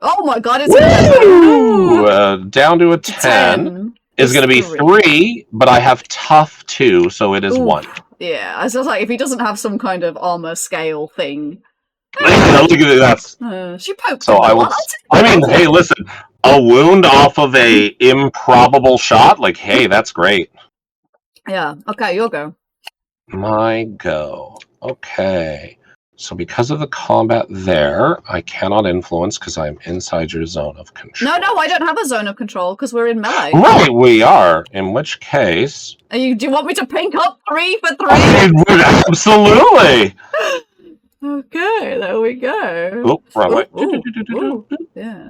Oh my god, it's down to a 10 is going to be 3, but I have tough 2, so it is 1. Yeah, I was just like, if he doesn't have some kind of armor scale thing. Look at that. She poked. So hey, listen, a wound off of a improbable shot, like, hey, that's great. Yeah. Okay, your go. My go. Okay. So because of the combat there, I cannot influence because I'm inside your zone of control. No, I don't have a zone of control because we're in melee. Right, we are. In which case... Do you want me to pink up 3 for 3? Absolutely! Okay, there we go. Oh, wrong way. Yeah.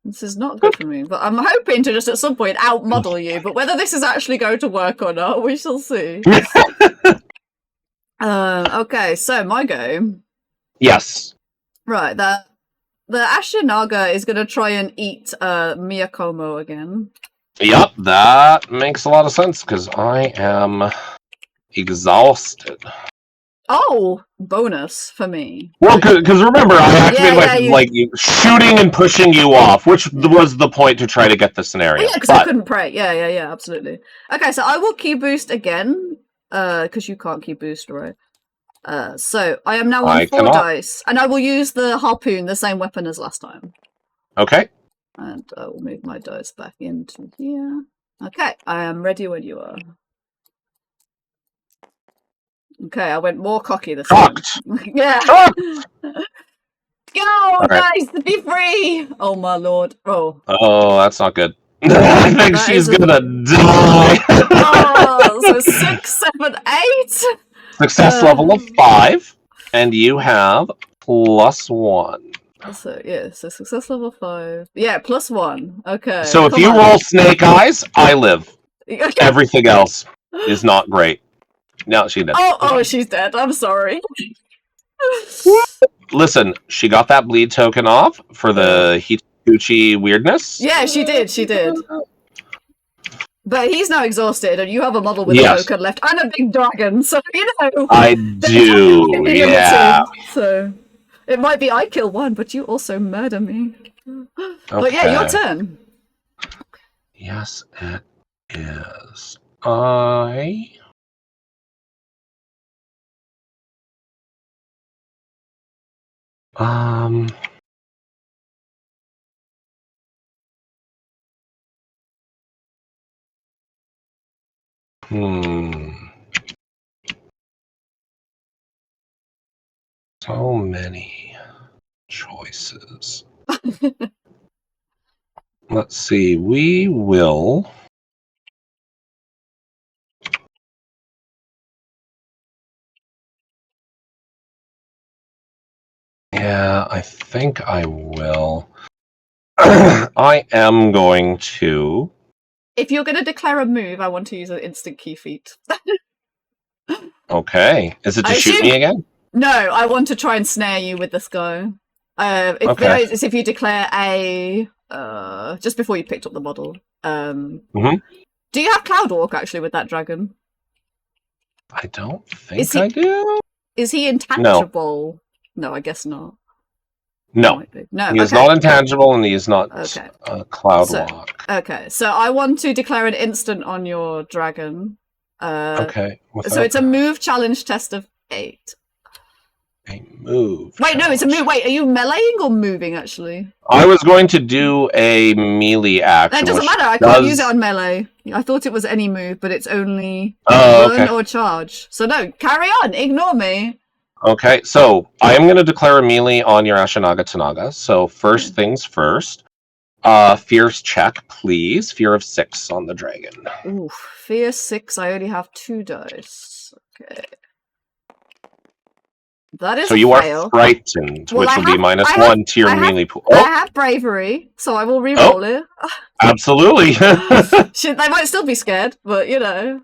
This is not good for me, but I'm hoping to just at some point out-model you, but whether this is actually going to work or not, we shall see. Okay, so my go. Yes. Right, the Ashinaga is going to try and eat Miyakomo again. Yep, that makes a lot of sense, because I am exhausted. Oh, bonus for me. Well, because remember, I activated shooting and pushing you off, which was the point to try to get the scenario. Yeah, because I couldn't pray. Yeah, absolutely. Okay, so I will key boost again, because you can't key boost, right? So I am now on 4 dice, and I will use the harpoon, the same weapon as last time. Okay. And I will move my dice back into here. Okay, I am ready when you are. Okay, I went more cocky this time. Yeah. Go, guys, be free! Oh my lord. Oh, that's not good. I think she's gonna die. So 6, 7, 8. Success level of 5, and you have +1. So yeah, so success level 5. Yeah, +1. Okay. So if come you on. roll snake eyes, I live. Everything else is not great. No, she did. Oh, she's dead. I'm sorry. Listen, she got that bleed token off for the Hitachi weirdness. Yeah, she did. She did. But he's now exhausted, and you have a model with a Yes. token left and a big dragon. So you know, I there's do. only Yeah. limited, so it might be I kill one, but you also murder me. But yeah, your Okay. turn. Yes, it is. Um. So many choices. Let's see. We will. Yeah, I think I will. I am going to. If you're going to declare a move, I want to use an instant key feat. Okay. Is it to shoot me again? No, I want to try and snare you with this guy. Okay. It's if you declare a just before you picked up the model. Do you have Cloud Walk actually with that dragon? I don't think I do. Is he intangible? No, I guess not. No. No, he is not intangible, and he is not Cloud Walk. Okay, so I want to declare an instant on your dragon. Okay. So it's a move challenge test of 8. A move. Wait, no, it's a move. Wait, are you meleeing or moving, actually? I was going to do a melee action. It doesn't matter. I can't use it on melee. I thought it was any move, but it's only run or charge. So no, carry on. Ignore me. Okay, so I am going to declare a melee on your Ashinaga Tanaga. So first things first. Fierce check, please. Fear of 6 on the dragon. Ooh, fear 6. I only have 2 dice. Okay. That is so you are frightened, which will be -1 to your melee pool. I have bravery, so I will re-roll it. Absolutely. They might still be scared, but you know.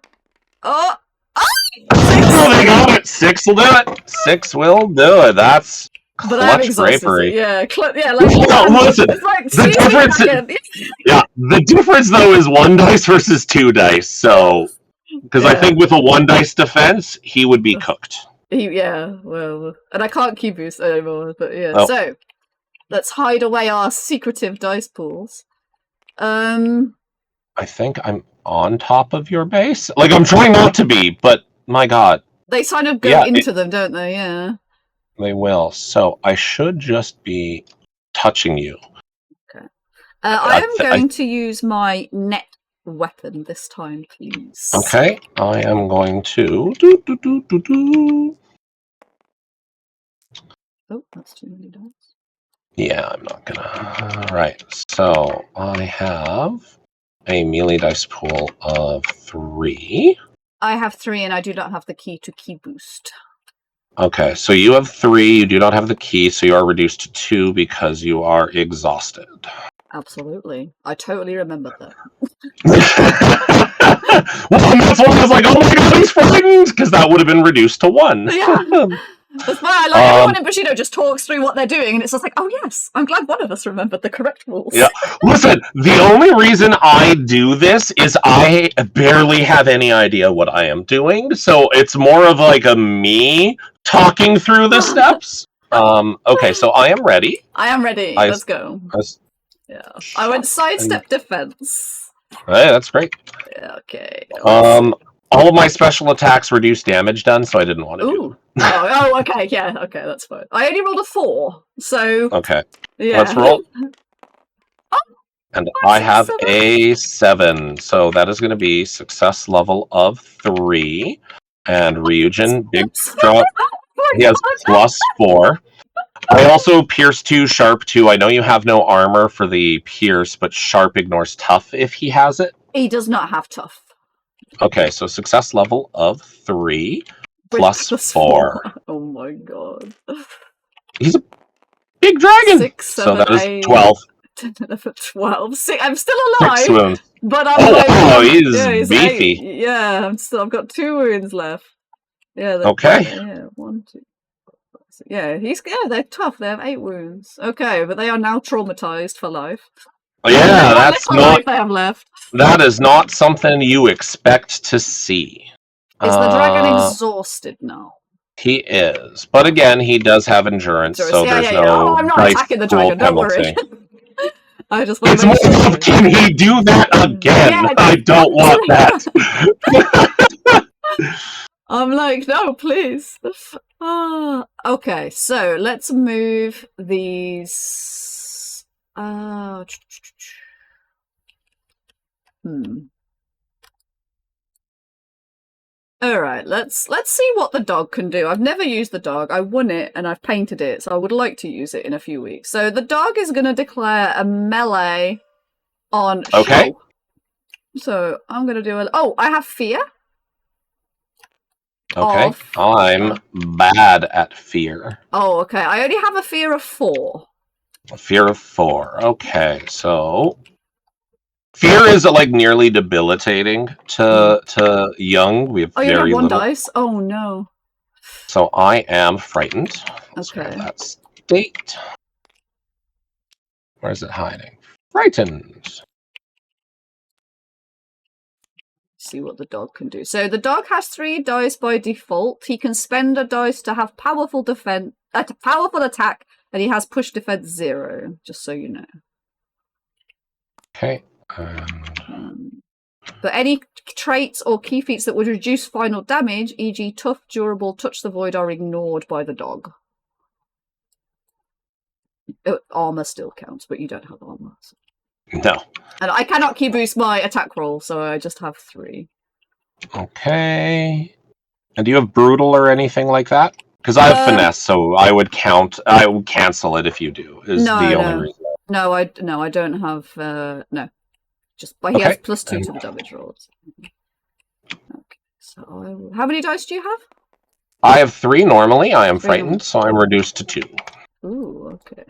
Oh, 6! Oh, they got it. 6 will do it. 6 will do it. That's clutch bravery. Yeah, yeah. Listen, it's like, the difference. Yeah, the difference though is 1 dice versus 2 dice. So, because I think with a 1 dice defense, he would be cooked. Well, and I can't key boost anymore, but yeah. So let's hide away our secretive dice pools. I think I'm on top of your base. Like, I'm trying not to be, but my god. They kind of go into them, don't they? Yeah. They will. So I should just be touching you. Okay. I am going to use my net weapon this time, please. Okay. I am going to... Oh, that's too many dice. Yeah, I'm not gonna... Right. So I have a melee dice pool of 3. I have 3, and I do not have the key to key boost. Okay, so you have 3, you do not have the key, so you are reduced to 2 because you are exhausted. Absolutely. I totally remembered that. Well, and that's why I was like, oh my god, he's frightened! Because that would have been reduced to 1. Yeah. That's why I like everyone in Bushido just talks through what they're doing, and it's just like, oh yes, I'm glad one of us remembered the correct rules. Yeah. Listen, the only reason I do this is I barely have any idea what I am doing, so it's more of like a me talking through the steps. Okay, so I am ready. I am ready. Let's go. Yeah. I went sidestep defense. Hey, that's great. Yeah, okay. All of my special attacks reduce damage done, so I didn't want to do them. Oh, okay, yeah, okay, that's fine. I only rolled a 4, so... Okay, yeah. let's roll. And I have a 7, so that is going to be success level of 3. And Ryujin, big drop, he has +4. I also pierce 2, sharp 2. I know you have no armor for the pierce, but sharp ignores tough if he has it. He does not have tough. Okay, so success level of 3 plus 4. Oh my god. He's a Big dragon. 6, So 7, that is 8, 12. 10, 11, 12. I'm still 6 alive, wounds. but I'm He's beefy. 8. Yeah, I've got 2 wounds left. Yeah, Okay. Yeah, 1, 2. Yeah, they're tough. They have 8 wounds. Okay, but they are now traumatized for life. Yeah, that's not. Life they have left. That is not something you expect to see. Is the dragon exhausted now? He is, but again, he does have endurance, so there's no Oh, I'm not dice attacking the pool dragon. Don't worry. penalty. I just want It's to more make sure. like, can he do that again? Yeah, I don't want that. I'm like, no, please. Okay, so let's move these. All right, let's see what the dog can do. I've never used the dog. I won it and I've painted it, so I would like to use it in a few weeks. So the dog is going to declare a melee on Okay. show. So I'm going to do a. Oh, I have fear. Okay. I'm bad at fear. Oh, okay. I only have a fear of 4. A fear of 4. Okay, so fear is like nearly debilitating to Jung. We have Oh, you very have 1 little. dice? Oh no. So I am frightened. Let's Okay. grab that state. Where is it hiding? Frightened. See what the dog can do. So the dog has 3 dice by default. He can spend a dice to have powerful attack, and he has push defense 0. Just so you know. Okay. But any traits or key feats that would reduce final damage, e.g., tough, durable, touch the void, are ignored by the dog. Armor still counts, but you don't have armor. So. No. And I cannot key boost my attack roll, so I just have 3. Okay. And do you have brutal or anything like that? Because I have finesse, so I would cancel it if you do. The only reason. No, I don't have. No, just but he has +2 to the damage rolls. Okay, so how many dice do you have? I have 3 normally. I am frightened, so I'm reduced to 2. Ooh, okay.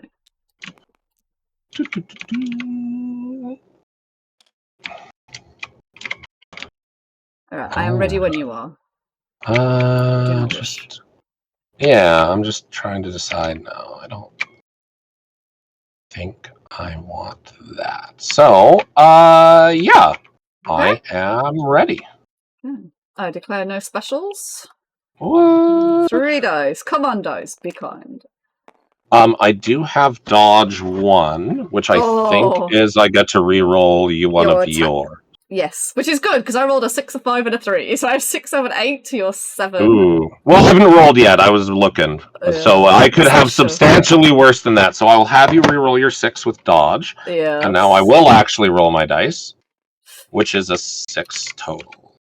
All right, I am ready when you are. I'm just trying to decide now. I don't think I want that. So, yeah, I am ready. I declare no specials. What? 3 dice. Come on, dice. Be kind. I do have dodge 1, which I think is I get to re-roll one of your. Yes, which is good because I rolled a 6, a 5, and a 3. So I have 6, 7, 8 to your 7. Ooh. Well, I haven't rolled yet. I was looking. So I could have substantially worse than that. So I will have you re-roll your 6 with dodge. Yeah. And now I will actually roll my dice, which is a 6 total.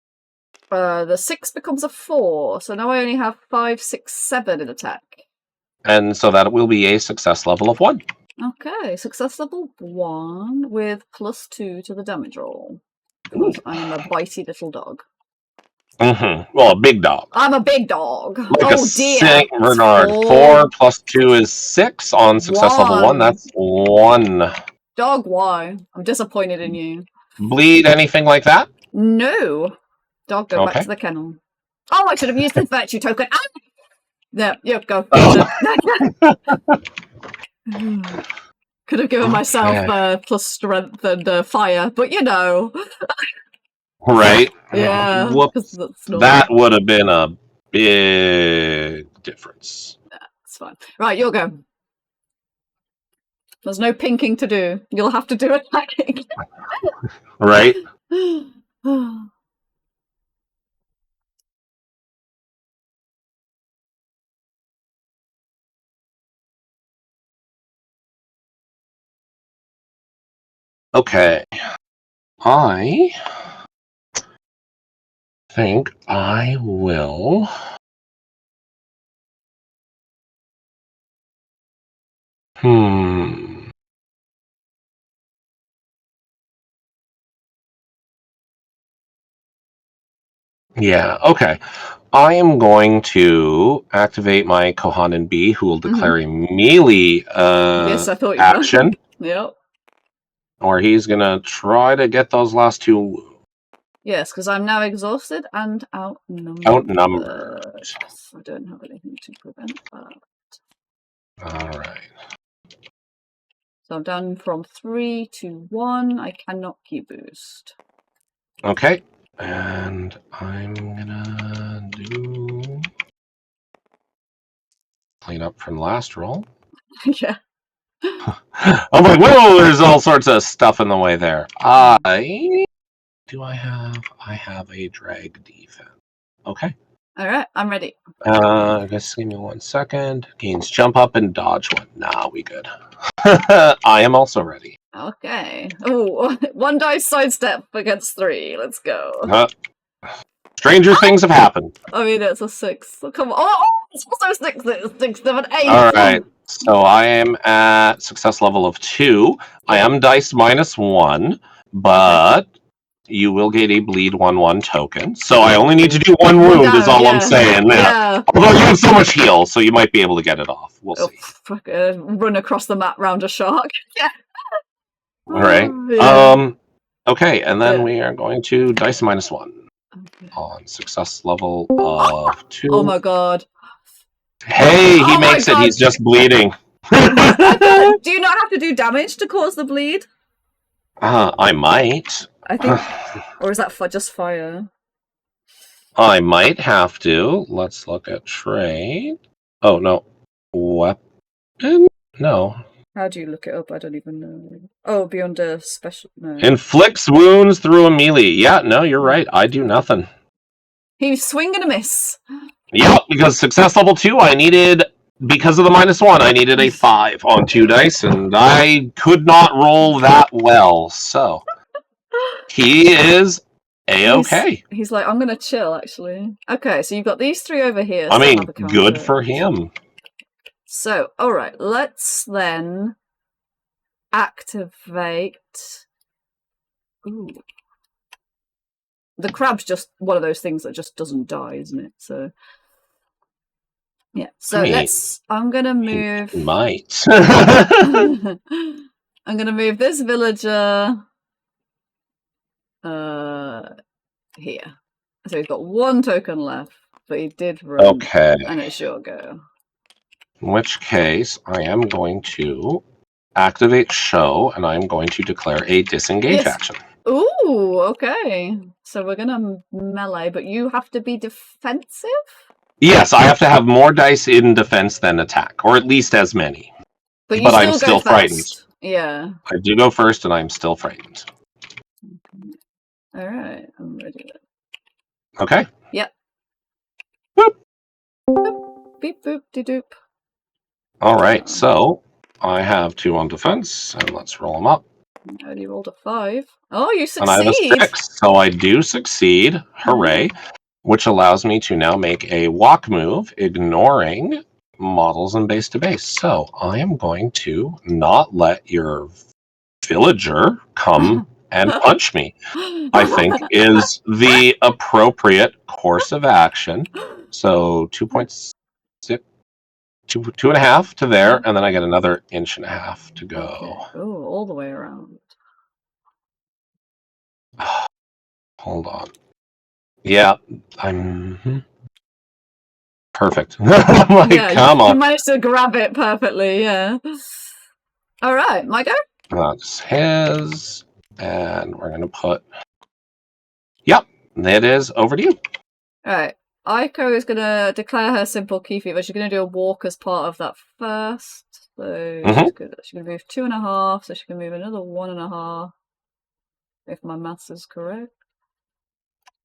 The 6 becomes a 4. So now I only have 5, 6, 7 in attack. And so that will be a success level of 1. Okay, success level 1 with +2 to the damage roll. Because I am a bitey little dog. Well, a big dog. I'm a big dog. Like a Saint Bernard. 4 + 2 is 6 on success level 1. That's 1. Dog, why? I'm disappointed in you. Bleed, anything like that? No. Dog, go back to the kennel. Oh, I should have used the virtue token. Ah! There, yeah, go. Could have given myself plus strength and fire, but you know. Right? Yeah. That would have been a big difference. That's fine. Right, you'll go. There's no pinking to do. You'll have to do attacking. Right? Okay. I think I will. Yeah, okay. I am going to activate my Kohanan B, who will declare a melee Yes, I thought you action, were. Yep. or he's going to try to get those last two Yes, because I'm now exhausted and outnumbered. I don't have anything to prevent that. All right. So I'm down from 3 to 1. I cannot keep boost. Okay. And I'm gonna do clean up from last roll. Yeah. I'm like, whoa, there's all sorts of stuff in the way there. I have a drag defense. Okay. Alright, I'm ready. Just give me 1 second. Gains jump up and dodge one. Nah, we good. I am also ready. Okay. Oh, 1 dice sidestep against 3. Let's go. Stranger things have happened. I mean, it's a 6. So come on. Oh, it's also 6, 6, 7, 8. All right. So I am at success level of 2. Yeah. I am dice -1, but you will get a bleed 1/1 token. So I only need to do 1 wound, is all I'm saying. Yeah. Although you have so much heal, so you might be able to get it off. We'll see. Fuck, run across the map round a shark. Yeah. All right. Yeah. Okay, and then we are going to dice -1 on success level of 2. Oh my god. Hey, he makes it. He's just bleeding. Do you not have to do damage to cause the bleed? I might. I think, or is that just fire? I might have to. Let's look at trade. Oh no, weapon? No. How do you look it up? I don't even know. Oh, beyond a special. No. Inflicts wounds through a melee. Yeah, no, you're right. I do nothing. He's swing and a miss. Yep, because success level 2, I needed, because of the -1, I needed a 5 on 2 dice, and I could not roll that well, so he is A-okay. He's like, I'm going to chill, actually. Okay, so you've got these 3 over here. I mean, good for him. So, alright, let's then activate... Ooh. The crab's just one of those things that just doesn't die, isn't it? So, yeah. So I'm gonna move. Might. I'm gonna move this villager. Here. So he's got 1 token left, but he did run. Okay. And it's your go. In which case, I am going to activate show, and I'm going to declare a disengage action. Ooh, okay. So we're gonna melee, but you have to be defensive? Yes, I have to have more dice in defense than attack, or at least as many. But I'm still frightened. Yeah. I do go first, and I'm still frightened. Alright, I'm ready then. Okay. Yep. Boop. Boop, beep, boop, de doop. Alright, so I have 2 on defense, and let's roll them up. I only rolled a 5. Oh, you succeed! And I have a 6, so I do succeed. Hooray. Which allows me to now make a walk move, ignoring models and base to base. So I am going to not let your villager come and punch me, I think is the appropriate course of action. So 2.6, 2.5 to there, and then I get another 1.5 inches to go. Okay. Oh, all the way around. Hold on. Yeah, I'm perfect. I'm like, yeah, come on. You managed to grab it perfectly, yeah. All right, my go. That's his, and we're gonna put. Yep, it is over to you. All right, Aiko is gonna declare her simple key feat, but she's gonna do a walk as part of that first. So she's gonna move 2.5, so she can move another 1.5, if my maths is correct.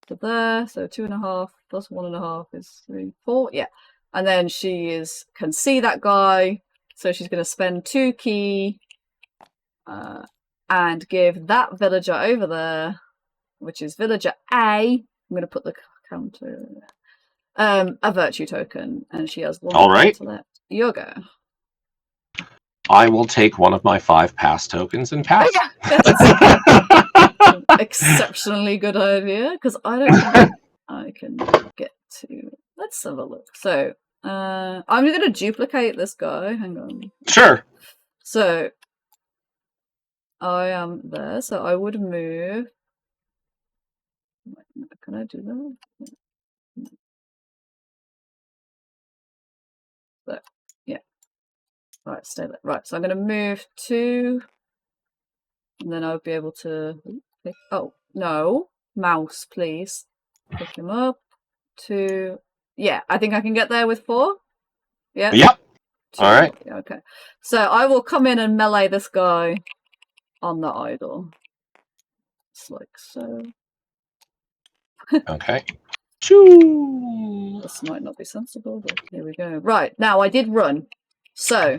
To there, so 2.5 plus 1.5 is 3, 4, yeah. And then she can see that guy, so she's gonna spend 2 key and give that villager over there, which is villager A. I'm gonna put the counter a virtue token, and she has 1 left. Your go. I will take one of my 5 pass tokens and pass. Oh, yeah. Exceptionally good idea, because I don't think I can get to. Let's have a look. So, I'm going to duplicate this guy. Hang on. Sure. So, I am there. So I would move. Can I do that? So, yeah. Right, stay there. Right, so I'm going to move 2. And then I'll be able to pick. Oh, no. Mouse, please. Pick him up. 2. Yeah, I think I can get there with 4. Yeah? Yep. 2. All right. Okay. So I will come in and melee this guy on the idol. It's like so. Okay. Choo. This might not be sensible, but here we go. Right, now I did run. So,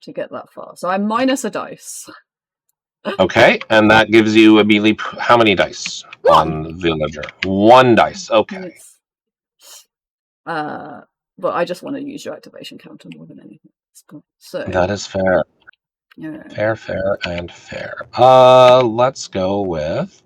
to get that far. So I'm minus a dice. Okay, and that gives you immediately how many dice 1. on Villager? 1 dice. Okay. But I just want to use your activation counter more than anything. So That is fair. yeah. Fair, and fair. Let's go with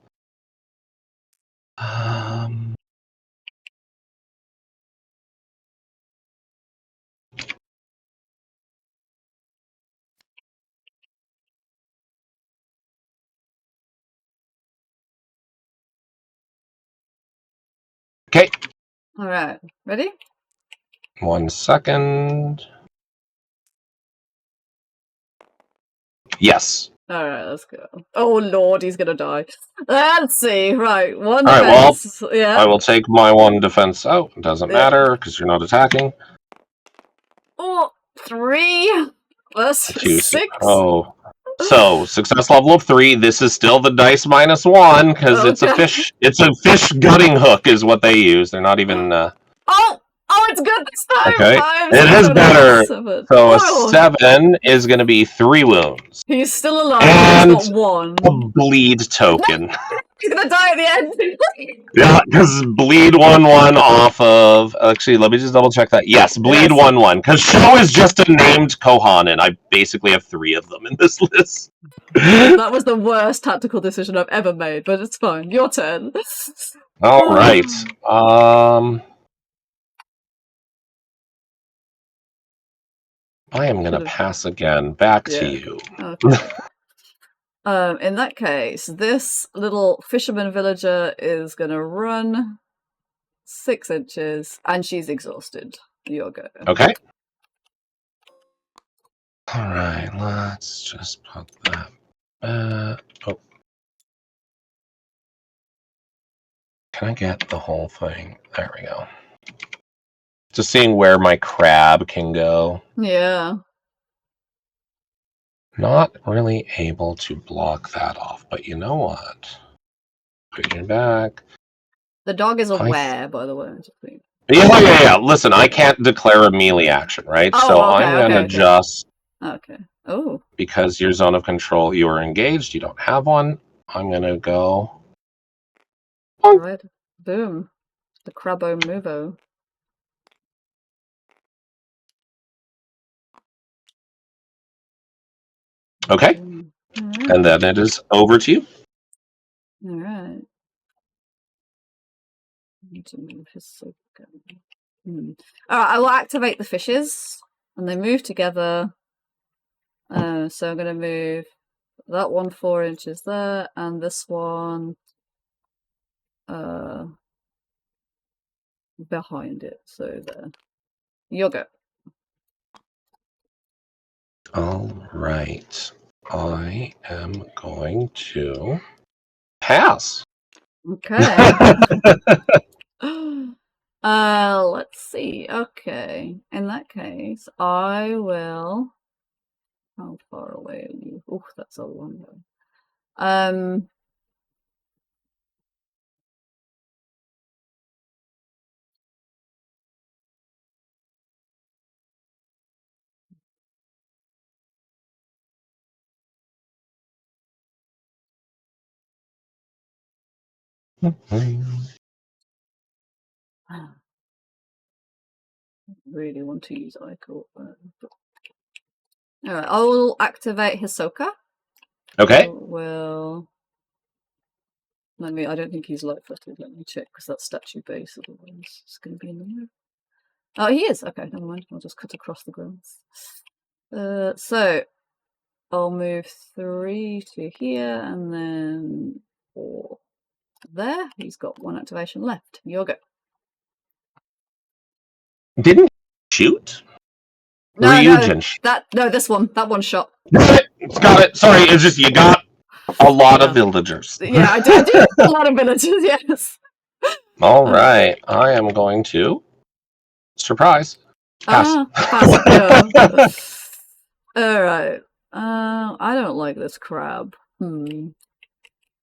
okay. All right, ready? 1 second. Yes. All right, let's go. Oh Lord, he's gonna die. Let's see. Right, 1 All right, well, defense. Yeah. I will take my 1 defense out. It doesn't matter because you're not attacking. Oh, 3 plus 6. Oh. So, success level of 3. This is still the dice minus 1 because it's a fish. It's a fish gutting hook, is what they use. They're not even. Oh, it's good this time. Okay, 5, it is better. 7. So a 7 is going to be 3 wounds. He's still alive. And he's got 1. A bleed token. He's gonna die at the end. Yeah, because bleed 1/1 off of. Actually, let me just double check that. Yes, bleed 1/1. Because Sho is just a named Kohan, and I basically have 3 of them in this list. That was the worst tactical decision I've ever made, but it's fine. Your turn. All right. I am going to pass again. Back to you. Okay. In that case, this little fisherman villager is going to run 6 inches, and she's exhausted. You're go. Okay. All right, let's just put that back. Oh. Can I get the whole thing? There we go. Just seeing where my crab can go. Yeah. Not really able to block that off, but you know what? Put your back. The dog is aware, by the way. Yeah. Listen, I can't declare a melee action, right? Oh, so okay, I'm going to just... Okay. Oh. Because your zone of control, you are engaged, you don't have one, I'm going to go... Right. Boom. The crabbo movo. Okay. Right. And then it is over to you. All right. Need to move his All right, I will activate the fishes, and they move together. So I'm going to move that one 4 inches there, and this one behind it. So there. You'll go. All right. I am going to pass. Okay. Let's see. Okay. In that case, I will. How far away are you? Oh, that's a long way. Really want to use Ico. Alright, I will activate Hisoka. Okay. I don't think he's light-footed. Let me check, because that's statue-based, otherwise it's going to be in the mirror. Oh, he is! Okay, never mind. I'll just cut across the grass. So, I'll move 3 to here, and then 4 there. He's got 1 activation left. You'll go. Didn't shoot? This one. That one shot. It's got it. Sorry, it's just you got a lot of villagers. Yeah, I do have a lot of villagers, yes. All right, I am going to surprise. Pass. Pass. All right. I don't like this crab.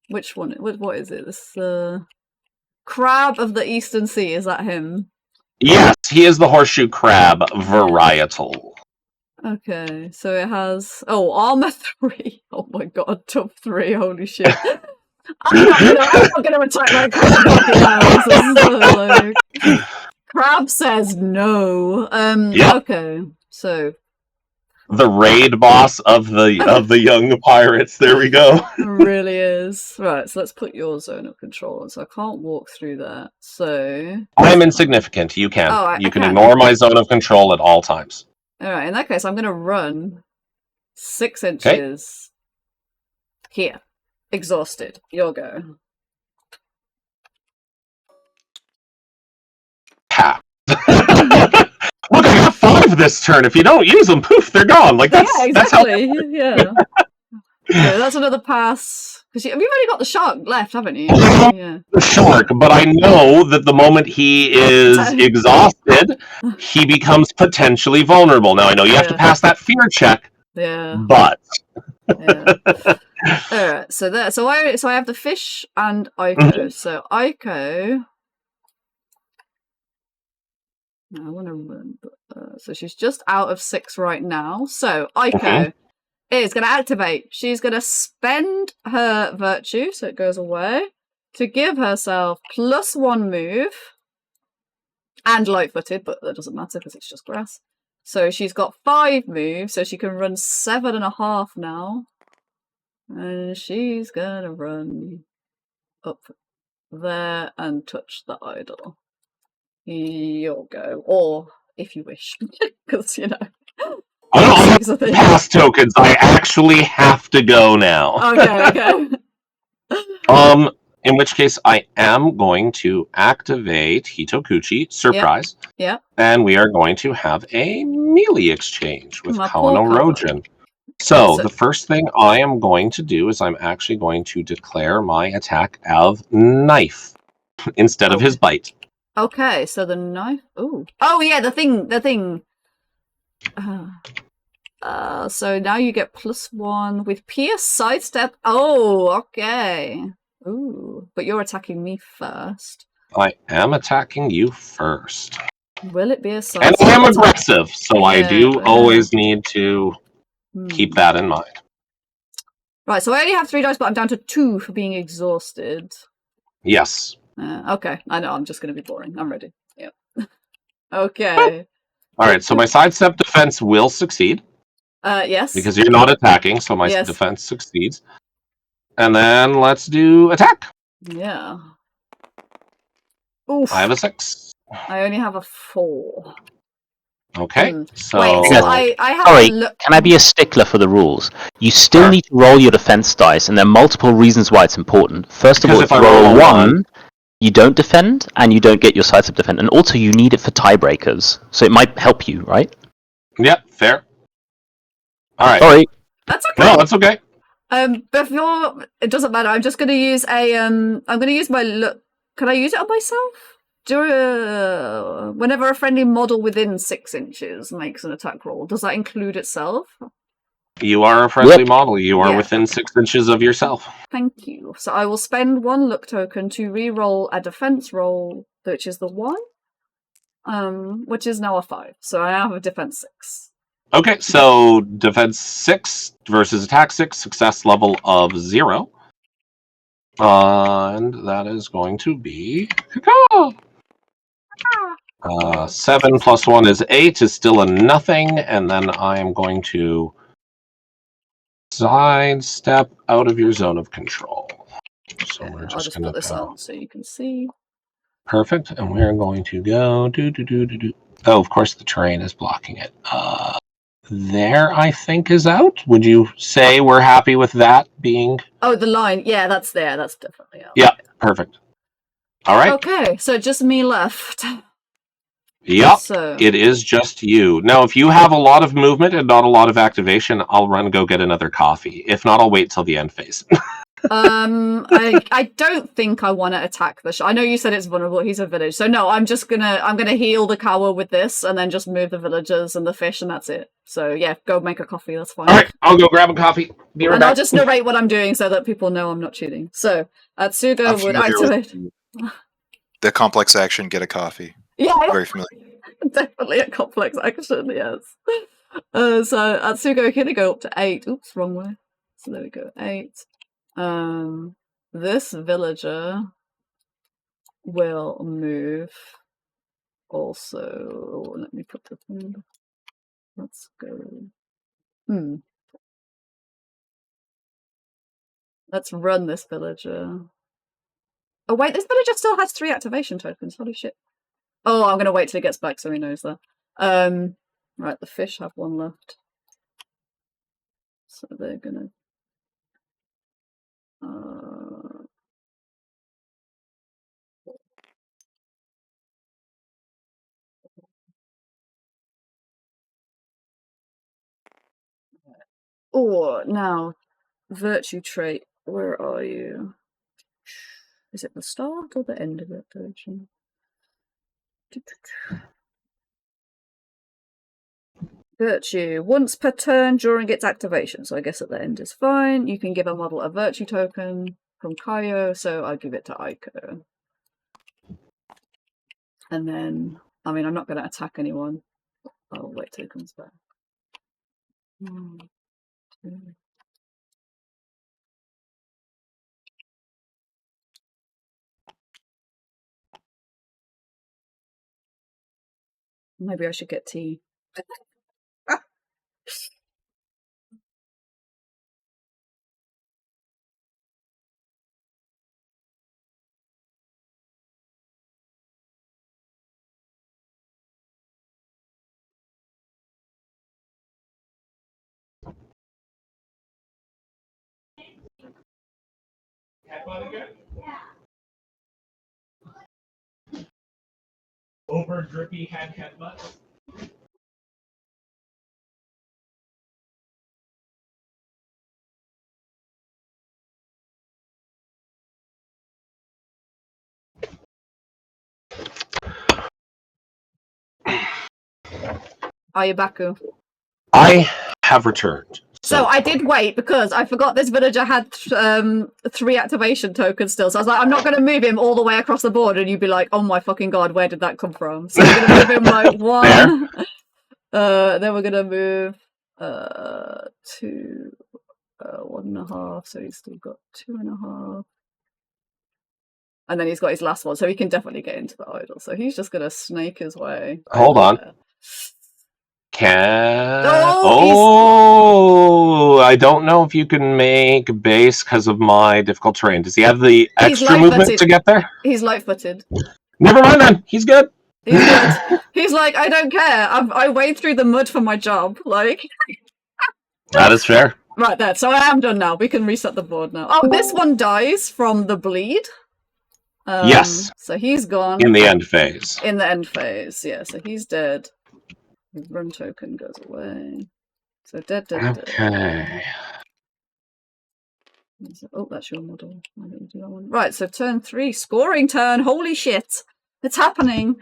Which one? What is it? This crab of the Eastern Sea. Is that him? Yes, he is the horseshoe crab varietal. Okay, so it has armor 3. Oh my god, top 3. Holy shit! I'm not gonna attack that crab. Crab says no. Okay, so the raid boss of the young pirates. There we go. It really is. Right, so let's put your zone of control. So I can't walk through that. So I'm insignificant. You can. You can ignore my zone of control at all times. All right. In that case, I'm going to run 6 inches here. Exhausted. You'll go. Ha. Look, I got 5 this turn. If you don't use them, poof, they're gone. Like that's exactly. Yeah. That's another pass. Because you've only got the shark left, haven't you? Yeah. The shark, but I know that the moment he is exhausted, he becomes potentially vulnerable. Now I know you have to pass that fear check. Yeah. But. Yeah. All right. So there. So I have the fish and Aiko. So Aiko. I want to run. So she's just out of 6 right now. So Aiko is going to activate. She's going to spend her virtue, so it goes away, to give herself +1 move. And light-footed, but that doesn't matter because it's just grass. So she's got 5 moves, so she can run 7.5 now. And she's going to run up there and touch the idol. You'll go, or if you wish, because I don't have pass tokens. I actually have to go now. Okay. In which case, I am going to activate Hitokuchi Surprise. Yep. And we are going to have a melee exchange with Kawano Rojin. So the first thing I am going to do is I'm actually going to declare my attack of knife instead of his bite. Okay, so the knife. Oh yeah, the thing. So now you get +1 with pierce, sidestep. Oh, okay. Ooh, but you're attacking me first. I am attacking you first. Will it be a sidestep? And I am aggressive, so I do always need to keep that in mind. Right, so I only have 3 dice, but I'm down to 2 for being exhausted. Yes. Okay, I know, I'm just going to be boring. I'm ready. Yep. Okay. Alright, so my sidestep defense will succeed. Yes. Because you're not attacking, so my defense succeeds. And then let's do attack. Yeah. Oof. I have a 6. I only have a 4. Okay, so... Wait, so I have Sorry, can I be a stickler for the rules? You still need to roll your defense dice, and there are multiple reasons why it's important. First of all, if you roll a 1, you don't defend, and you don't get your sidestep defend. And also, you need it for tiebreakers, so it might help you, right? Yep, fair. Alright. Sorry. That's okay. No, that's okay. Before... It doesn't matter, I'm just going to use a... I'm going to use my... Can I use it on myself? Whenever a friendly model within 6 inches makes an attack roll, does that include itself? You are a friendly model. You are within 6 inches of yourself. Thank you. So I will spend 1 look token to re-roll a defense roll, which is the 1, which is now a 5. So I have a defense 6. Okay, so defense 6 versus attack 6, success level of 0. And that is going to be... 7 plus 1 is 8, is still a nothing, and then I am going to sidestep out of your zone of control. So we're I'll just just going put to this go. on so you can see. Perfect. And we're going to go Oh, of course the terrain is blocking it. There, I think, is out. Would you say we're happy with that being? Oh, the line. Yeah, that's there. That's definitely out. Yeah, perfect. All right. Okay, so just me left. Yep. So It is just you. Now, if you have a lot of movement and not a lot of activation, I'll run and go get another coffee. If not, I'll wait till the end phase. I don't think I want to attack the I know you said it's vulnerable. He's a village, so no. I'm gonna heal the cower with this, and then just move the villagers and the fish, and that's it. So yeah, go make a coffee. That's fine. All right, I'll go grab a coffee. Be right And back. I'll just narrate what I'm doing so that people know I'm not cheating. So Atsugo I'm would familiar activate. with the complex action, get a coffee. Yeah, Very familiar. definitely a complex action. Yes. So Atsugo can go up to 8. Oops, wrong way. So there we go. 8. This villager will move. Also, let me put the thing. Let's go. Let's run this villager. Oh wait, this villager still has 3 activation tokens. Holy shit! Oh, I'm gonna wait till he gets back so he knows that. Right, the fish have 1 left, so they're gonna. Oh, now virtue trait. Where are you? Is it the start or the end of it? Virtue. Once per turn during its activation. So I guess at the end is fine. You can give a model a virtue token from Kaio, so I'll give it to Aiko. And then, I mean, I'm not going to attack anyone. I'll wait till he comes back. 1, 2. Maybe I should get tea. Over drippy headbutt. Are you Baku? I have returned. So I did wait because I forgot this villager had 3 activation tokens still. So I was like, I'm not going to move him all the way across the board, and you'd be like, "Oh my fucking god, where did that come from?" So we're going to move him like 1. Then we're going to move 2, 1.5. So he's still got 2.5, and then he's got his last one, so he can definitely get into the idol. So he's just going to snake his way. Hold on. There. I don't know if you can make base because of my difficult terrain. Does he have the extra movement to get there? He's light-footed. Never mind then. He's good. He's good. He's like, I don't care. I wade through the mud for my job. Like, that is fair. Right there. So I am done now. We can reset the board now. Oh, this one dies from the bleed. Yes. So he's gone. In the end phase. In the end phase, yeah. So he's dead. His run token goes away. So dead. Okay. Oh, that's your model. Why don't you do that one? Right, so turn 3. Scoring turn. Holy shit. It's happening.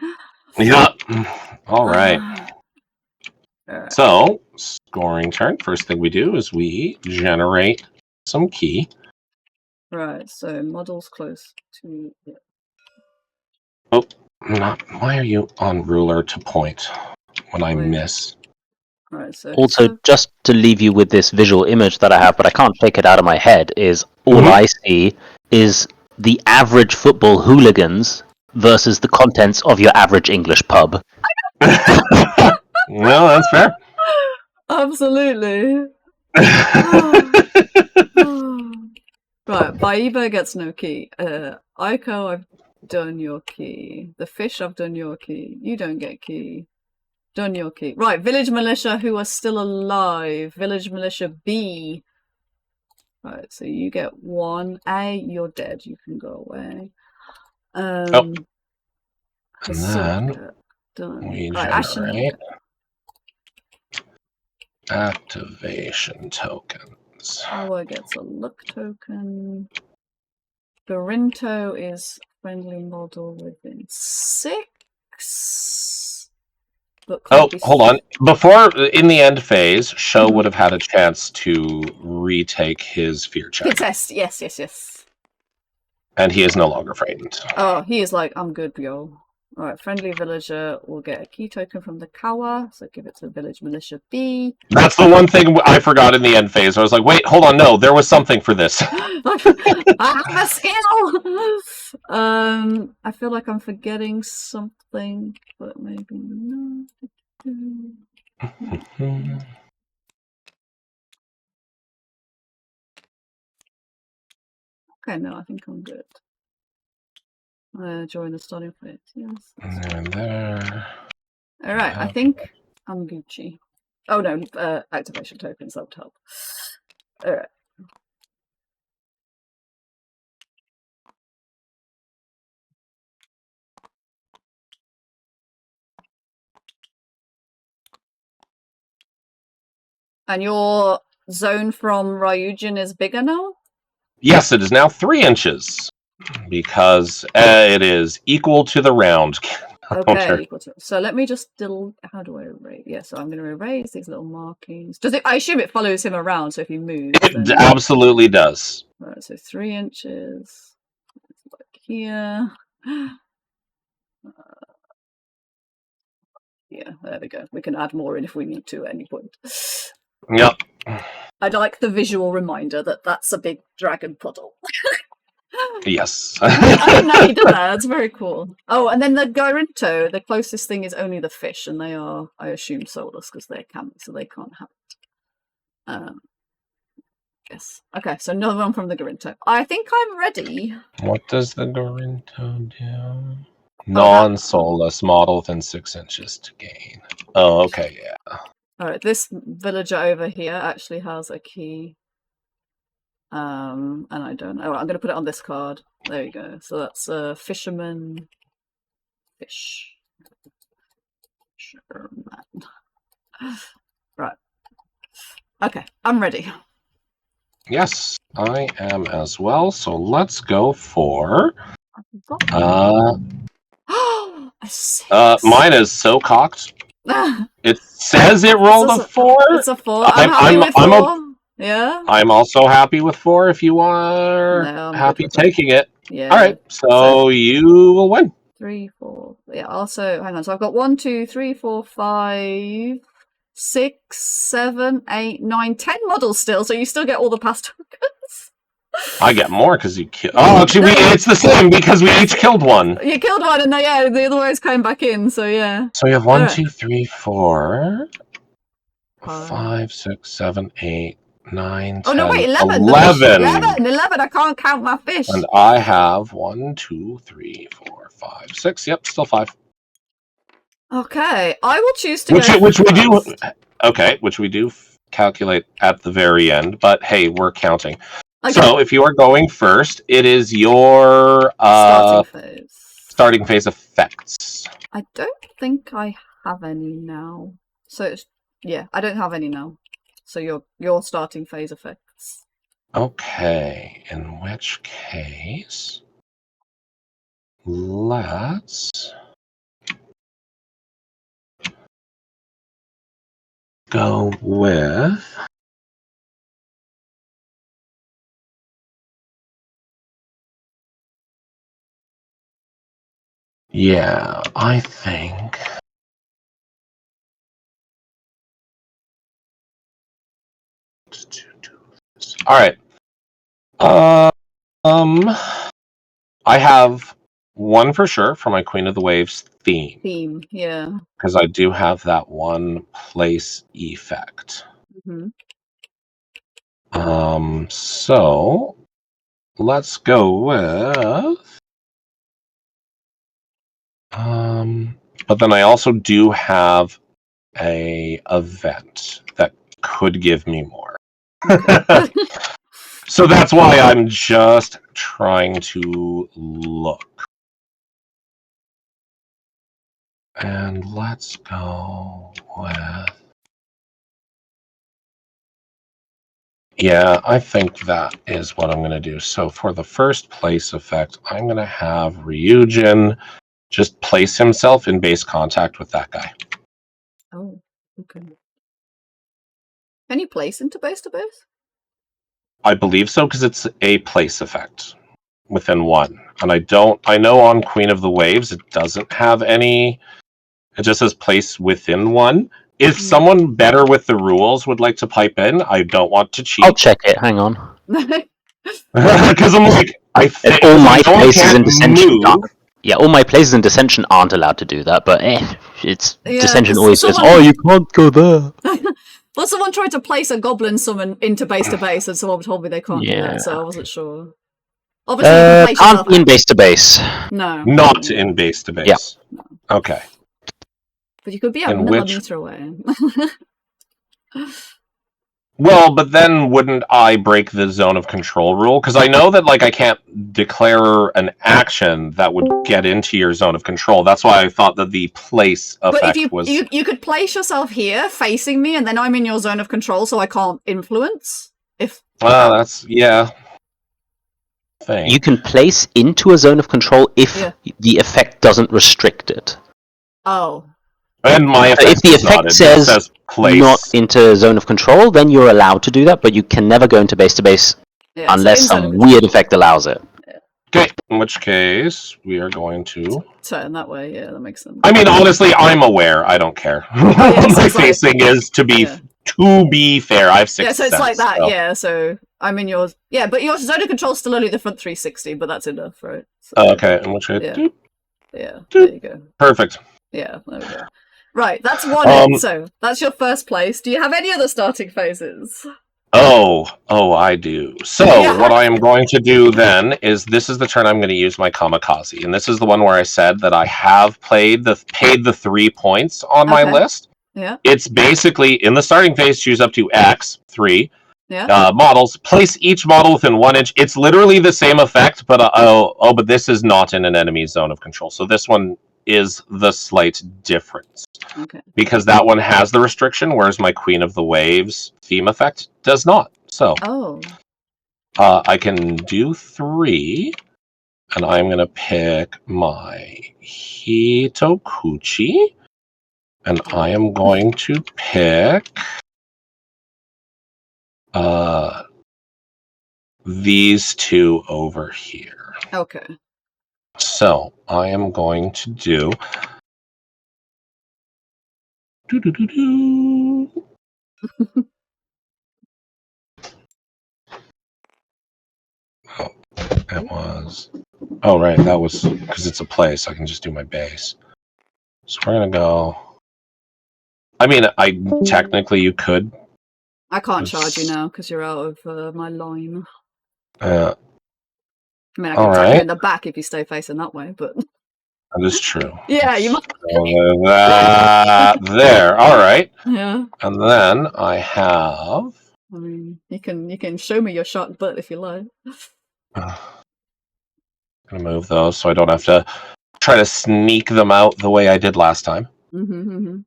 Yeah. All right. So, scoring turn. First thing we do is we generate some key. Right, so models close to... Yeah. Oh, why are you on ruler to point when I miss? Right, so also, just to leave you with this visual image that I have, but I can't take it out of my head, is all I see is the average football hooligans versus the contents of your average English pub. No, that's fair. Absolutely. Right, Baiba gets no key. Aiko, I've done your key. The fish, I've done your key. You don't get key. Done your key. Right, village militia who are still alive. Village militia B. Right, so you get 1. A, you're dead. You can go away. And then done. we Right, generate activation tokens. Awa gets a luck token. Garinto is friendly model within 6. But Oh, hold on. Before, in the end phase, Sho would have had a chance to retake his fear check. Test, yes. And he is no longer frightened. Oh, he is like, I'm good, yo. Alright, friendly villager will get a key token from the Kawa, so give it to village militia B. That's the one thing I forgot in the end phase. I was like, wait, hold on, no, there was something for this. I have a skill! I feel like I'm forgetting something, but maybe not. Okay, no, I think I'm good. Join the starting phase, yes. And there. Alright, I think I'm Gucci. Oh no, activation tokens up top. Alright. And your zone from Ryujin is bigger now? Yes, it is now 3 inches. Because it is equal to the round. Okay, equal to. So let me just how do I erase? Yeah, so I'm going to erase these little markings. Does it? I assume it follows him around. So if he moves, it absolutely does. Right, so 3 inches, like here. Yeah, there we go. We can add more in if we need to at any point. Yep. I'd like the visual reminder that that's a big dragon puddle. Yes. I didn't know you did that. That's very cool. Oh, and then the Garinto, the closest thing is only the fish, and they are, I assume, soulless because they're kami, so they can't have it. Yes. Okay, so another one from the Garinto. I think I'm ready. What does the Garinto do? Non-soulless model within 6 inches to gain. Oh, okay, yeah. Alright, this villager over here actually has a key. And I don't know. I'm going to put it on this card. There you go. So that's a fisherman. Fish. Fisherman. Right. Okay, I'm ready. Yes, I am as well. So let's go for. Mine is so cocked. It says it rolled a 4. It's a 4. I'm happy with 4. Yeah. I'm also happy with 4 if you are happy taking it. Yeah. All right. So you will win. 3, 4. Yeah. Also, hang on. So I've got 1, 2, 3, 4, 5, 6, 7, 8, 9, 10 models still. So you still get all the past tokens. I get more because you killed. Oh, actually, it's the same because we each killed one. You killed one, and the other one's came back in. So yeah. So we have 1, 2, 3, 4, 5, 6, 7, 8, 9, 10, oh no, wait, 11. 11. I can't count my fish. And I have 1, 2, 3, 4, 5, 6. Yep, still 5. Okay, I will choose to which we do. Okay, which we do calculate at the very end. But hey, we're counting. Okay. So if you are going first, it is your starting phase effects. I don't think I have any now. So it's, yeah, I don't have any now. So your starting phase effects. Okay, in which case, let's go with. Yeah, I think. All right. I have one for sure for my Queen of the Waves theme. Yeah. Because I do have that one place effect. Mm-hmm. So let's go with but then I also do have a event that could give me more. Okay. So that's why I'm just trying to look. And let's go with... Yeah, I think that is what I'm going to do. So for the first place effect, I'm going to have Ryujin just place himself in base contact with that guy. Oh, okay. Can you place into base to base? I believe so, because it's a place effect within one. And I know on Queen of the Waves, it doesn't have any, it just says place within one. If someone better with the rules would like to pipe in, I don't want to cheat. I'll check it. Hang on. Because I'm like, I think all my no one places can't in dissension move. all my places in dissension aren't allowed to do that. But it's Yeah, dissension always says, someone- "Oh, you can't go there." Well, someone tried to place a goblin summon into base to base, and someone told me they can't do Yeah. that, so I wasn't sure. Obviously, you can place Can't yourself be in out. base to base. No. Not in base to base. Yeah. Okay. But you could be a In millimeter away. Well, but then wouldn't I break the zone of control rule? Because I know that like I can't declare an action that would get into your zone of control. That's why I thought that the place But effect if was. you could place yourself here, facing me, and then I'm in your zone of control, so I can't influence. Well, that's thing. You can place into a zone of control if the effect doesn't restrict it. Oh. And my effect if the effect says place. Not into a zone of control, then you're allowed to do that, but you can never go into base to base unless some weird effect allows it. Okay, in which case we are going to turn that way. Yeah, that makes sense. I mean, honestly, I'm aware. I don't care. Yeah, so my facing is to be fair. I have 6 Yeah, so it's cents, like that. so. Yeah, so I'm in yours. Yeah, but your zone of control is still only the front 360, but that's enough, right? So, Okay, in which case, yeah, there you go. Perfect. Yeah, there we go. Right, that's one. So that's your first place. Do you have any other starting phases? Oh, I do. So what I am going to do then is this is the turn I'm going to use my kamikaze, and this is the one where I said that I have paid the 3 points on my list. Yeah. It's basically in the starting phase, choose up to X 3 Yeah. models. Place each model within 1 inch. It's literally the same effect, but but this is not in an enemy zone of control. So this one is the slight difference. Okay. Because that one has the restriction, whereas my Queen of the Waves theme effect does not. So I can do 3, and I'm going to pick my Hitokuchi, and I am going to pick these 2 over here. Okay. So I am going to do. Oh, it was. Oh, right. That was because it's a place. I can just do my base. So we're going to go. I mean, technically you could. I can't charge you now because you're out of my line. I mean, I can attack you in the back if you stay facing that way, but. That is true. Yeah, you must. There. All right. Yeah. And then I have. I mean, you can show me your shark butt if you like. I'm gonna move those so I don't have to try to sneak them out the way I did last time. Mm-hmm.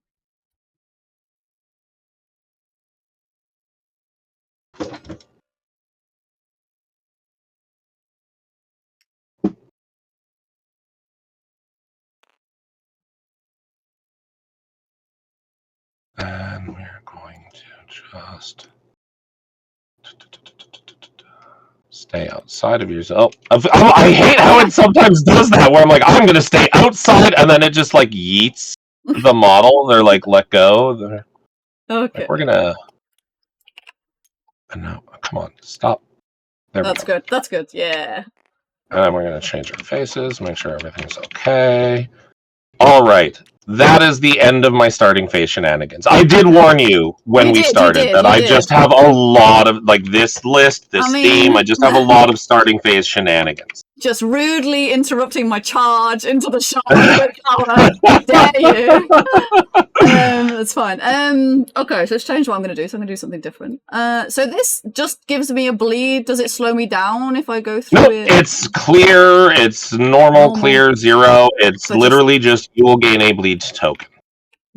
And we're going to just stay outside of your zone. I hate how it sometimes does that, where I'm like, I'm going to stay outside, and then it just like yeets the model. They're like, let go. Okay. Like, we're going to. No, come on, stop. That's good. That's good. Yeah. And we're going to change our faces, make sure everything's okay. All right. that is the end of my starting phase shenanigans. I did warn you when we started that I just have a lot of, like, this list, this theme, I just have a lot of starting phase shenanigans. Just rudely interrupting my charge into the shop with power. Dare you? That's fine. Okay, so let's change what I'm going to do. So I'm going to do something different. So this just gives me a bleed. Does it slow me down if I go through it? It's clear. It's normal, clear, 0. It's so literally just you will gain a bleed token.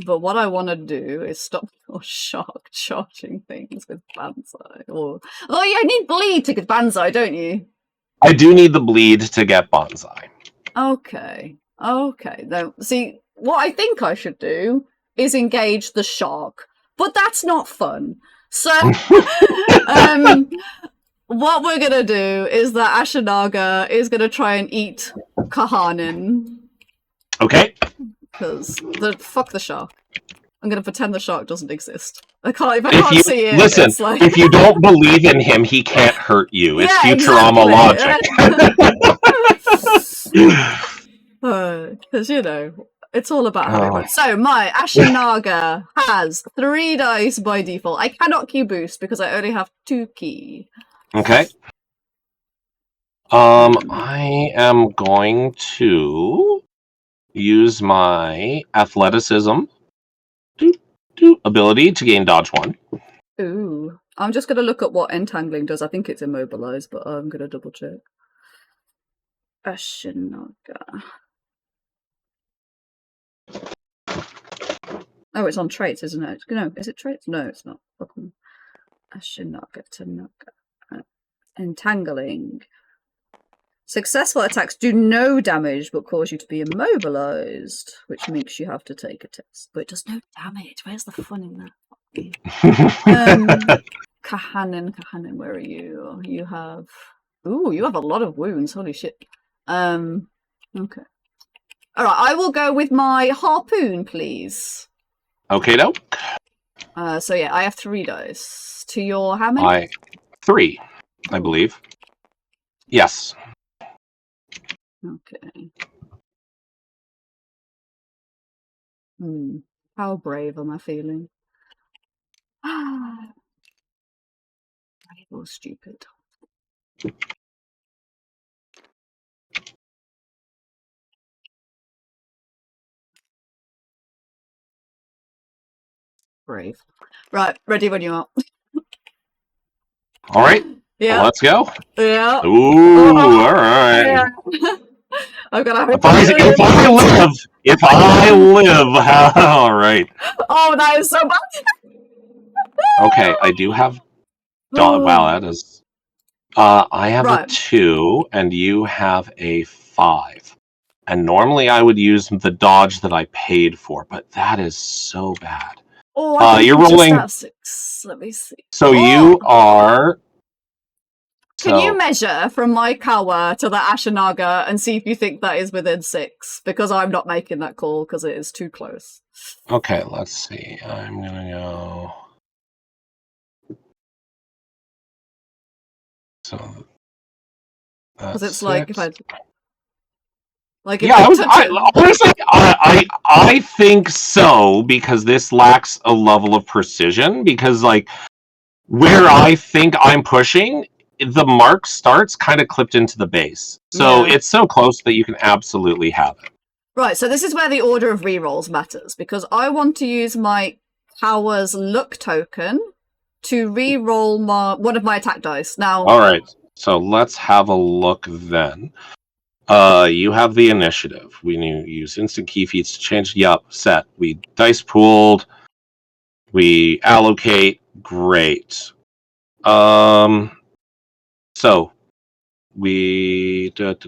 But what I want to do is stop your shock charging things with Banzai. Oh, you need bleed to get Banzai, don't you? I do need the bleed to get Banzai. Okay. Now, see, what I think I should do is engage the shark, but that's not fun. So, what we're gonna do is that Ashinaga is gonna try and eat Kahanin. Okay. Because fuck the shark. I'm gonna pretend the shark doesn't exist. If I can't see it. Listen, it's like... if you don't believe in him, he can't hurt you. It's Futurama logic. Because, it's all about having fun. So, my Ashinaga has 3 dice by default. I cannot key boost because I only have 2 key. Okay. I am going to use my athleticism ability to gain dodge 1. Ooh. I'm just going to look at what entangling does. I think it's immobilized, but I'm going to double check. Ashinaga. Oh, it's on traits, isn't it? No, is it traits? No, it's not. Ashinaga, Tanaka. Entangling. Successful attacks do no damage but cause you to be immobilized, which makes you have to take a test. But it does no damage. Where's the fun in that? Kahanin, where are you? You have a lot of wounds. Holy shit. Okay. Alright, I will go with my harpoon, please. Okay, no. So yeah, I have 3 dice. To your how many? 3, I believe. Yes. Okay. How brave am I feeling? Brave or stupid? Brave. Right, ready when you are. All right. Yeah. Well, let's go. Yeah. Ooh, all right. Yeah. I've got to If I live, all right. Oh, that is so bad. Okay, I do have. Wow, that is. I have a 2, and you have a 5. And normally I would use the dodge that I paid for, but that is so bad. Oh, you're rolling. Just 6. Let me see. So you are. Can you measure from my Kawa to the Ashinaga and see if you think that is within 6? Because I'm not making that call because it is too close. Okay, let's see. I'm gonna go. So. Because it's 6. Like if I. Like if honestly, I think so because this lacks a level of precision because like where I think I'm pushing. The mark starts kind of clipped into the base. So it's so close that you can absolutely have it. Right, so this is where the order of rerolls matters, because I want to use my Kawa's luck token to reroll one of my attack dice. Now, alright, so let's have a look then. You have the initiative. We need to use instant key feats to change. Yup, set. We dice pooled. We allocate. Great. So we Okay.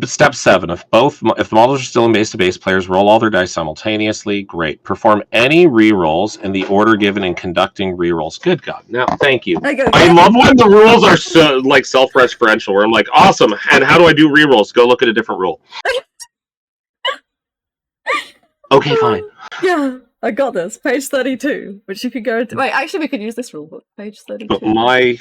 Step 7. If the models are still in base to base, players roll all their dice simultaneously. Great. Perform any rerolls in the order given in conducting rerolls. Good God. Now, thank you. I love when the rules are so like self-referential. Where I'm like, awesome. And how do I do rerolls? Go look at a different rule. Okay, fine. Yeah, I got this. Page 32, which you could go into. Wait, actually, we could use this rule book. Page 32. But my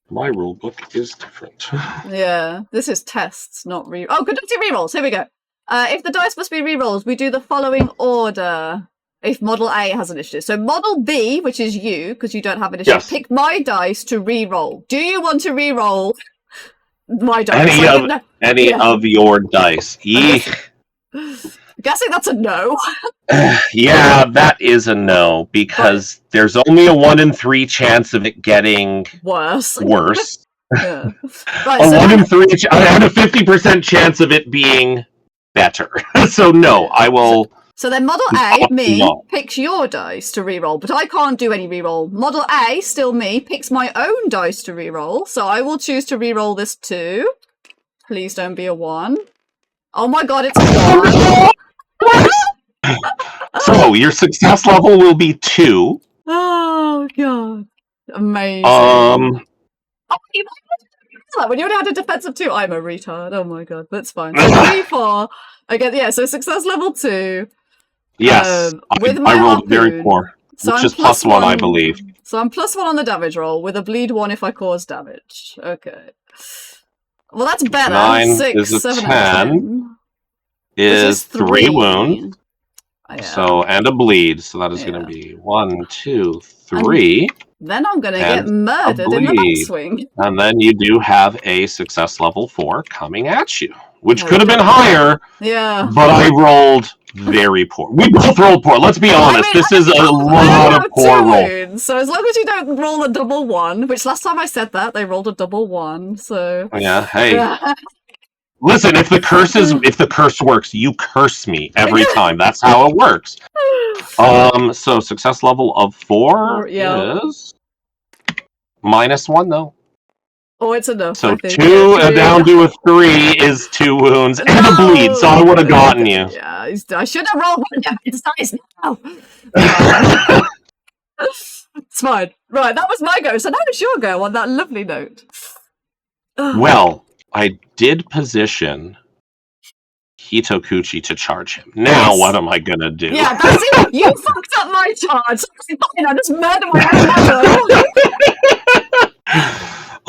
My rule book is different. Yeah, this is tests, not re. Oh, conducting rerolls. Here we go. If the dice must be rerolls, we do the following order. If Model A has initiative, so Model B, which is you, because you don't have initiative, Yes. pick my dice to re-roll. Do you want to re-roll my dice? Any of your dice. Yeesh. Guessing that's a no. Yeah, that is a no, because there's only a 1 in 3 chance of it getting worse. Yeah. Right, A so 1 in 3 I had a 50% chance of it being better. So no, I will. So then Model A, me, picks your dice to reroll, but I can't do any reroll. Model A, still me, picks my own dice to reroll, so I will choose to reroll this 2. Please don't be a 1. Oh my god, it's a 1. So your success level will be 2. Oh god. Amazing. Oh, you when you only had a defensive 2, I'm a retard. Oh my god, that's fine. So 3, 4. Again, yeah, so success level 2. Yes, with my I rolled harpoon, very poor, so which I'm is +1, I believe. So I'm +1 on the damage roll with a bleed 1 if I cause damage. Okay. Well, that's better. 9 6, is a 7, 10. 10. Is 3 wounds. Yeah. So, and a bleed. So that is going to be 1, 2, 3. Then I'm going to get murdered in the backswing. And then you do have a success level 4 coming at you, which could have been higher. Yeah. But I rolled very poor. We both rolled poor. Let's be honest. This is a lot of poor rolls. So as long as you don't roll a double 1, which last time I said that, they rolled a double 1. So yeah, hey. Listen, if the curse works, you curse me every time. That's how it works. So success level of 4 is -1 though. Oh, it's enough. So I think. 2 down to a 3 is 2 wounds and a bleed. So I would have gotten you. Yeah, I should have rolled 1 damage dice now. It's fine. Right, that was my go. So now it's your go on that lovely note. Well, I did position Hitokuchi to charge him. Now what am I gonna do? Yeah, that's it. You fucked up my charge. I just murdered my own model.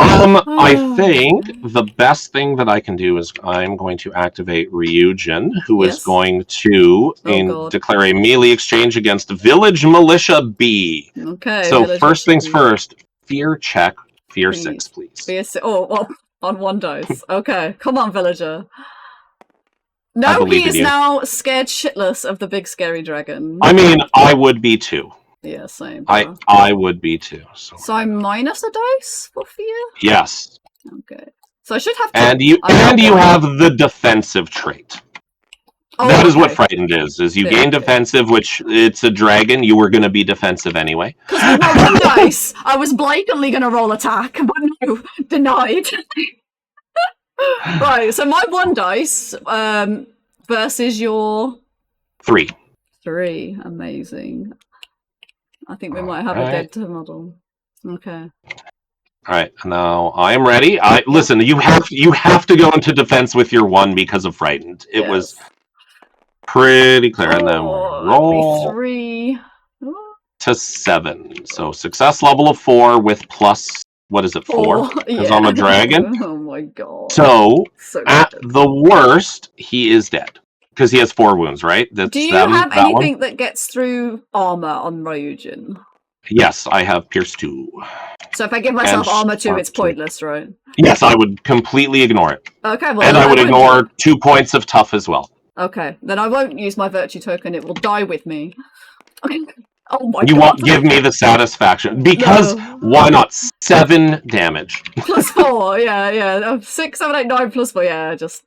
I think the best thing that I can do is I'm going to activate Ryujin, who is going to declare a melee exchange against Village Militia B. Okay. So first things first, fear check, fear 6, please. Fear 6. Oh, well, on 1 dice. Okay, come on, villager. No, he is now scared shitless of the big scary dragon. I mean, I would be too. Yeah, same. I would be too. So I'm minus a dice for fear? Yes. Okay. So I should have to... And you have the defensive trait. That is what frightened is you gain defensive, which it's a dragon, you were going to be defensive anyway. Because with my 1 dice, I was blatantly going to roll attack, but no, denied. Right, so my 1 dice versus your... 3. 3, amazing. I think we might have a dead model. Okay. All right, now I am ready. Listen, you have to go into defense with your 1 because of frightened. It was pretty clear. And then roll 3 to 7. So success level of 4 with plus, what is it, 4? Because I'm a dragon. Oh my god. So at the worst, he is dead. Because he has 4 wounds, right? Do you have anything that gets through armor on Ryujin? Yes, I have Pierce 2. So if I give myself armor 2, it's pointless, right? Yes, I would completely ignore it. Okay, well, and I would ignore 2 points of tough as well. Okay, then I won't use my virtue token. It will die with me. Oh my god. You won't give me the satisfaction. Because why not? 7 damage. Plus 4, yeah. 6, 7, 8, 9 plus 4, yeah. Just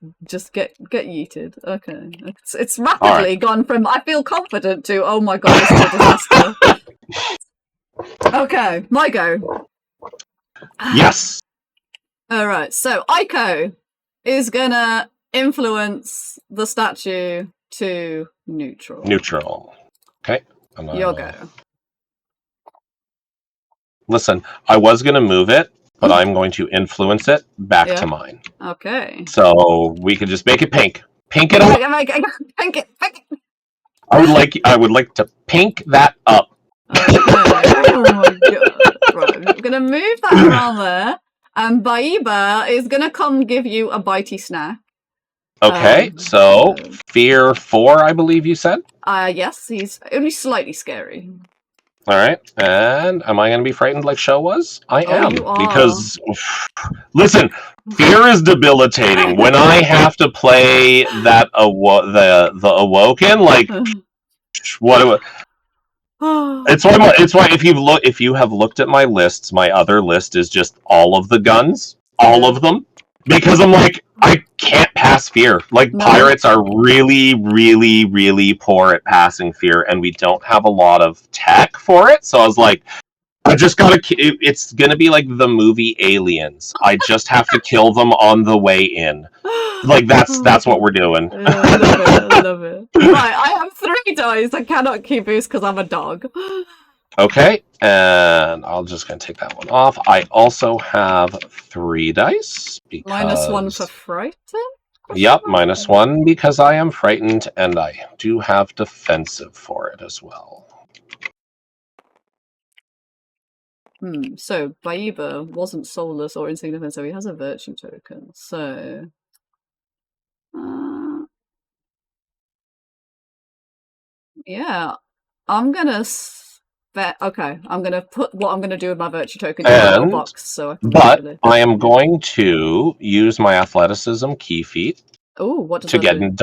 get yeeted. Okay. It's rapidly gone from I feel confident to oh my god, this is a disaster. Okay, my go. Yes. Alright, so Aiko is gonna influence the statue to neutral. Neutral. Okay. Your go. Listen, I was going to move it, but I'm going to influence it back to mine. Okay. So we can just make it pink. Pink it up. Pink it. I would like to pink that up. Okay. Oh my god. Right, I'm going to move that around there. And Baiba is gonna come give you a bitey snack. Okay, so fear 4, I believe you said? Yes, he's only slightly scary. Alright, and am I going to be frightened like Show was? I am. You are. Because, listen, fear is debilitating. When I have to play that the Awoken, like, what? It's why if you have looked at my lists, my other list is just all of the guns, all of them, because I'm like, I can't pass fear. Like, pirates are really, really, really poor at passing fear, and we don't have a lot of tech for it. So I was like, I just gotta. It's gonna be like the movie Aliens. I just have to kill them on the way in. Like that's what we're doing. Yeah, I love it. I love it. Right, I have 3 dice. I cannot keep boost because I'm a dog. Okay, and I'll just gonna take that one off. I also have 3 dice because -1 for frightened. Yep, -1 because I am frightened, and I do have defensive for it as well. So Baiba wasn't soulless or insignificant, so he has a virtue token. So yeah, I'm gonna I'm gonna put what I'm gonna do with my virtue token in a little box. So I am going to use my athleticism key feat. Oh, what does to that get do? in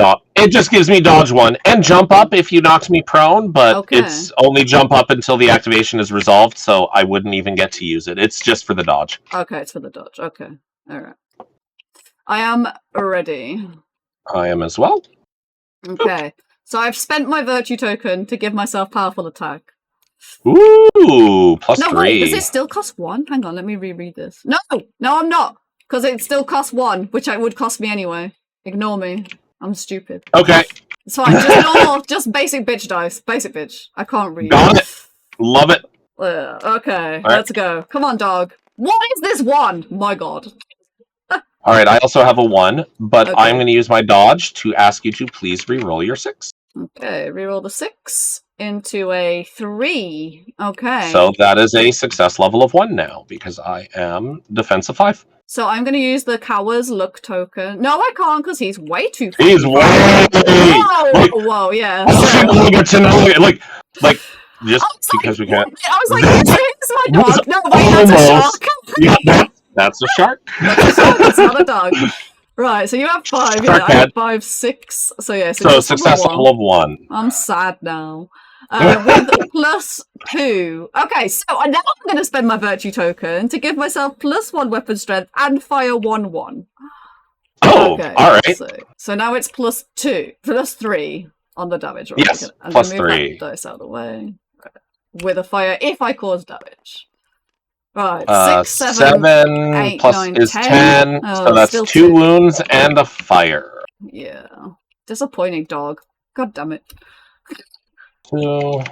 it just gives me dodge 1 and jump up if you knocked me prone, but it's only jump up until the activation is resolved, so I wouldn't even get to use it. It's just for the dodge. Okay, it's for the dodge. Okay, all right. I am ready. I am as well. Okay, so I've spent my virtue token to give myself powerful attack. Ooh, plus 3. Wait, does it still cost 1? Hang on, let me reread this. No, I'm not, because it still costs 1, which it would cost me anyway. Ignore me. I'm stupid. Okay. It's fine. Just normal, just basic bitch dice. Basic bitch. I can't read. Got it. Love it. Okay, let's go. Come on, dog. What is this 1? My god. Alright, I also have a 1, but I'm going to use my dodge to ask you to please reroll your 6. Okay, reroll the 6 into a 3. Okay. So that is a success level of 1 now, because I am defensive 5. So I'm going to use the Coward's Luck token. No, I can't, because he's way too far. He's way... Whoa, yeah. Like, just because we can't... I was like, it's my dog. No, wait, that's a shark. Yeah, that's a shark. That's a shark, it's not a dog. Right, so you have 5, yeah, I have 5, 6. So yeah, so success level of 1. I'm sad now. With +2. Okay, so now I'm going to spend my virtue token to give myself +1 weapon strength and fire 1/1. Oh, okay. All right. So now it's +2, +3 on the damage roll. Yes, I'm +3. Move that dice out of the way. With a fire, if I cause damage. Right, 6, 7, 8, plus 9, is 10. Oh, so that's 2 wounds and a fire. Yeah. Disappointing, dog. God damn it. 2.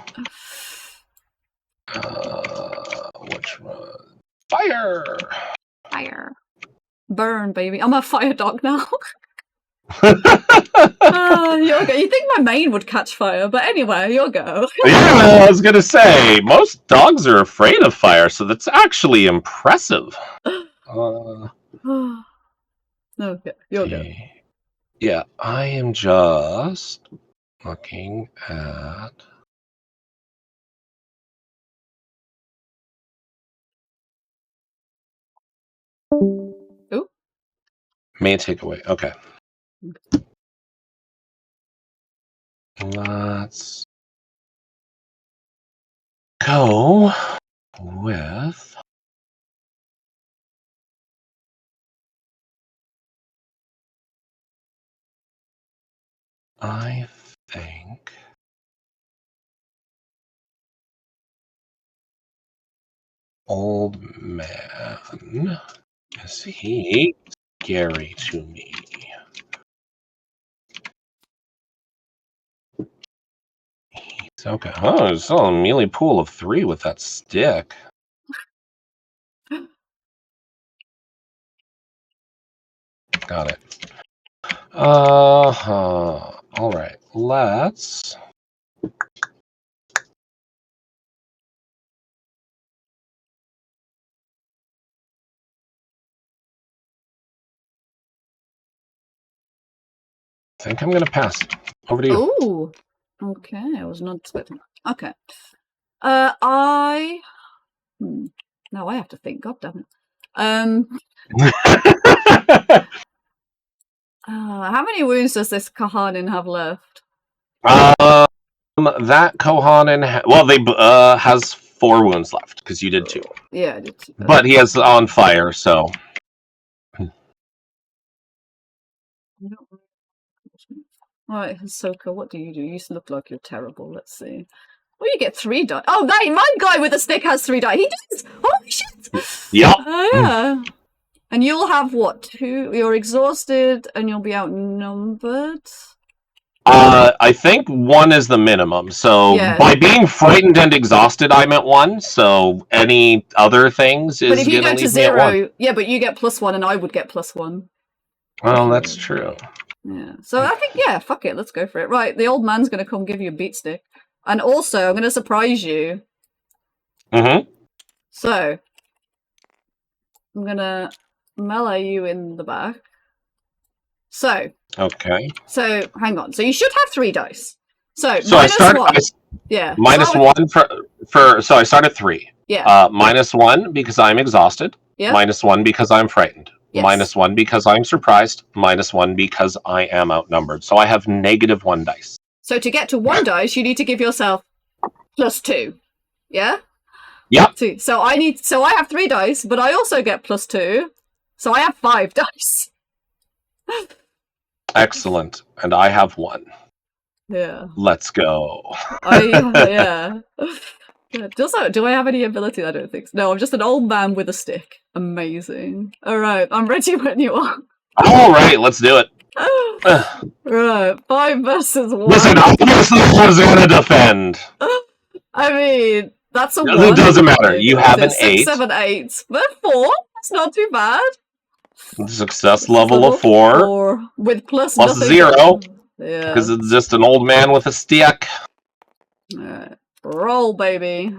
Which one? Fire! Fire. Burn, baby. I'm a fire dog now. You'll go. You think my mane would catch fire, but anyway, you'll go. Yeah, I was gonna say, most dogs are afraid of fire, so that's actually impressive. Okay, you'll go. Yeah, I am just looking at... Ooh. Main takeaway. Okay. Let's go with... I think... Old man. Is he scary to me? He's okay. Oh, it's still a melee pool of 3 with that stick. Got it. All right. Let's... think I'm going to pass. Over to you. Oh, okay. I was not expecting. Okay. Now I have to think. God damn it. How many wounds does this Kahanin have left? That Kohanin, they has 4 wounds left because you did 2. Yeah, I did. But he has on fire, so. Alright, Hisoka, what do? You look like you're terrible. Let's see. Well, you get 3 die. Oh, my guy with the stick has 3 die. He does! Holy shit! Yep. Yeah. And you'll have what? 2? You're exhausted and you'll be outnumbered? I think 1 is the minimum. So by being frightened and exhausted, I'm at 1. So any other things is But if you going go to to leave me at 1. 0, yeah, but you get +1 and I would get +1. Well, that's true. Yeah. So I think, fuck it, let's go for it. Right, the old man's going to come give you a beat stick. And also, I'm going to surprise you. Mm-hmm. So, I'm going to melee you in the back. So. Okay. So, hang on. So, you should have 3 dice. So I -1. -1 for. So I start at 3. Yeah. -1 because I'm exhausted. Yeah. -1 because I'm frightened. Yes. -1 because I'm surprised. -1 because I am outnumbered. So I have -1 dice. So to get to 1 dice, you need to give yourself +2. Yeah? Yep. 2. So I have 3 dice, but I also get +2. So I have 5 dice. Excellent. And I have 1. Yeah. Let's go. Yeah. Do I have any ability? I don't think so. No, I'm just an old man with a stick. Amazing. Alright, I'm ready when you are. Alright, let's do it. Right, 5 versus 1. Listen, obviously I was going to defend. I mean, that's a 1. It doesn't matter. You have an 8. 6, 7, 8. But 4? That's not too bad. Success level of 4. With plus 0. Yeah. Because it's just an old man with a stick. Alright. Roll, baby.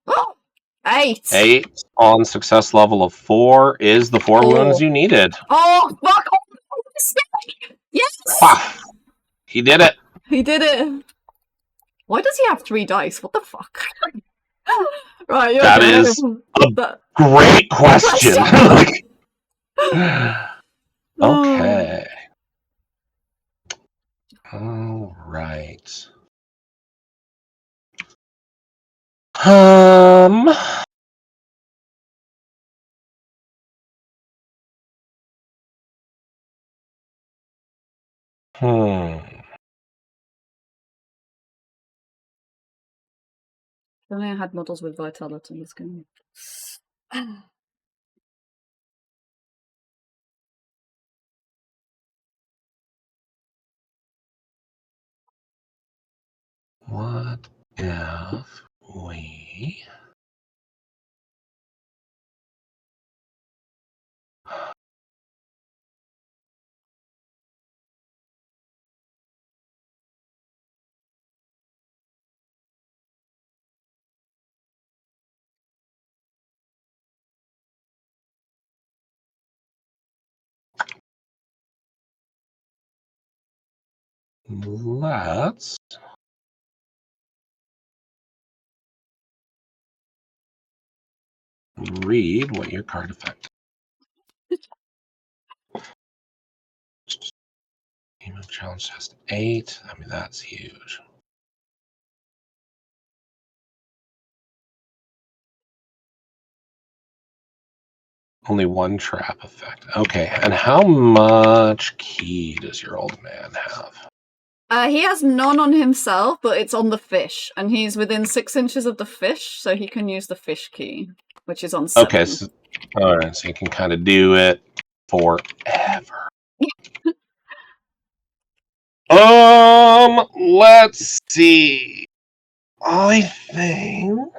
Oh! 8! 8 on success level of 4 is the 4 wounds you needed. Oh, fuck! Yes! He did it. He did it. Why does he have 3 dice? What the fuck? Right, that is a great question. Okay. All right. If only I had models with vitality in this game. What if we... Let's read what your card effect. Team of challenge test 8. I mean, that's huge. Only 1 trap effect. Okay, and how much key does your old man have? He has none on himself, but it's on the fish, and he's within 6 inches of the fish, so he can use the fish key, which is on 7. Okay, so, all right, so you can kind of do it forever. Let's see. I think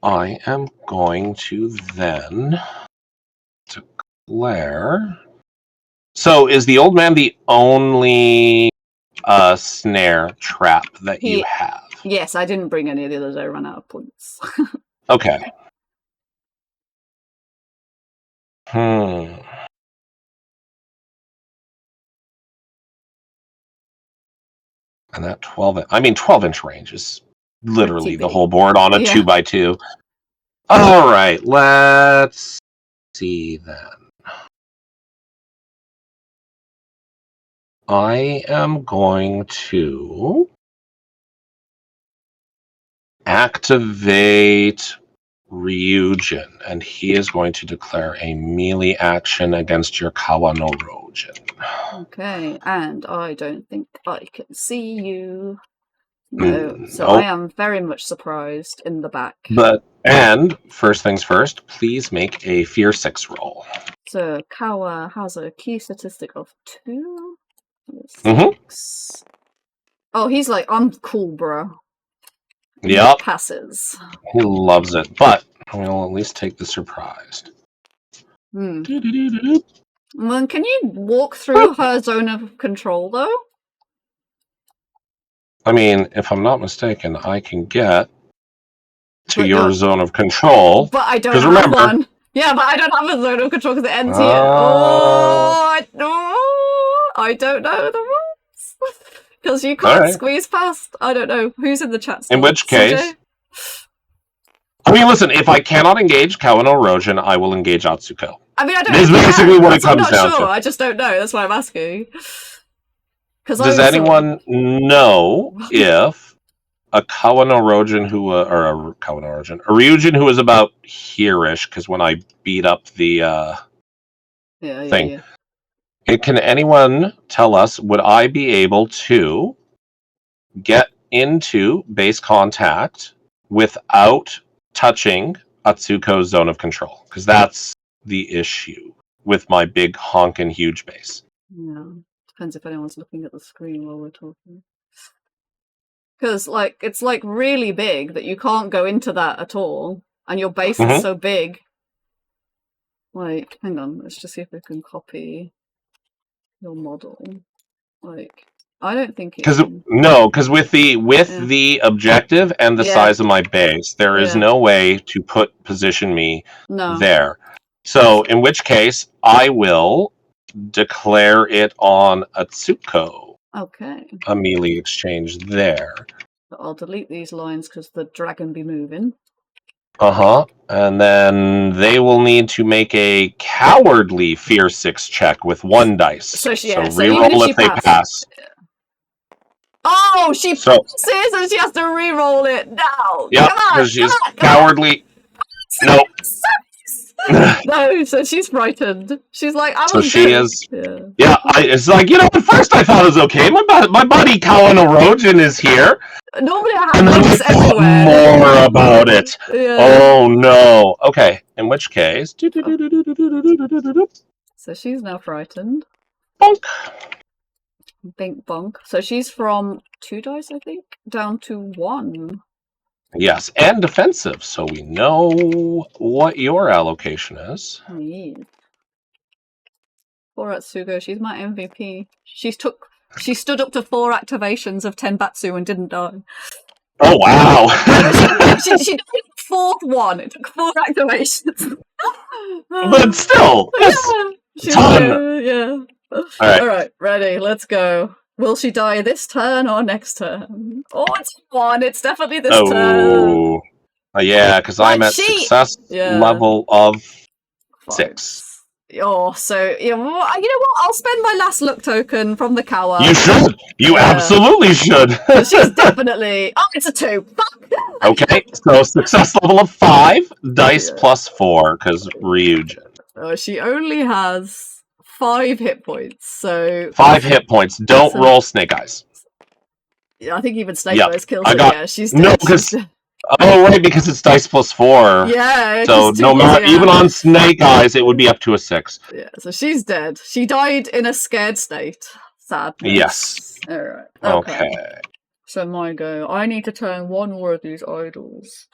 I am going to then declare. So, is the old man the only snare trap that you have? Yes, I didn't bring any of the others. I ran out of points. Okay. And that 12-inch range is literally the big. whole board on a Yeah. 2x2. All right, let's see then. I am going to activate Ryujin, and he is going to declare a melee action against your Kawano Rojin. Okay, and I don't think I can see you. No, so Oh, I am very much surprised in the back. And first things first, please make a Fear 6 roll. So Kawa has a key statistic of 2. 6. Mhm. Oh, he's like, I'm cool, bro. Yep. Passes. He loves it, but we'll at least take the surprise. Well, can you walk through her zone of control, though? I mean, if I'm not mistaken, I can get to But your zone of control. But I don't 'cause have remember, one. Yeah, but I don't have a zone of control because it ends here. I don't know the rules. Because you can't squeeze past. I don't know. Who's in the chat still? In which case... CJ? I mean, listen, if I cannot engage Kawano Rojin, I will engage Atsuko. I mean, I don't know. This is basically what it comes I'm down not sure. to. I just don't know. That's why I'm asking. Does anyone know if a Kawano Rojin who, a Ryujin who is about here-ish, because when I beat up the thing, can anyone tell us, would I be able to get into base contact without touching Atsuko's zone of control? Because that's the issue with my big honkin' huge base. Yeah. Depends if anyone's looking at the screen while we're talking. Because, like, it's, like, really big that you can't go into that at all. And your base is so big. Like, hang on, let's just see if we can copy your model. Like, I don't think it can. No, because with the objective and the size of my base, there is no way to position me there. So, in which case, I will declare it on Atsuko. Okay. A melee exchange there. But I'll delete these lines because the dragon be moving. And then they will need to make a cowardly Fear 6 check with 1 dice. So reroll if they pass. Oh, she passes and she has to re-roll it now. Yeah, because she's cowardly. No. No, so she's frightened. She's like, I was she good. is. Yeah, it's like, at first I thought it was okay. My buddy Kawano Rojin is here. Normally I have links everywhere. More about it. Yeah. Oh no. Okay, in which case. So she's now frightened. Bonk. Bink bonk. So she's from 2 dice, I think, down to 1. Yes, and defensive, so we know what your allocation is. Yeah. Poor Atsuko, she's my MVP. She stood up to 4 activations of Tenbatsu and didn't die. Oh wow! she died the 4th one. It took 4 activations. But still, that's ton. Yeah. All right, ready. Let's go. Will she die this turn or next turn? Oh, it's 1. It's definitely this turn. Yeah, because I'm at success level of 6. Oh, so you know what? I'll spend my last luck token from the Kawa. You should. You absolutely should. She's definitely. Oh, it's a 2. Fuck. Okay, so success level of 5, dice plus 4, because Ryujin. Oh, she only has 5 hit points. So 5 hit points. Don't roll Snake Eyes. Yeah, I think even Snake Eyes kills her. Yeah, she's dead. No, because right, because it's dice plus 4. Yeah. So no matter, even on Snake Eyes, it would be up to a 6. Yeah. So she's dead. She died in a scared state. Sadness. Yes. All right. Okay. So my go. I need to turn one more of these idols.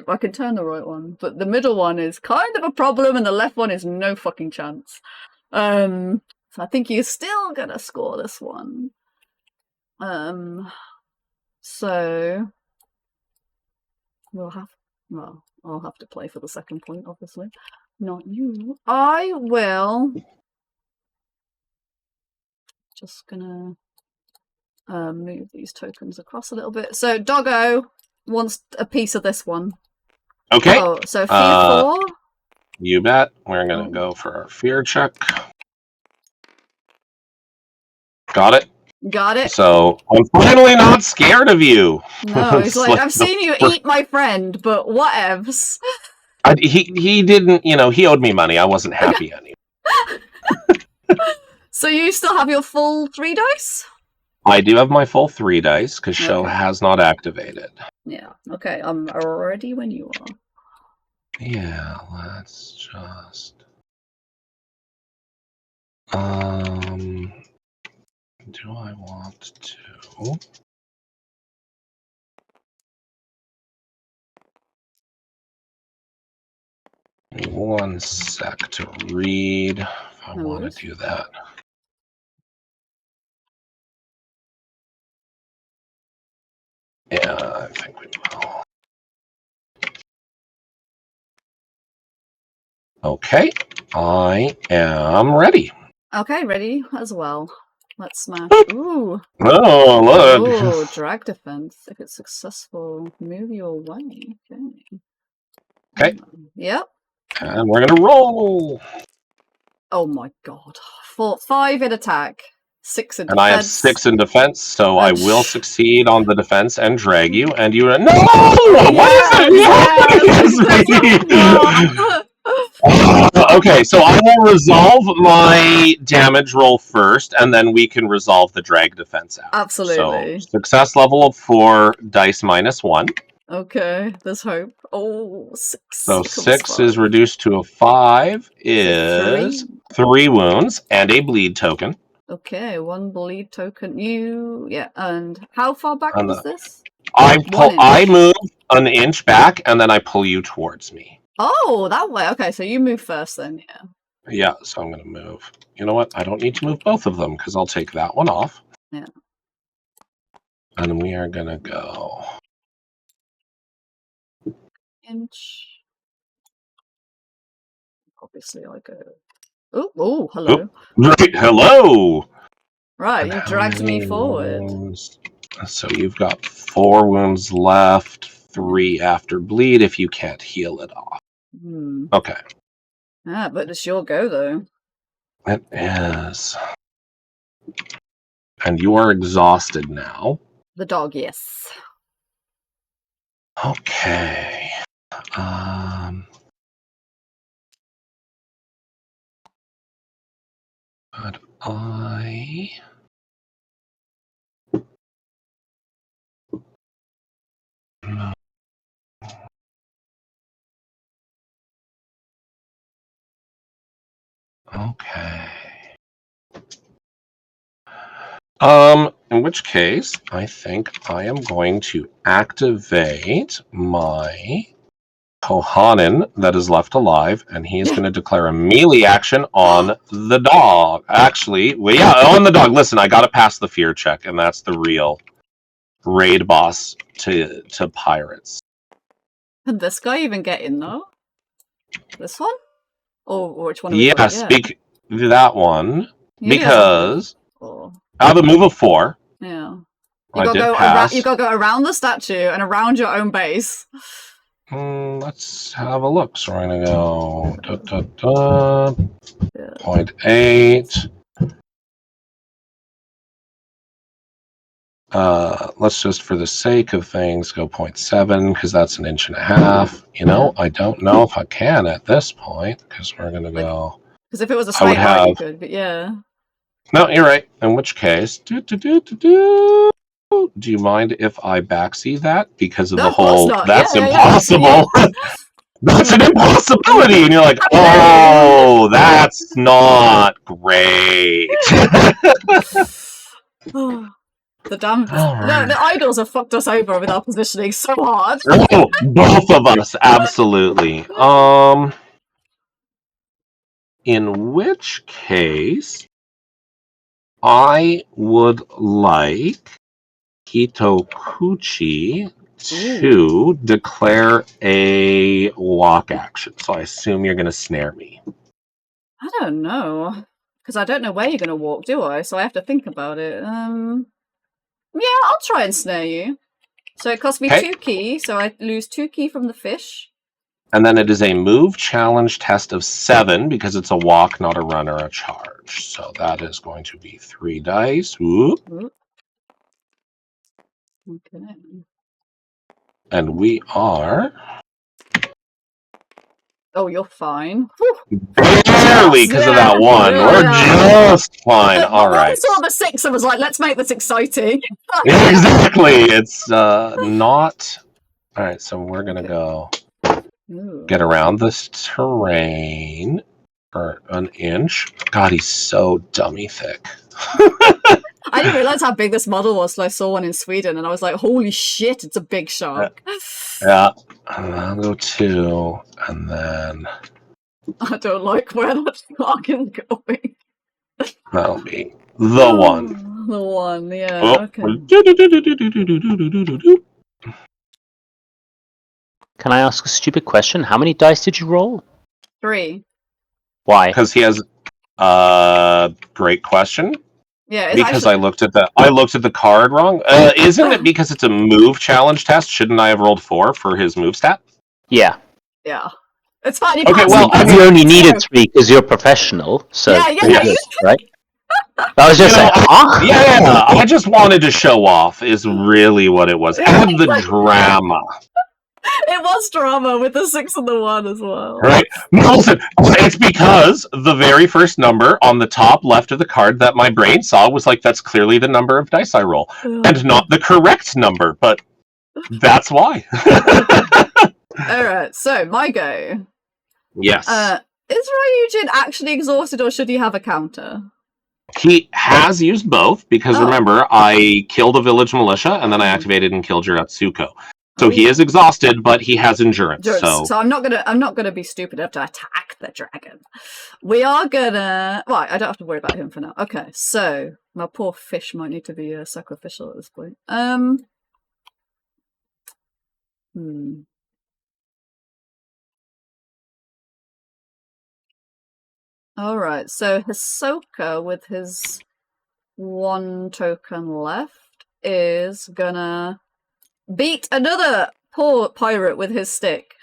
I can turn the right one, but the middle one is kind of a problem, and the left one is no fucking chance. So I think you're still gonna score this one. So I'll have to play for the second point, obviously. Not you. I will. Just gonna Move these tokens across a little bit. So Doggo wants a piece of this one. Okay. Oh, so fear 4. You bet. We're gonna go for our fear check. Got it. Got it. So I'm finally not scared of you. No, he's like, I've seen you eat my friend, but whatevs. He didn't, he owed me money. I wasn't happy anymore. So you still have your full 3 dice? I do have my full 3 dice because show has not activated. Yeah. Okay. I'm ready when you are. Yeah. Let's just. Do I want to? Give me 1 sec to read if I want to do that. Yeah, I think we will. Okay, I am ready. Okay, ready as well. Let's smash. Ooh. Oh, look. Ooh, drag defense. If it's successful, move your way. Okay. Yep. And we're gonna roll. Oh my god. 5 in attack, 6 in defense. And I have 6 in defense, so I will succeed on the defense and drag you. And you no! What is it? Okay, so I will resolve my damage roll first, and then we can resolve the drag defense out. Absolutely. So success level of 4, dice -1. Okay, there's hope. Oh, 6. So 6 is reduced to a 5 is 3 wounds and a bleed token. Okay, 1 bleed token. And how far back was this? I move an inch back, and then I pull you towards me. Oh, that way. Okay, so you move first then, yeah. Yeah, so I'm going to move. You know what? I don't need to move both of them, because I'll take that one off. Yeah. And we are going to go... Inch. Obviously, I go... Oh, hello. Right, hello! Right, you dragged me forward. So you've got 4 wounds left, 3 after bleed if you can't heal it off. Okay. Ah, but it's your go, though. It is. And you are exhausted now. The dog, yes. Okay. But I... Okay. In which case, I think I am going to activate my Kohanin that is left alive, and he is going to declare a melee action on the dog. Actually, on the dog. Listen, I got to pass the fear check, and that's the real raid boss to pirates. Can this guy even get in, though? This one? Or which one? Yes, that one. Because I have a move of 4. Yeah. You gotta go around the statue and around your own base. Let's have a look. So we're gonna go 0.8. Let's just, for the sake of things, go 0.7 because that's 1.5 inches. I don't know if I can at this point because we're gonna go. Because if it was a straight line, you could, but yeah. No, you're right. In which case, do you mind if I backseat that because of the whole? That's impossible. That's an impossibility, and you're like, oh, that's not great. The damn the idols have fucked us over with our positioning so hard. Oh, both of us, absolutely. In which case, I would like Hitokuchi to declare a walk action. So I assume you're going to snare me. I don't know. Because I don't know where you're going to walk, do I? So I have to think about it. Yeah, I'll try and snare you. So it costs me 2 key, so I lose 2 key from the fish. And then it is a move challenge test of 7 because it's a walk, not a run or a charge. So that is going to be 3 dice. Whoop. Okay. And we are... Oh, you're fine. Barely because of that one. We're just fine. All right. I saw the 6 and was like, let's make this exciting. Yeah, exactly. It's not... All right, so we're going to go get around this terrain for an inch. God, he's so dummy thick. I didn't realize how big this model was till I saw one in Sweden, and I was like, holy shit, it's a big shark. Yeah. I'll go 2, and then... I don't like where that shark is going. That'll be the one. The one, yeah. Oh. Okay. Can I ask a stupid question? How many dice did you roll? 3. Why? Because he has... great question. Yeah, because I looked at the card wrong. Isn't it because it's a move challenge test? Shouldn't I have rolled 4 for his move stat? Yeah. Yeah. It's fine. Okay, well, you only needed 3 because you're professional. So yeah. Right? I was just saying, yeah, I just wanted to show off is really what it was. And the drama. It was drama with the 6 and the 1 as well. Right? No, listen, it's because the very first number on the top left of the card that my brain saw was like, that's clearly the number of dice I roll. And not the correct number, but that's why. Alright, so my go. Yes. Is Ryujin actually exhausted or should he have a counter? He has used both because remember, I killed a village militia and then I activated and killed your Atsuko. So he is exhausted, but he has endurance. So I'm not gonna be stupid enough to attack the dragon. We are gonna. Right, I don't have to worry about him for now. Okay, so my poor fish might need to be sacrificial at this point. All right, so Hisoka with his 1 token left is gonna beat another poor pirate with his stick.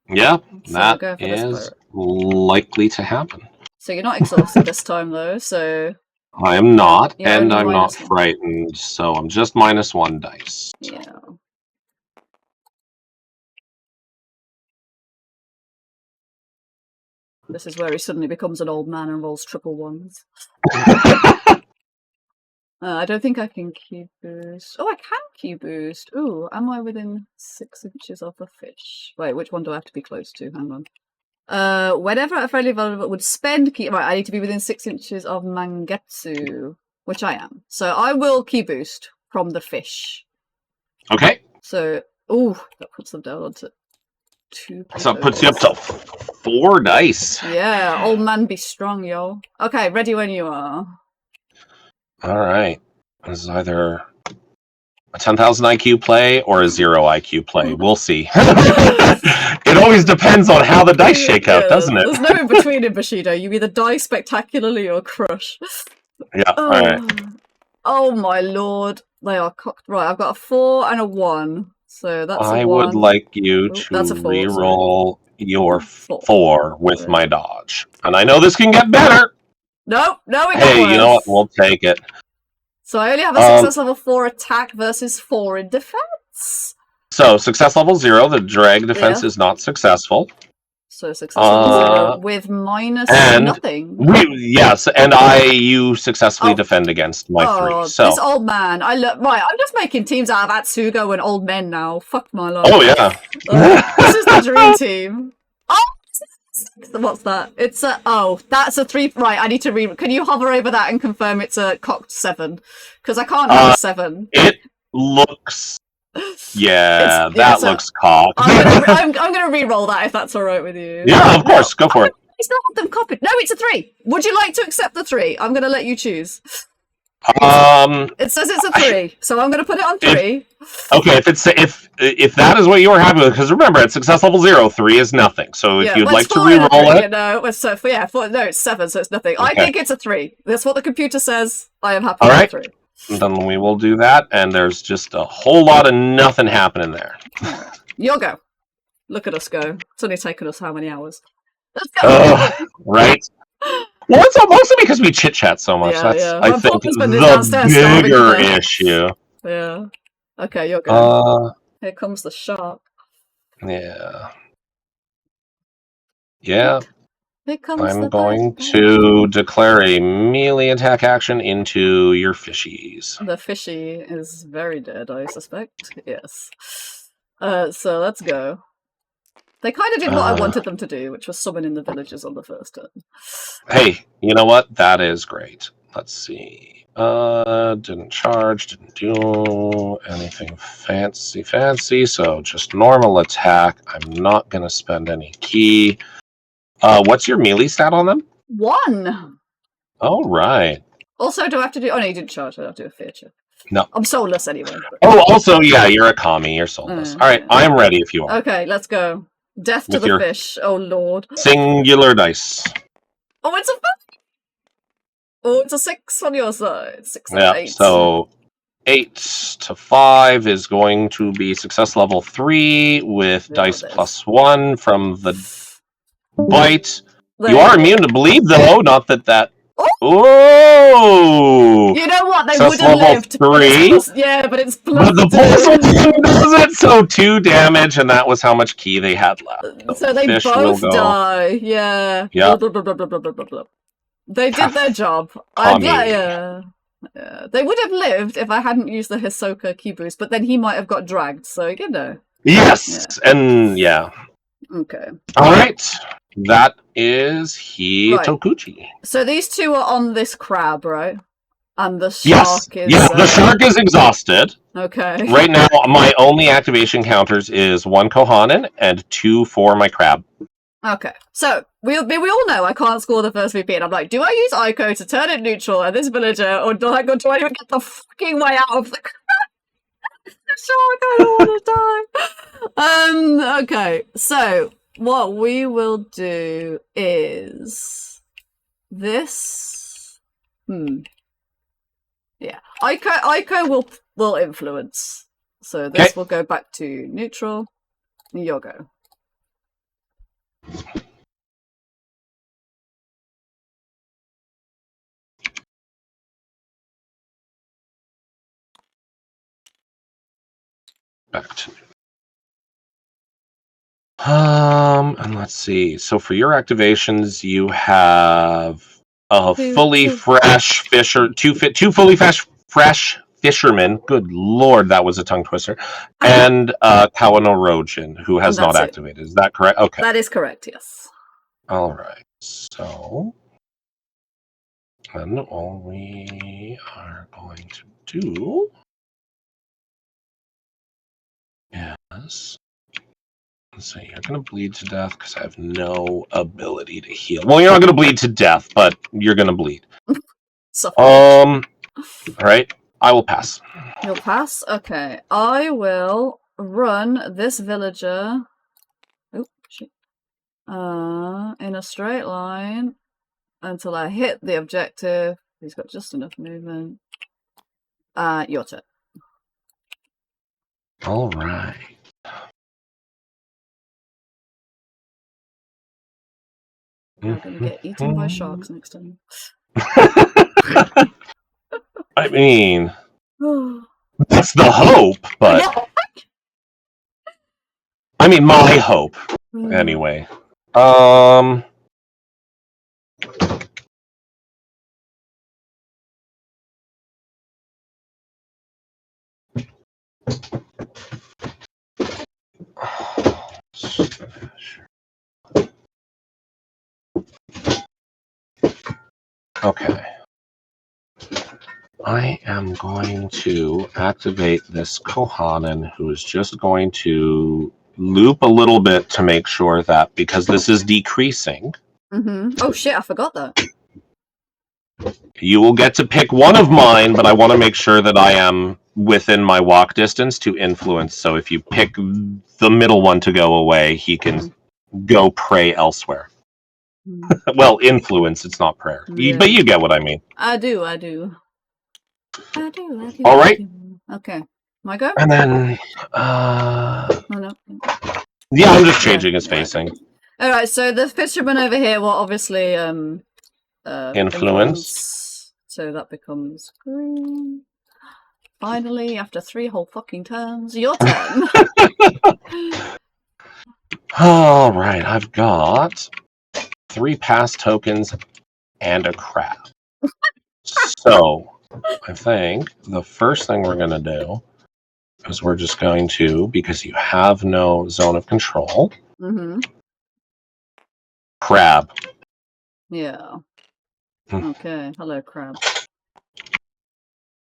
Yeah, So that is likely to happen. So you're not exhausted this time, though, so... I am not, You're and I'm not -1. frightened, so I'm just -1 dice. Yeah. This is where he suddenly becomes an old man and rolls triple 1s. I don't think I can key boost. Oh, I can key boost. Ooh, am I within 6 inches of a fish? Wait, which one do I have to be close to? Hang on. Whenever a friendly vulnerable would spend key... Right, I need to be within 6 inches of Mangetsu, which I am. So I will key boost from the fish. Okay. So, ooh, that puts them down onto 2. So it puts you up to 4 dice. Yeah, old man be strong, yo. Okay, ready when you are. All right. This is either a 10,000 IQ play or a 0 IQ play. We'll see. It always depends on how the dice shake out, doesn't it? There's no in between in Bushido. You either die spectacularly or crush. Yeah, all right. Oh my lord. They are cocked. Right, I've got a 4 and a 1. So that's a 1. I would like you to re-roll your 4 with my dodge. And I know this can get better. No, it got Hey, worse. you know what? We'll take it. So I only have a success level 4 attack versus 4 in defense. So success level 0, the drag defense is not successful. So success level 0 with minus nothing. Yes, and you successfully defend against my 3. So this old man. Right, I'm just making teams out of Atsugo and old men now. Fuck my life. Oh yeah. This is the dream team. Oh, what's that? It's a that's a 3. Right, I need to read. Can you hover over that and confirm it's a cocked 7? Because I can't have a 7. It looks. Yeah, that looks cocked. I'm gonna re-roll that if that's all right with you. Yeah, of course, go for it. I still have them copied. No, it's a 3. Would you like to accept the 3? I'm gonna let you choose. It says it's a 3, so I'm gonna put it on 3. Okay, if that is what you were happy with, because remember, at success level 0, 3 is nothing. So if you'd like to re-roll it, no, it's 7, so it's nothing. Okay. I think it's a 3. That's what the computer says. I am happy with 3. Then we will do that, and there's just a whole lot of nothing happening there. Alright. You'll go. Look at us go. It's only taken us how many hours? Let's go! Right? Well, it's mostly because we chit-chat so much. Yeah, That's, yeah. I My think, husband is downstairs the starving to bigger death. issue. Yeah. Okay, you're go. Here comes the shark. Yeah. Yeah. Here comes I'm the going bite. to declare a melee attack action into your fishies. The fishy is very dead, I suspect. Yes. So let's go. They kind of did what I wanted them to do, which was summon in the villagers on the first turn. Hey, you know what? That is great. Let's see. Didn't charge, didn't do anything fancy, so just normal attack. I'm not gonna spend any key. What's your melee stat on them? 1! All right. Also, do I have to do... Oh, no, you didn't charge. I have to do a fear check. No. I'm soulless anyway. Oh, also, yeah, you're a commie. You're soulless. All right, I am ready if you are. Okay, let's go. Death to With the your fish. Oh, Lord. Singular dice. Oh, it's a 5! Oh, it's a 6 on your side. 6 and Yeah, 8. so 8 to 5 is going to be success level 3 with dice plus 1 from the bite. You are immune to bleed, though. Not that. Oh! You know what? They Success would have level lived. 3. But it's plus But the plus 1 does it, so 2 damage, and that was how much key they had left. So they Fish both will go. die. Yeah. Yeah. Blah, blah, blah, blah, blah, blah, blah. They did their job. Yeah. They would have lived if I hadn't used the Hisoka key boost, but then he might have got dragged, so you know. Yes! Yeah. And yeah. Okay. Alright. That is Hitokuchi. Right. So these two are on this crab, right? And the shark is... Yes, the shark is exhausted. Okay. Right now, my only activation counters is 1 Kohanen and 2 for my crab. Okay, so we all know I can't score the first VP, and I'm like, do I use Ico to turn it neutral at this villager, or do I even get the fucking way out of the shark? I don't want to die. Okay, so what we will do is this. Yeah, Ico will influence. So this will go back to neutral. You'll go. Back to and let's see. So for your activations, you have a fully fresh fisher, two fully fresh fishermen. Good lord, that was a tongue twister. And Kawano Rojin, who has not activated. Is that correct? Okay. That is correct, yes. All right. So then all we are going to do is, let's see, you're going to bleed to death because I have no ability to heal. Well, you're not going to bleed to death, but you're going to bleed. All right. I will pass. You'll pass? Okay. I will run this villager in a straight line until I hit the objective. He's got just enough movement. Your turn. All right. We're going to get eaten by sharks next time. I mean, that's the hope, but I mean, my hope, anyway. Okay. I am going to activate this Kohanen, who is just going to loop a little bit to make sure that, because this is decreasing. Oh shit, I forgot that. You will get to pick one of mine, but I want to make sure that I am within my walk distance to influence. So if you pick the middle one to go away, he can go pray elsewhere. Well, influence, it's not prayer. Yeah. But you get what I mean. I do. I do. All right. Okay. My go? And then, Oh, no. yeah, I'm just changing his facing. All right, so the fisherman over here will obviously Influence. So that becomes green. Finally, after 3 whole fucking turns, your turn. All right, I've got 3 pass tokens and a crab. So, I think the first thing we're going to do is we're just going to, because you have no zone of control, crab. Yeah. Okay, hello, crab.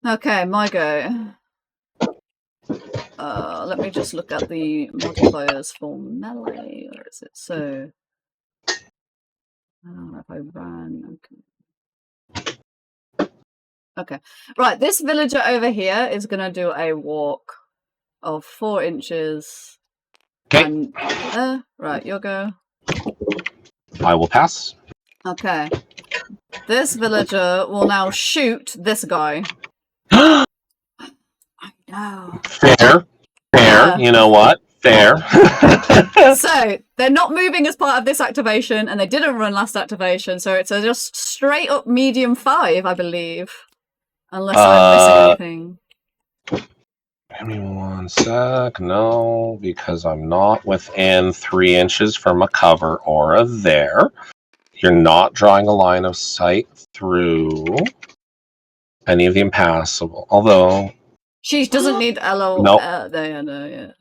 Okay, my go. Let me just look at the modifiers for melee. Where is it? So, I don't know if I ran. Okay. Right, this villager over here is going to do a walk of 4 inches. Okay. And right, you'll go. I will pass. Okay. This villager will now shoot this guy. I know. Fair. You know what? Fair. So, they're not moving as part of this activation, and they didn't run last activation, so it's a just straight up medium 5, I believe. Unless I'm missing anything. Give me 1 sec. No, because I'm not within 3 inches from a cover aura there. You're not drawing a line of sight through any of the impassable. Although... She doesn't need LO. Nope. Yeah.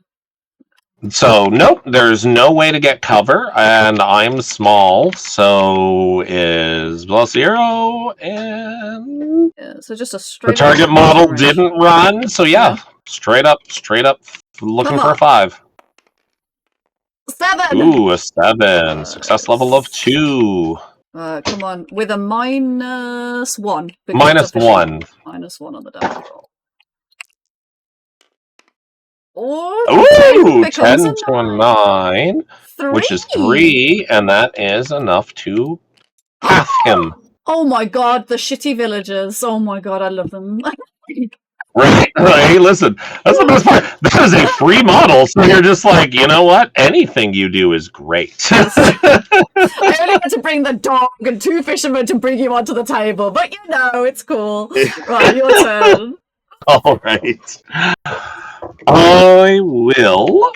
So, nope, there's no way to get cover, and I'm small, so is +0, and... Yeah, so just a straight the target model range. didn't run, so yeah, straight up, looking for a 5. 7! Ooh, a 7. Success level of 2. Come on, with a -1. -1. -1 on the damage roll. Ooh, 10 to a 9, 3. which is 3, and that is enough to path him. Oh my god, the shitty villagers. Oh my god, I love them. Right, listen, that's the best part. That is a free model, so you're just like, you know what? Anything you do is great. I only had to bring the dog and 2 fishermen to bring you onto the table, but you know, it's cool. Right, your turn. All right. I will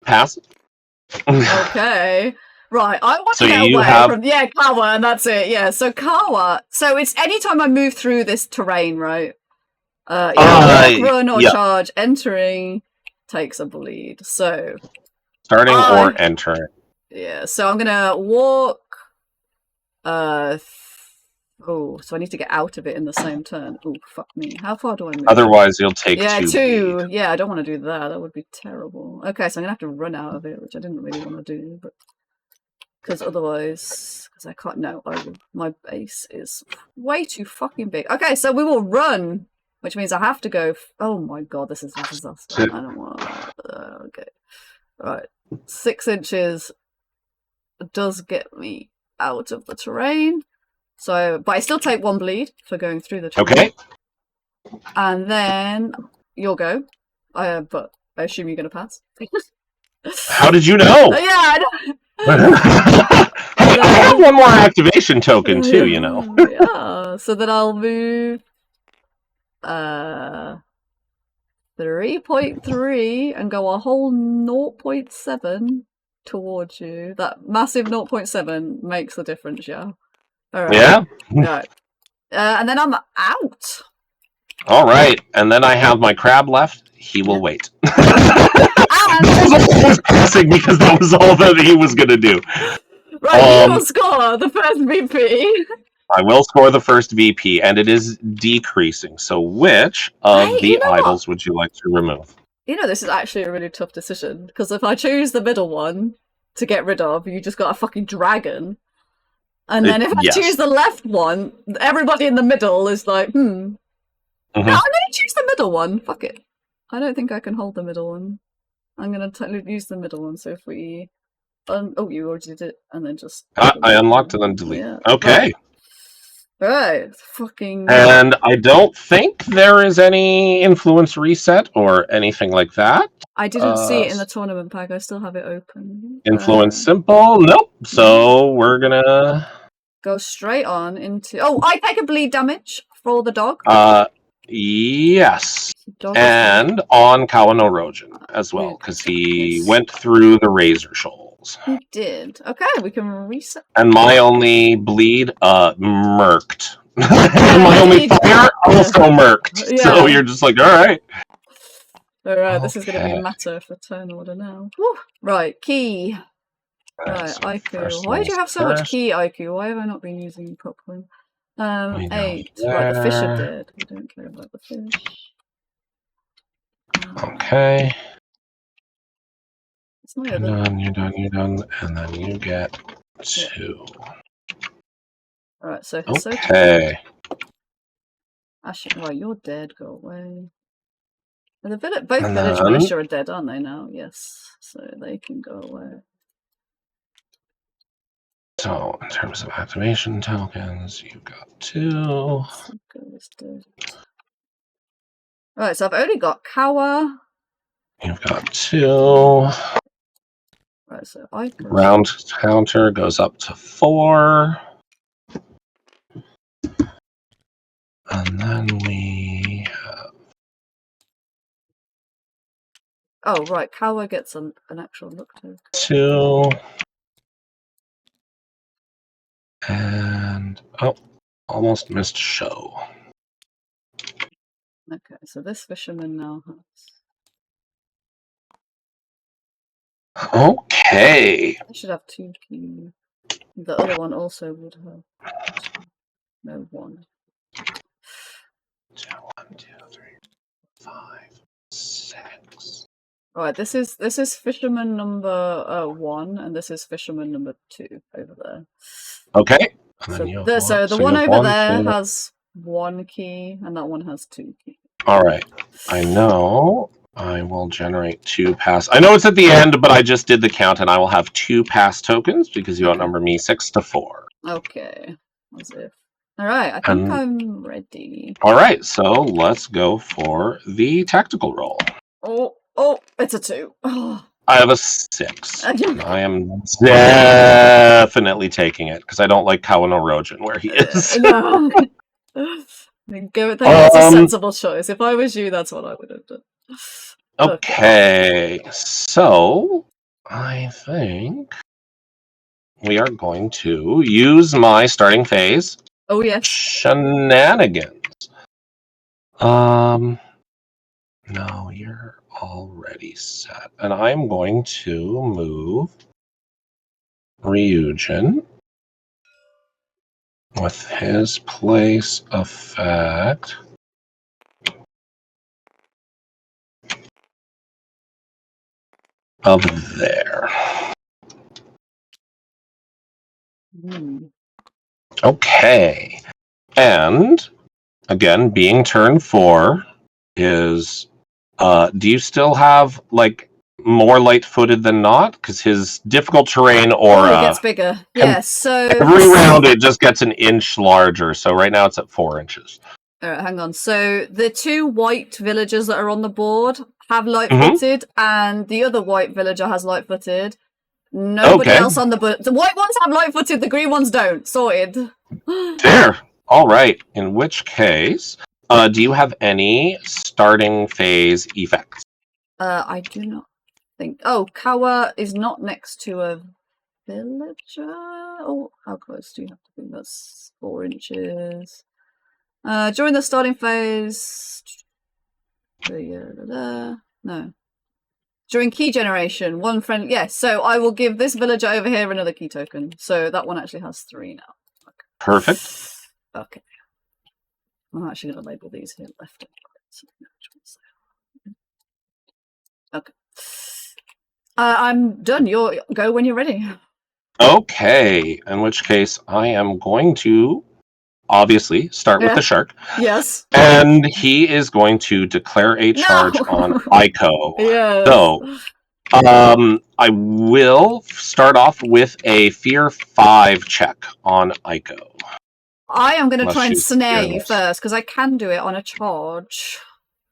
pass. Okay. Right, I want So to get you away have- from... Yeah, Kawa, and that's it. Yeah, so Kawa... So it's anytime I move through this terrain, right? Walk, run, or charge. Entering takes a bleed. So... Starting or entering. Yeah, so I'm gonna walk... so I need to get out of it in the same turn. Oh, fuck me. How far do I move? Otherwise, you'll take 2 2. bleed. Yeah, I don't want to do that. That would be terrible. Okay, so I'm gonna have to run out of it, which I didn't really want to do, but... Because otherwise... Because I can't... No, my base is way too fucking big. Okay, so we will run, which means I have to go... Oh my god, this is a disaster. I don't want... okay. Right. 6 inches does get me out of the terrain. So, but I still take 1 bleed for going through the terrain. Okay. And then you'll go. But I assume you're going to pass. How did you know? Yeah, I know. I have 1 more activation token too, you know. Yeah, so then I'll move 3.3 and go a whole 0.7 towards you. That massive 0.7 makes the difference, yeah. All right. Yeah. Right. And then I'm out. All right, and then I have my crab left. He will wait. Passing because that was all that he was going to do. Right, you will score the first VP. I will score the first VP, and it is decreasing. So which of the idols would you like to remove? You know, this is actually a really tough decision, because if I choose the middle one to get rid of, you just got a fucking dragon. And then if I choose the left one, everybody in the middle is like, No, I'm going to choose the middle one. Fuck it. I don't think I can hold the middle one. I'm going to use the middle one. So if we... oh, you already did it. And then just... I unlocked and then delete. Yeah. Okay. Right. Fucking. And I don't think there is any influence reset or anything like that. I didn't see it in the tournament pack. I still have it open. Influence simple? Nope. So we're gonna go straight on into. Oh, I take a bleed damage for the dog. Yes. And on Kawano Rojin as well, because he went through the Razor Shoals. He did. Okay, we can reset. And my only bleed, murked. My only fire also murked. Yeah. So you're just like, alright. Alright, this is going to be a matter for turn order now. Whew. Right, key. Right, so Aiku. Why do you have so much key, Aiku? Why have I not been using them properly? 8. Right, the fish are dead. We don't care about the fish. Okay. You're done, and then you get 2. Alright, so okay. Right, you're dead, go away. And both village militia are dead, aren't they now? Yes, so they can go away. So, in terms of activation tokens, you've got 2. Right, so I've only got Kawa. You've got 2. Right, so I round counter goes up to 4. And then we have... Oh, right, Kawa gets an actual look token. 2. And, almost missed show. Okay, so this fisherman now has... Okay. I should have 2 keys. The other one also would have... No, 1. 2, 1, 2, 3, 5, 6. Right, this is fisherman number 1, and this is fisherman number 2 over there. Okay. So the one over there has 1 key, and that one has 2 keys. All right. I know. I will generate 2 pass. I know it's at the end, but I just did the count, and I will have 2 pass tokens because you outnumber me 6 to 4. Okay. As if. All right. I think I'm ready. All right. So let's go for the tactical roll. Oh, it's a 2. Oh. I have a 6. I am definitely taking it because I don't like Kawano Rojin where he is. No. That's a sensible choice. If I was you, that's what I would have done. Okay. So I think we are going to use my starting phase. Oh yes. Shenanigans. No, you're already set. And I'm going to move Ryujin with his place effect of there. Okay. And again, being turn 4 is do you still have like more light-footed than not? Because his difficult terrain or it gets bigger. Yes, so every round it just gets an inch larger. So right now it's at 4 inches. All right, hang on. So the 2 white villagers that are on the board have light-footed, and the other white villager has light-footed. Nobody else on the board. The white ones have light-footed. The green ones don't. Sorted. There. All right. In which case, do you have any starting phase effects? I do not think. Oh, Kawa is not next to a villager. Oh, how close do you have to be? That's 4 inches. During the starting phase. No. During key generation, 1 friend. Yes, so I will give this villager over here another key token. So that one actually has 3 now. Okay. Perfect. Okay. I'm actually going to label these here left and right. Okay. I'm done. Go when you're ready. Okay. In which case, I am going to obviously start with the shark. Yes. And he is going to declare a charge on Aiko. Yes. So, I will start off with a Fear 5 check on Aiko. I am going to Unless try and she's snare you fearless. first, because I can do it on a charge.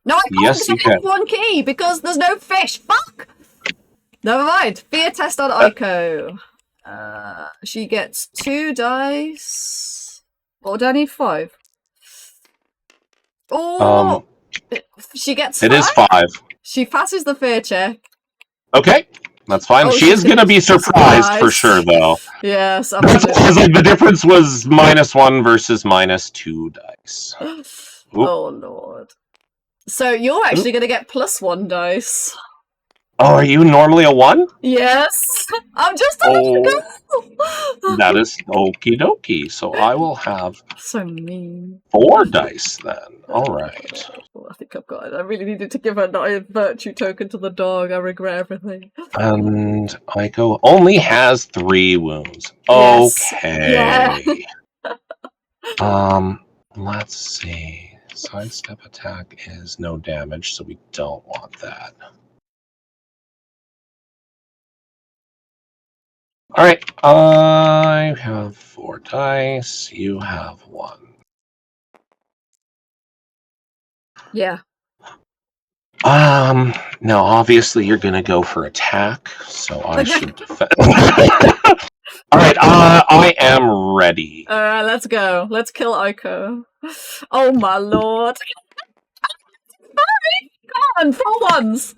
No, I can't, Yes, because I you have one key, because there's no fish. Fuck! Never mind. Fear test on Aiko. She gets 2 dice. Or do I need 5? Oh, she gets 5? It is 5. She passes the fear check. Okay, that's fine. Oh, she she's is going to be surprised for sure, though. Yes, That's absolutely. because like the difference was -1 versus -2 dice. Oh lord. So you're actually going to get +1 dice. Oh, are you normally a 1? Yes, I'm just a little girl. That is okie dokie. So I will have So mean. 4 dice then. All right. I think I've got it. I really needed to give a virtue token to the dog. I regret everything. And Aiko only has 3 wounds. Yes. Okay. Yeah. Let's see. Sidestep attack is no damage, so we don't want that. All right. I have 4 dice. You have 1. Yeah. Now obviously you're gonna go for attack, so I should defend. All right, I am ready. Alright, let's go. Let's kill Aiko. Oh my lord. Sorry! Come on, 4 ones!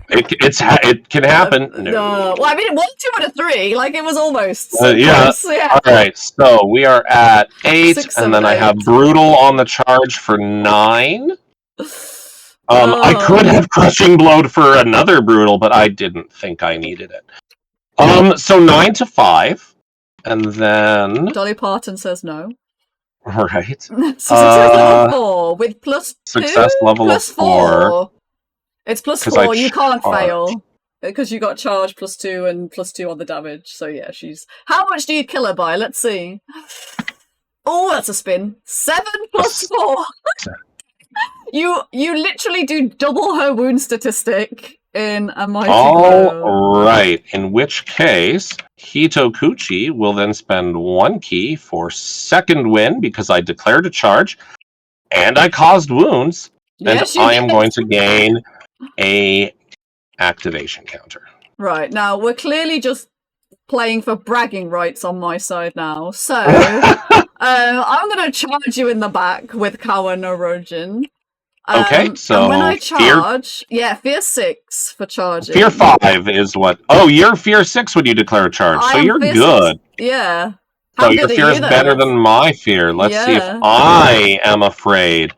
It can happen. No. Well, I mean, 1, 2, and a 3. Like, it was almost. Yeah. Close, yeah. All right, so we are at 8, 6, and then 7, I have 8. brutal on the charge for 9. I could have crushing blowed for another brutal, but I didn't think I needed it. So 9 to 5, and then Dolly Parton says no. right. Success level 4 with +2. Success level of 4. It's Because I +4. You can't charged. fail because you got charged +2 and +2 on the damage. So yeah, she's. How much do you kill her by? Let's see. Oh, that's a spin. 7 + 4. You literally do double her wound statistic in a mighty blow. All right. In which case, Hitokuchi will then spend 1 key for second win because I declared a charge and I caused wounds, Yes, and I am going to gain a activation counter. Right, now we're clearly just playing for bragging rights on my side now. So I'm going to charge you in the back with Kawa no Rojin. Okay, so and when I charge, fear 6 for charging. Fear 5 is what? Oh, you're fear 6 when you declare a charge, so you're good. 6. Yeah. So your fear is better than my fear. Let's see if I am afraid.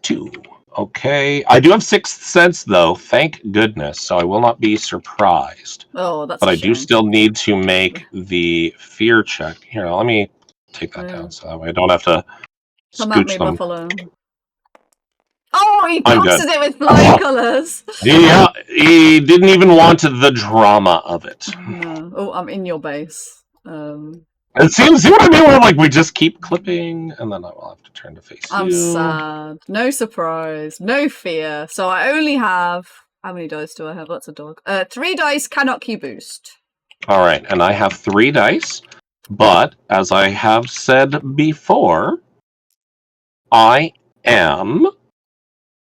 2. Okay. I do have 6th sense, though. Thank goodness. So I will not be surprised. Oh, that's But a I shame. do still need to make the fear check. Here, let me take that down so that way I don't have to Come at scooch me, them. Buffalo. Oh, he I'm boxes good. it with flying colours. Yeah, he didn't even want the drama of it. No. Oh, I'm in your base. It seems, see what I mean? Where like we just keep clipping, and then I will have to turn to face I'm you. sad. No surprise. No fear. So I only have. How many dice do I have? That's a dog. 3 dice cannot key boost. All right, and I have 3 dice, but as I have said before, I am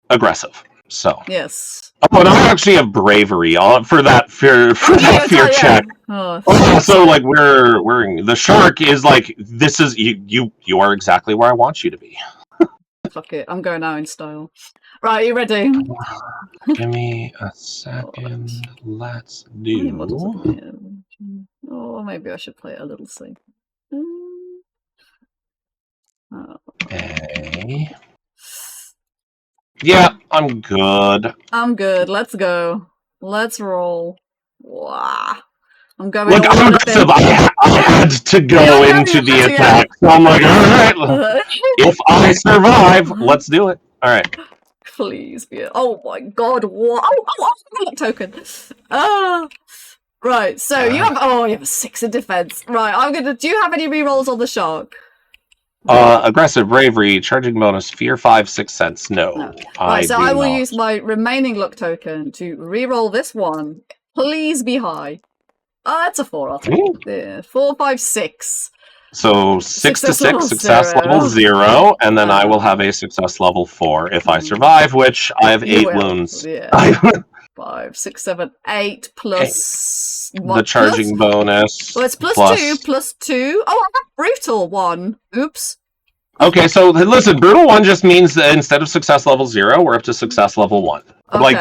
aggressive. So yes. Oh, and I actually have bravery for that fear check. Oh, so like we're the shark is like, this is you are exactly where I want you to be. Fuck it, I'm going out in style. Right, you ready? Give me a second. Let's do. Oh, maybe I should play it a little safe. Okay. Yeah, I'm good. I'm good. Let's go. Let's roll. Wow. I'm going. Look, I'm aggressive. I had to go into the attack. So I'm like, all right. If I survive, let's do it. All right. Please be. Oh my god! What? Oh, token. Right. So you have. Oh, you have a 6 in defense. Right. I'm gonna. Do you have any rerolls on the shark? Aggressive, bravery, charging bonus, fear 5, 6 sense. No. Right, so I will use my remaining luck token to reroll this one Please be high. Oh, that's a 4, I'll take it. Yeah, 4, 5, 6. So 6 to Success 6, level success 0. level 0, and then I will have a success level 4 if I survive, which I have You 8 will, wounds. yeah. 5, 6, 7, 8 plus the charging bonus. Well, it's plus 2. Oh, I have brutal 1. Oops. Okay, so listen, brutal 1 just means that instead of success level 0, we're up to success level 1. Okay. Like,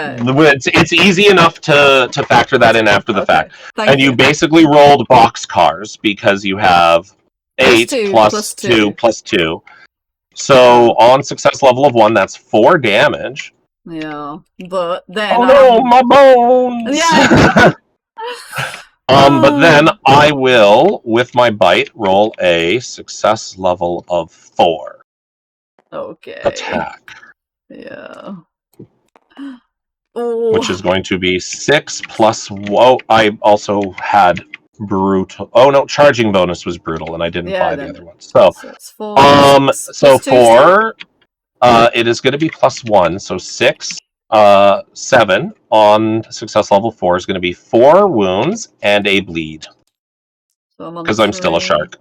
it's easy enough to factor that in after the fact. Thank you. You basically rolled boxcars because you have 8 plus 2 plus 2. So on success level of 1, that's 4 damage. Yeah, but then oh no, my bones! Yeah. But then I will, with my bite, roll a success level of 4. Okay. Attack. Yeah. Which is going to be 6 plus... Whoa, I also had brutal... Oh no, charging bonus was brutal, and I didn't buy the other one. So it's 4, 6, so 4, it is going to be plus 1, so 6... 7 on success level 4 is going to be 4 wounds and a bleed. Because I'm still a shark.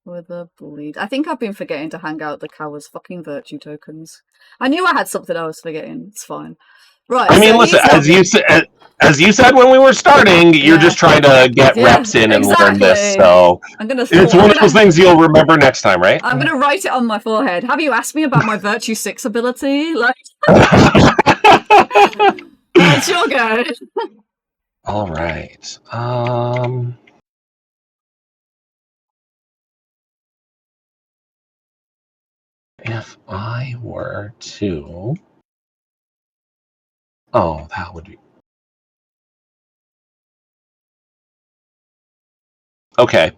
With a bleed. I think I've been forgetting to hang out the cow's fucking virtue tokens. I knew I had something I was forgetting. It's fine. Right. I mean, listen, as you said when we were starting, you're just trying to get reps in and learn this. So it's one of those things you'll remember next time, right? I'm gonna write it on my forehead. Have you asked me about my virtue 6 ability? Like. It's your go. All right. If I were to... Oh, that would be... Okay.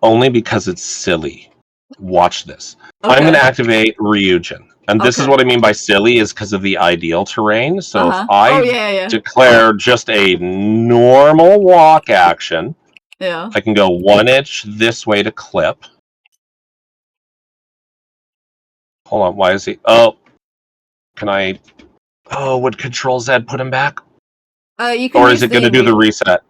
Only because it's silly. Watch this. Okay. I'm going to activate Ryujin. And this is what I mean by silly, is because of the ideal terrain. So if I declare just a normal walk action, I can go 1 inch this way to clip. Hold on, why is he... Oh, can I... Oh, would Control Z put him back? You can or is it going to do the reset?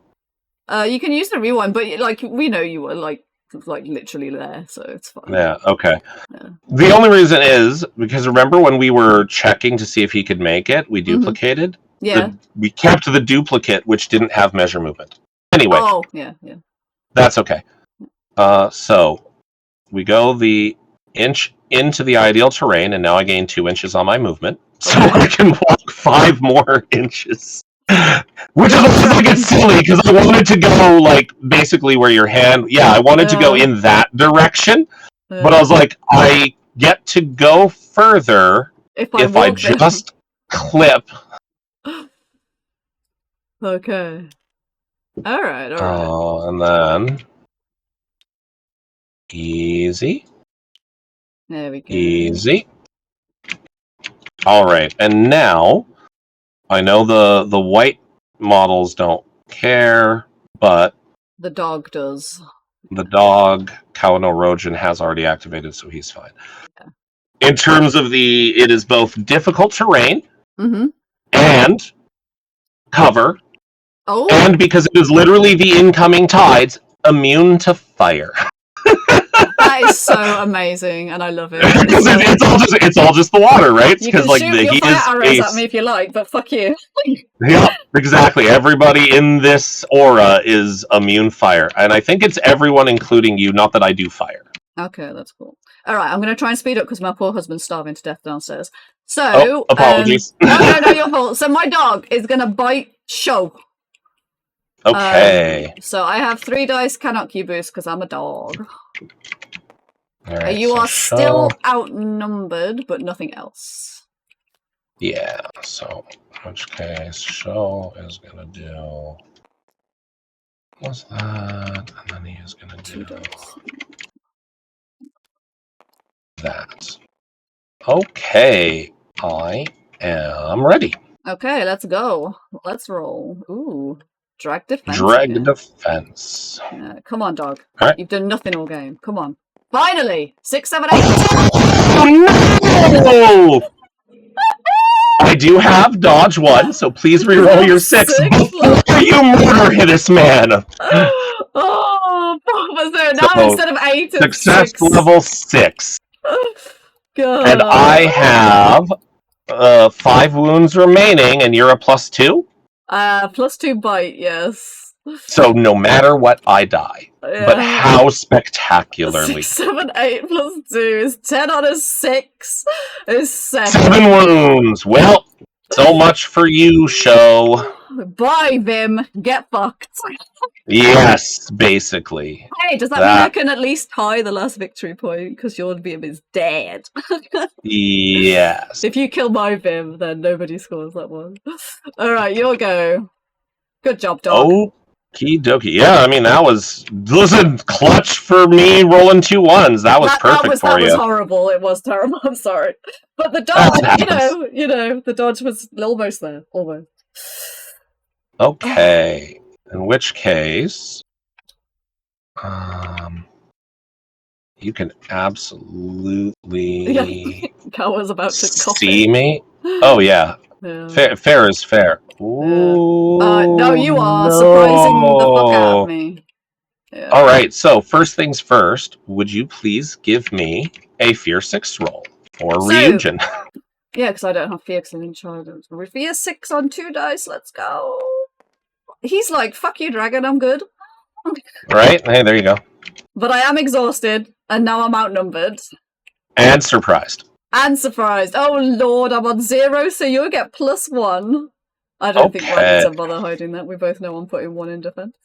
You can use the rewind, but like we know you were like literally there, so it's fine. Yeah, okay. Yeah. The only reason is because remember when we were checking to see if he could make it, we duplicated? Yeah. We kept the duplicate, which didn't have measure movement. Anyway. Oh, yeah. That's okay. So we go the inch into the ideal terrain, and now I gain 2 inches on my movement. So I can walk 5 more inches. Which is like it's silly because I wanted to go like basically where your hand. Yeah, I wanted to go in that direction, but I was like, I get to go further if I just clip. Okay. All right. Oh, and then easy. There we go. Easy. All right, and now. I know the white models don't care, but... The dog does. The dog, Kawano Rojin, has already activated, so he's fine. Yeah. In terms of it is both difficult terrain and cover, and because it is literally the incoming tides, immune to fire. That is so amazing, and I love it. It's all just the water, right? You can shoot your fire arrows at me if you like, but fuck you. Yeah, exactly. Everybody in this aura is immune fire, and I think it's everyone, including you. Not that I do fire. Okay, that's cool. All right, I'm going to try and speed up because my poor husband's starving to death downstairs. So, apologies. No, your fault. So my dog is going to bite Show. Okay. So I have 3 dice Kanokyu boost because I'm a dog. Right, you are still outnumbered, but nothing else. Yeah, so in which case, Show is going to do... What's that? And then he is going to do... that. Okay, I am ready. Okay, let's go. Let's roll. Ooh, drag defense. Drag defense. Come on, dog. All right. You've done nothing all game. Come on. Finally! 6, 7, 8. Oh, no! I do have dodge 1, so please reroll your 6 before you murder this man. Oh, was there now So, instead of 8, it's success 6. level 6. God. And I have 5 wounds remaining, and you're a +2? +2 bite, yes. So no matter what, I die. Yeah. But how spectacularly. 6, 7, 8 +2 is 10 on a 6 is 7. 7 wounds. Well, so much for you, show. Bye, Vim. Get fucked. Yes, basically. Hey, does that mean I can at least tie the last victory point? Because your Vim is dead. Yes. If you kill my Vim, then nobody scores that one. Alright, your go. Good job, dog. Okie dokie. Yeah, I mean, that was clutch for me rolling 2 1s. That was perfect for you. That was horrible. It was terrible. I'm sorry. But the dodge, you know, the dodge was almost there. Almost. Okay. In which case, you can absolutely Cal was about to see me. Oh yeah. Fair is fair. Ooh, no, you are surprising the fuck out of me. Yeah. All right. So first things first. Would you please give me a Fear 6 roll for Ryujin? Yeah, because I don't have Fear 6 in charge. Fear 6 on 2 dice. Let's go. He's like, fuck you, dragon, I'm good. Right? Hey, there you go. But I am exhausted, and now I'm outnumbered. And surprised. Oh lord, I'm on 0, so you'll get +1. I don't think I need to bother hiding that. We both know I'm putting 1 in defense.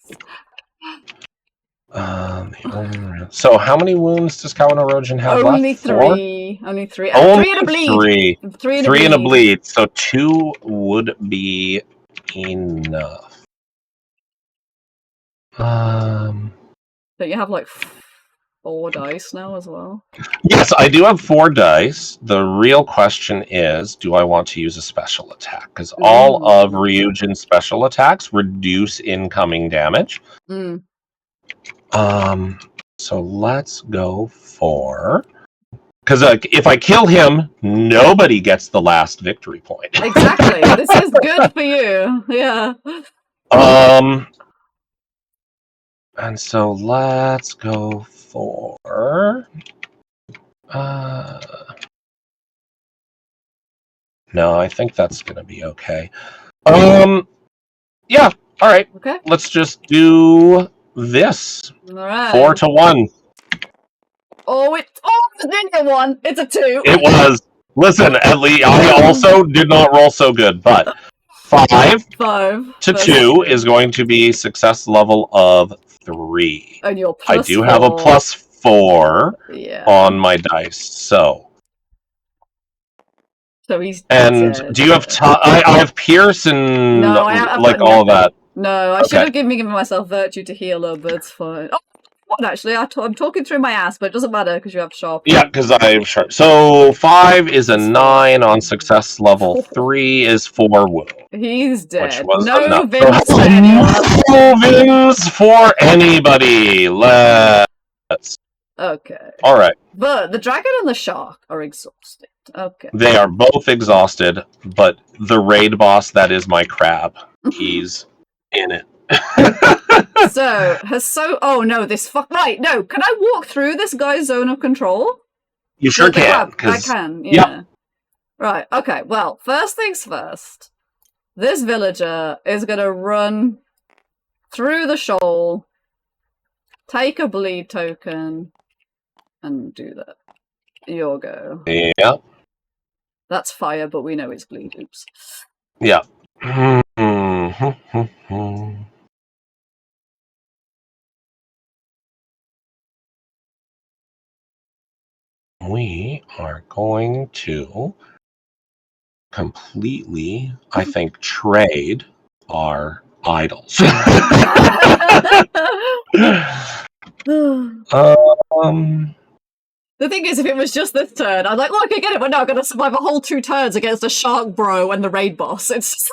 So how many wounds does Kawanorogen have left? Only 3. Only 3. Only 3 and a bleed. 3 and a bleed. So 2 would be enough. Don't you have like 4 dice now as well? Yes, I do have 4 dice. The real question is, do I want to use a special attack? Because all of Ryujin's special attacks reduce incoming damage. So let's go for... Because if I kill him, nobody gets the last victory point. Exactly. This is good for you. Yeah. And so let's go for... no, I think that's going to be okay. Yeah, all right. Okay. Let's just do this. All right. 4 to 1. It's a 1. It's a 2. It was. Listen, at least I also did not roll so good, but 5 to 2 is going to be success level of 3. And you're I do have a +4 on my dice, so he's and dead. do you have I have Pierce and like all of that? No, I should have given myself Virtue to heal her, but it's fine. Actually, I'm talking through my ass, but it doesn't matter because you have sharp. Yeah, because I have sharp. So 5 is a 9 on success level. 3 is 4 wound. He's dead. Which was no enough. Vims for anyone. No Vims for anybody. Let's. Okay. All right. But the dragon and the shark are exhausted. Okay. They are both exhausted, but the raid boss that is my crab, he's in it. Oh no, this fuck. Right, no. Can I walk through this guy's zone of control? You sure can. I can, yeah. Yep. Right, okay. Well, first things first. This villager is gonna run through the shoal, take a bleed token, and do that. Your go. Yeah. That's fire, but we know it's bleed. Oops. Yeah. We are going to completely, I think, trade our idols. The thing is, if it was just this turn, I'd like, look, I get it, but no, I'm going to survive a whole 2 turns against a shark bro and the raid boss. It's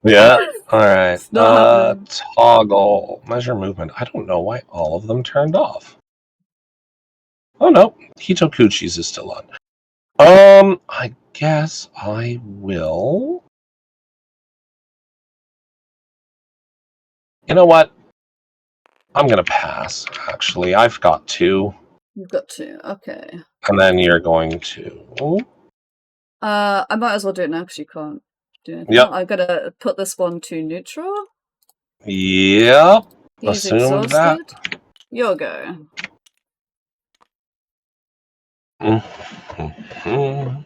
yeah, alright. Toggle. Measure movement. I don't know why all of them turned off. Oh no, Hitokuchi's is still on. I guess I will. You know what? I'm going to pass, actually. I've got 2. You've got 2. Okay. And then you're going to... I might as well do it now because you can't do anything. Yep. I'm going to put this one to neutral. Yep. He's Assumed exhausted. that. Your go. Mm-hmm.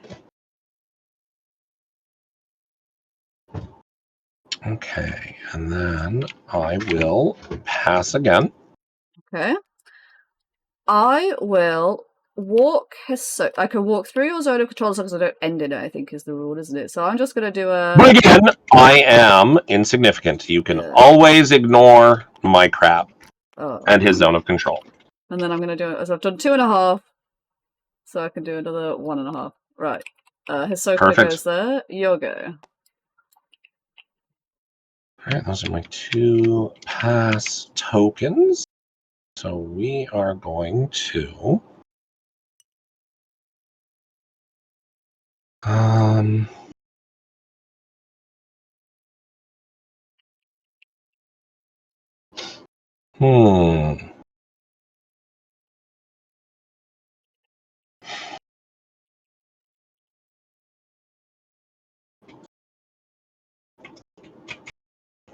Okay, and then I will pass again. Okay. I will walk I can walk through your zone of control as long as I don't end in it, I think is the rule, isn't it? So I'm just going to do a... But again, I am insignificant. You can always ignore my crap and his zone of control. And then I'm going to do it as I've done 2.5. So I can do another 1.5. Right. Hisoka goes there. Your go. Alright, those are my 2 pass tokens. So we are going to...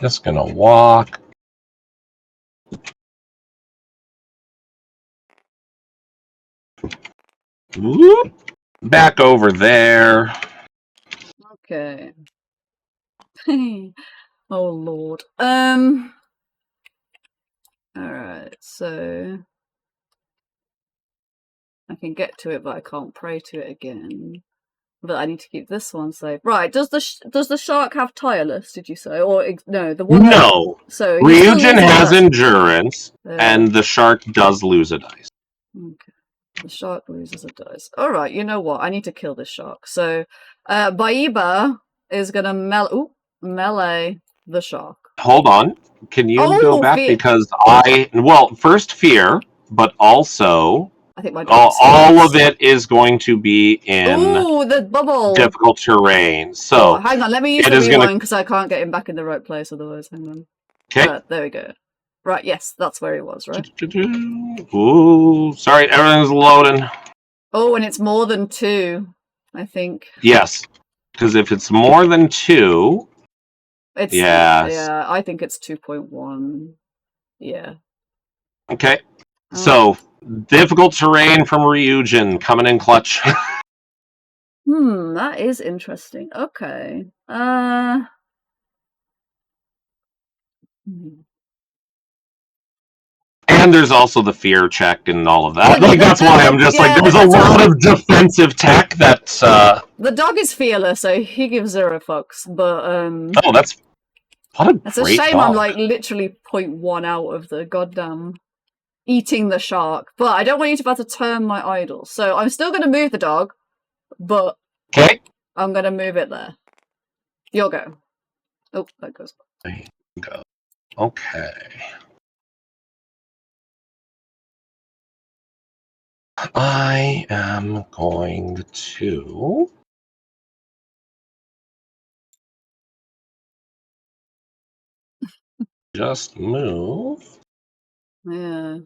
Just gonna walk. Whoop, back over there. Okay. Oh lord. Alright, so I can get to it, but I can't pray to it again. But I need to keep this one safe. Right, does the shark have tireless, did you say? Or no, the one No. So Ryujin has endurance, and the shark does lose a dice. Okay. The shark loses a dice. Alright, you know what? I need to kill this shark. So Baiba is gonna melee the shark. Hold on. Can you go back? Because first fear, but also I think my all of it is going to be in the bubble difficult terrain. So hang on, let me use the rewind because I can't get him back in the right place otherwise. Hang on. Okay. There we go. Right, yes, that's where he was, right? Ooh, sorry, everything's loading. Oh, and it's more than 2, I think. Yes, because if it's more than 2, yeah, I think it's 2.1. Yeah. Okay. So difficult terrain from Ryujin coming in clutch. That is interesting. Okay. And there's also the fear check and all of that. That's why I'm just there's a lot of defensive tech that's... The dog is fearless, so he gives 0 fucks, but... Oh, that's... What a It's a shame dog. I'm, literally 0.1 out of the goddamn eating the shark. But I don't want you to have to turn my idol. So I'm still going to move the dog, but... Okay. I'm going to move it there. You'll go. Oh, that goes. Go. Okay. I am going to... just move. Yeah.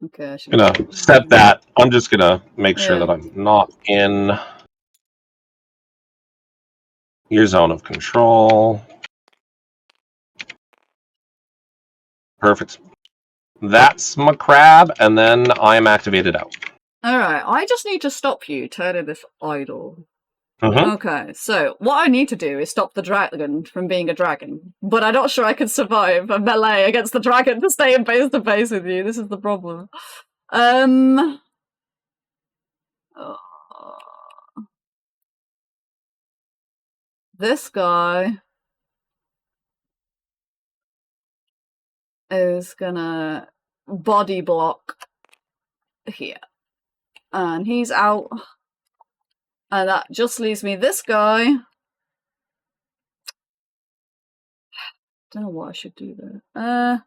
Okay, I'm gonna set that. I'm just gonna make sure that I'm not in your zone of control. Perfect. That's my crab, and then I'm activated out. Alright, I just need to stop you turning this idol. Mm-hmm. Okay, so what I need to do is stop the dragon from being a dragon. But I'm not sure I can survive a melee against the dragon to stay in face to face with you. This is the problem. This guy is gonna body block here. And he's out. And that just leaves me this guy. Don't know what I should do there.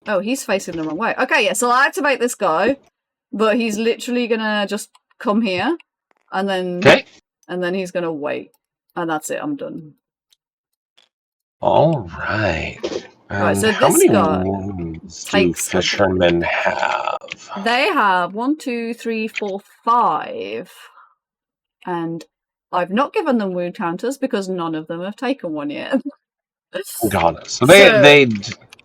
Oh, he's facing the wrong way. Okay, yeah, so I'll activate this guy, but he's literally gonna just come here, and then he's gonna wait. And that's it, I'm done. All right. Right, so how this many guy wounds do takes fishermen have? They have 1, 2, 3, 4, 5. And I've not given them wound counters because none of them have taken one yet. Got it. So they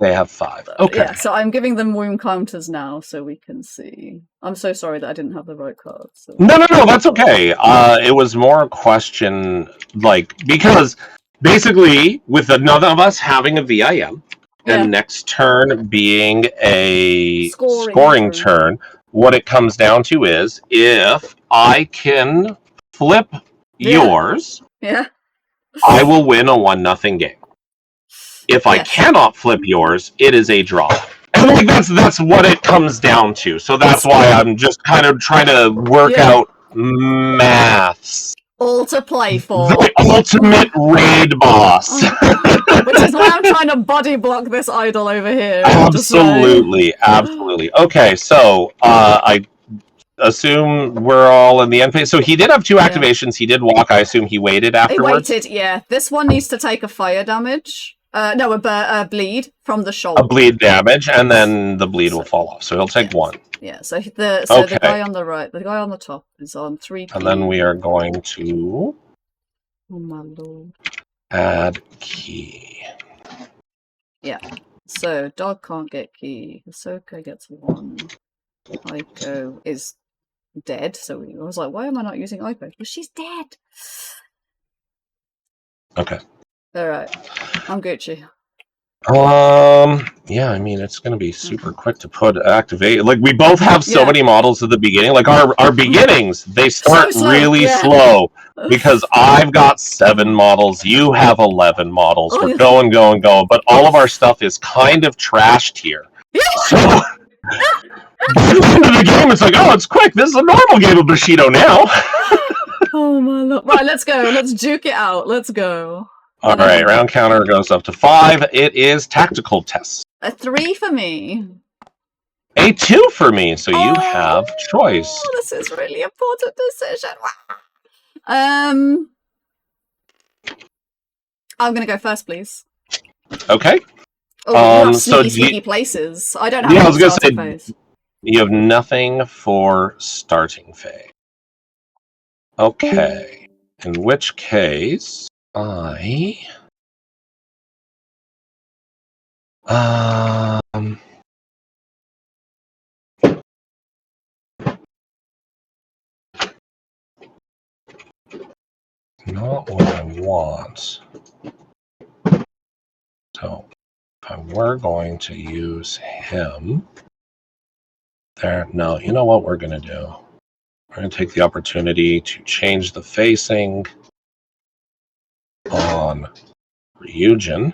have 5. Okay. Yeah, so I'm giving them wound counters now so we can see. I'm so sorry that I didn't have the right card. So. No, that's okay. It was more a question, like, because basically, with none of us having a VIM, and next turn being a scoring turn, what it comes down to is if I can flip yours, I will win a 1-0 game. If I cannot flip yours, it is a draw. And like that's what it comes down to. So that's why I'm just kind of trying to work out maths. All to play for. The ultimate raid boss. Which is why I'm trying to body block this idol over here. Absolutely. Okay, so I assume we're all in the end phase. So he did have 2 activations. He did walk. I assume he waited afterwards. He waited, yeah. This one needs to take a fire damage. No, a bleed from the shoulder. A bleed damage, and then the bleed will fall off. So he'll take 1. Yeah, so the guy on the right, the guy on the top is on 3 key. And then we are going to oh my lord. Add key. Yeah. So dog can't get key. Ahsoka gets 1. Aiko is dead. So I was like, why am I not using Aiko? Well, she's dead. Okay. Alright. I'm Gucci. Yeah, I mean, it's going to be super quick to activate. Like, we both have so many models at the beginning. Like, our beginnings, they start really slow. Because I've got 7 models, you have 11 models. We're going. But all of our stuff is kind of trashed here. So, by the end of the game, it's like, oh, it's quick. This is a normal game of Bushido now. Oh my lord. Right, let's go. Let's juke it out. Let's go. All right, round counter goes up to 5. It is tactical tests. A 3 for me. A 2 for me, so you have choice. This is really important decision. I'm gonna go first, please. Okay. Oh, sneaky places. I don't have. Yeah, I was gonna say phase. You have nothing for starting phase. Okay. In which case, I not what I want. So if I were going to use him there, no, you know what we're going to do? We're going to take the opportunity to change the facing on Ryujin.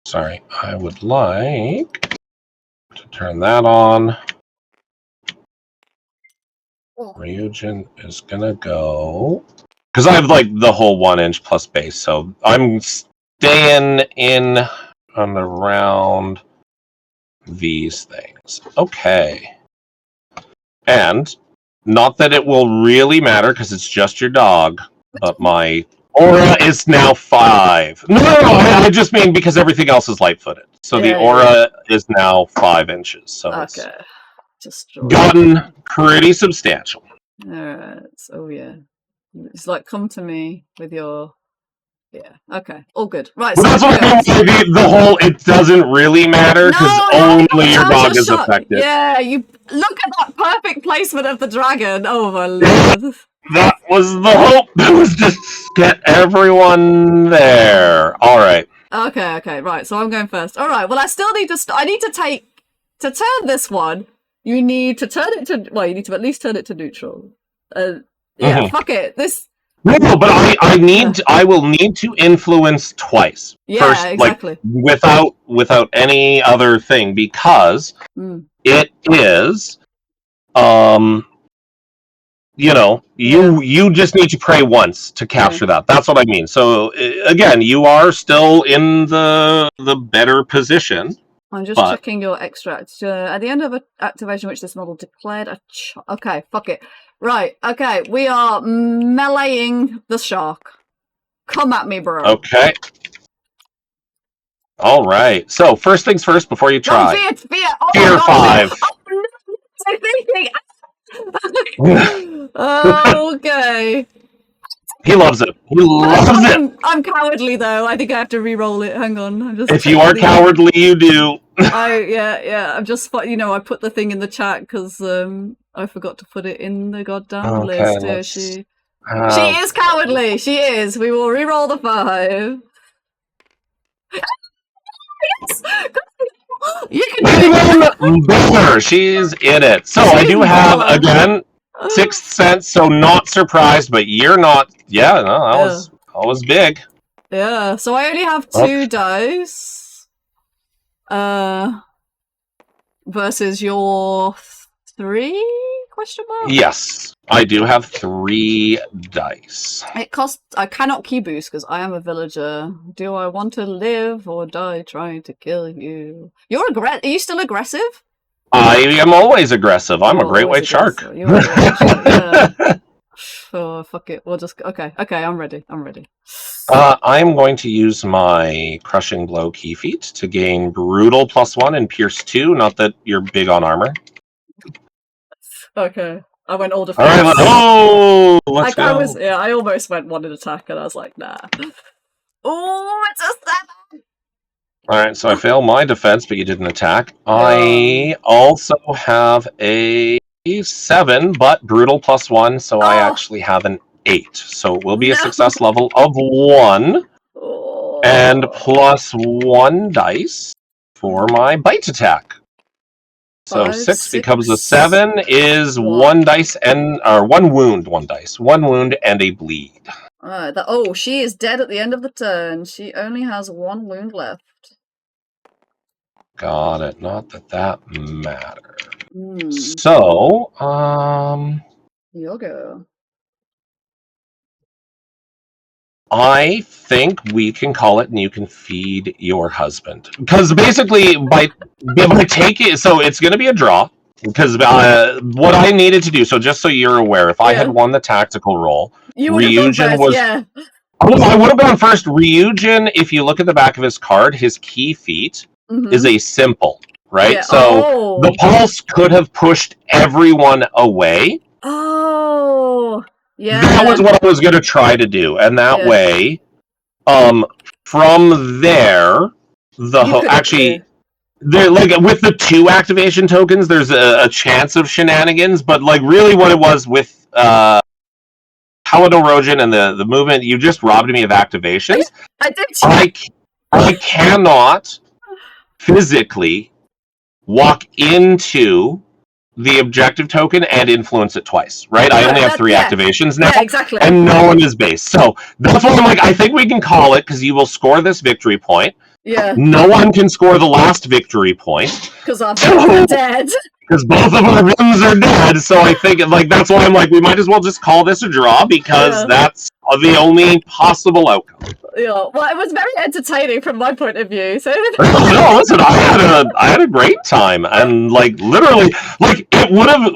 Sorry, I would like to turn that on. Ryujin is gonna go because I have like the whole 1-inch plus base, so I'm staying in and around these things. Okay, and not that it will really matter because it's just your dog, but my aura is now 5. No, I just mean because everything else is light-footed, so the aura is now 5 inches. So it's gotten pretty substantial. Alright, so it's like, come to me with your okay, all good. Right, so that's what the whole it doesn't really matter because only your dog is affected. Yeah, you look at that perfect placement of the dragon. Oh my lord. That was the hope. That was just get everyone there. Alright. Okay, right, so I'm going first. Alright, well I still need to I need to turn this one. You need to turn it to you need to at least turn it to neutral. Fuck it. No, but I will need to influence twice. Yeah, first, exactly. Like, without any other thing, because it is you just need to pray once to capture that. That's what I mean. So again, you are still in the better position. I'm just checking your extract. At the end of an activation which this model declared a okay, fuck it. Right, okay, we are meleeing the shark. Come at me, bro. Okay. All right. So first things first before you try. Oh, fear! Oh, Fear 5. Oh, okay. He loves it. He loves it. I'm cowardly though. I think I have to re-roll it. Hang on. I'm just. If you are cowardly, you do. I'm just. I put the thing in the chat because I forgot to put it in the goddamn list. Yeah, she is cowardly. She is. We will re-roll the 5. Yes! You can better. She's in it. So I do have again 6th sense. So not surprised, but you're not. Yeah, no, that was big. Yeah. So I only have 2 dice. Versus your 3? Question mark? Yes, I do have 3 dice. It costs. I cannot key boost because I am a villager. Do I want to live or die trying to kill you? Are you still aggressive? I am always aggressive. I'm a great white shark. Oh, fuck it. We'll just okay. I'm ready. I'm going to use my crushing blow key feat to gain brutal +1 and pierce 2. Not that you're big on armor. Okay. I went all defense. All right, let's go. I almost went 1 in attack, and I was like, nah. Oh, it's a 7. All right, so I fail my defense, but you didn't attack. I also have a 7, but brutal +1, so I actually have an 8. So it will be a success level of 1, and +1 dice for my bite attack. So 5, 6 becomes a 7 is 1 dice and 1 wound, 1 dice, 1 wound and a bleed. She is dead at the end of the turn. She only has 1 wound left. Got it. Not that matters. So, you'll go. I think we can call it, and you can feed your husband. Because basically, by taking, so it's going to be a draw. Because what I needed to do, so just so you're aware, if I had won the tactical roll, Ryujin was. Yeah. I would have gone first. Ryujin, if you look at the back of his card, his key feat is a simple, right? Yeah. So the pulse could have pushed everyone away. Oh. Yeah. That was what I was going to try to do, and that way, from there, there with the 2 activation tokens, there's a chance of shenanigans. But really, what it was with Halado Rojin and the movement, you just robbed me of activations. I did. I cannot physically walk into the objective token and influence it twice, right? I only have 3 activations now, exactly. And no one is based. So that's why I'm like, I think we can call it, because you will score this victory point. Yeah. No one can score the last victory point. Because our villains are dead. Because both of our villains are dead, so I think that's why I'm like, we might as well just call this a draw, because that's the only possible outcome. Yeah, well, it was very entertaining from my point of view. So no, listen, I had a great time, and literally, it would have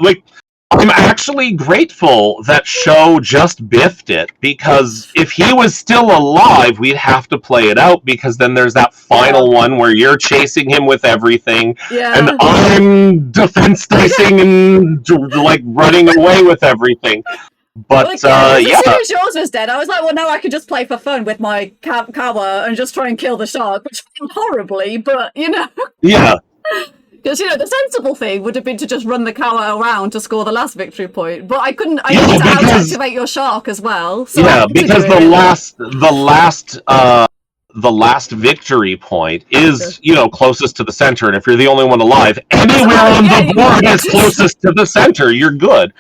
I'm actually grateful that Sho just biffed it, because if he was still alive, we'd have to play it out, because then there's that final one where you're chasing him with everything, and I'm defense dicing and running away with everything. But as soon as yours was dead, I was like, well, now I could just play for fun with my Kawa and just try and kill the shark, which failed horribly, but Yeah. Because, the sensible thing would have been to just run the Kawa around to score the last victory point. But I couldn't. I needed to out-activate your shark as well. So because the last victory point is, closest to the center. And if you're the only one alive, anywhere on the board is closest to the center, you're good.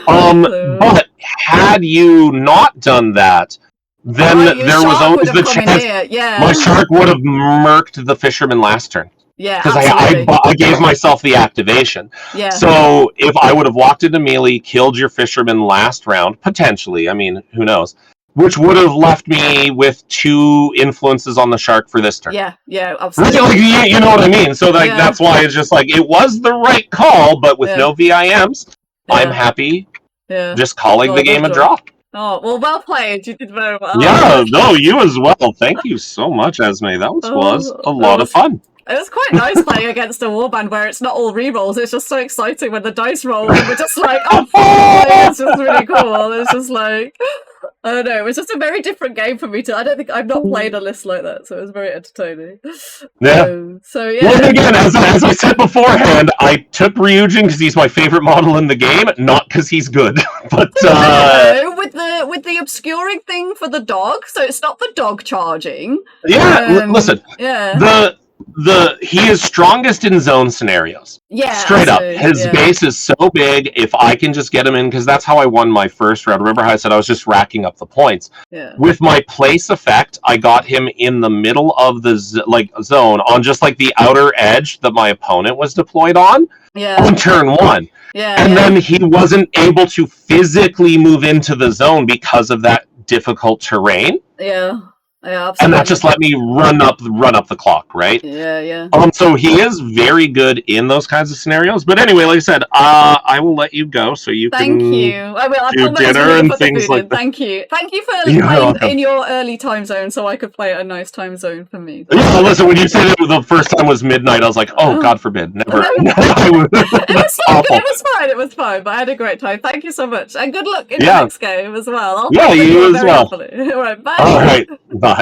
But had you not done that, then there was always the chance my shark would have murked the fisherman last turn. Yeah, because absolutely. I gave myself the activation. Yeah. So if I would have walked into melee, killed your fisherman last round, potentially, I mean, who knows, which would have left me with 2 influences on the shark for this turn. Yeah, absolutely. Like, you know what I mean? So like, Yeah. that's why it's just like, it was the right call, but with no VIMs, I'm happy just calling the game a draw. Oh, well played. You did very well. Yeah, no, you as well. Thank you so much, Esme. That was a lot of fun. It was quite nice playing against a warband where it's not all rerolls. It's just so exciting when the dice roll and we're just like, oh, it's just really cool. It's just like, I don't know. It was just a very different game for me to. I don't think I've not played a list like that, so it was very entertaining. Yeah. So yeah. Well, again, as I said beforehand, I took Ryujin because he's my favorite model in the game, not because he's good. But with the obscuring thing for the dog, so it's not the dog charging. Yeah, listen. Yeah. He is strongest in zone scenarios. Yeah, straight up. His base is so big. If I can just get him in, because that's how I won my first round. Remember how I said I was just racking up the points? Yeah. With my place effect, I got him in the middle of the zone on just like the outer edge that my opponent was deployed on. Yeah. On turn 1. Yeah. And then he wasn't able to physically move into the zone because of that difficult terrain. Yeah. Yeah, absolutely. And that just let me run up the clock, right? Yeah. So he is very good in those kinds of scenarios. But anyway, like I said, I will let you go so you Thank can you. I will. do dinner and things like that. Thank you. Thank you for playing in your early time zone, so I could play at a nice time zone for me. Yeah, listen, when you said it the first time was midnight, I was like, oh, God forbid, never. It was fine, but I had a great time. Thank you so much, and good luck in the next game as well. You as well. All right, bye. All right, bye.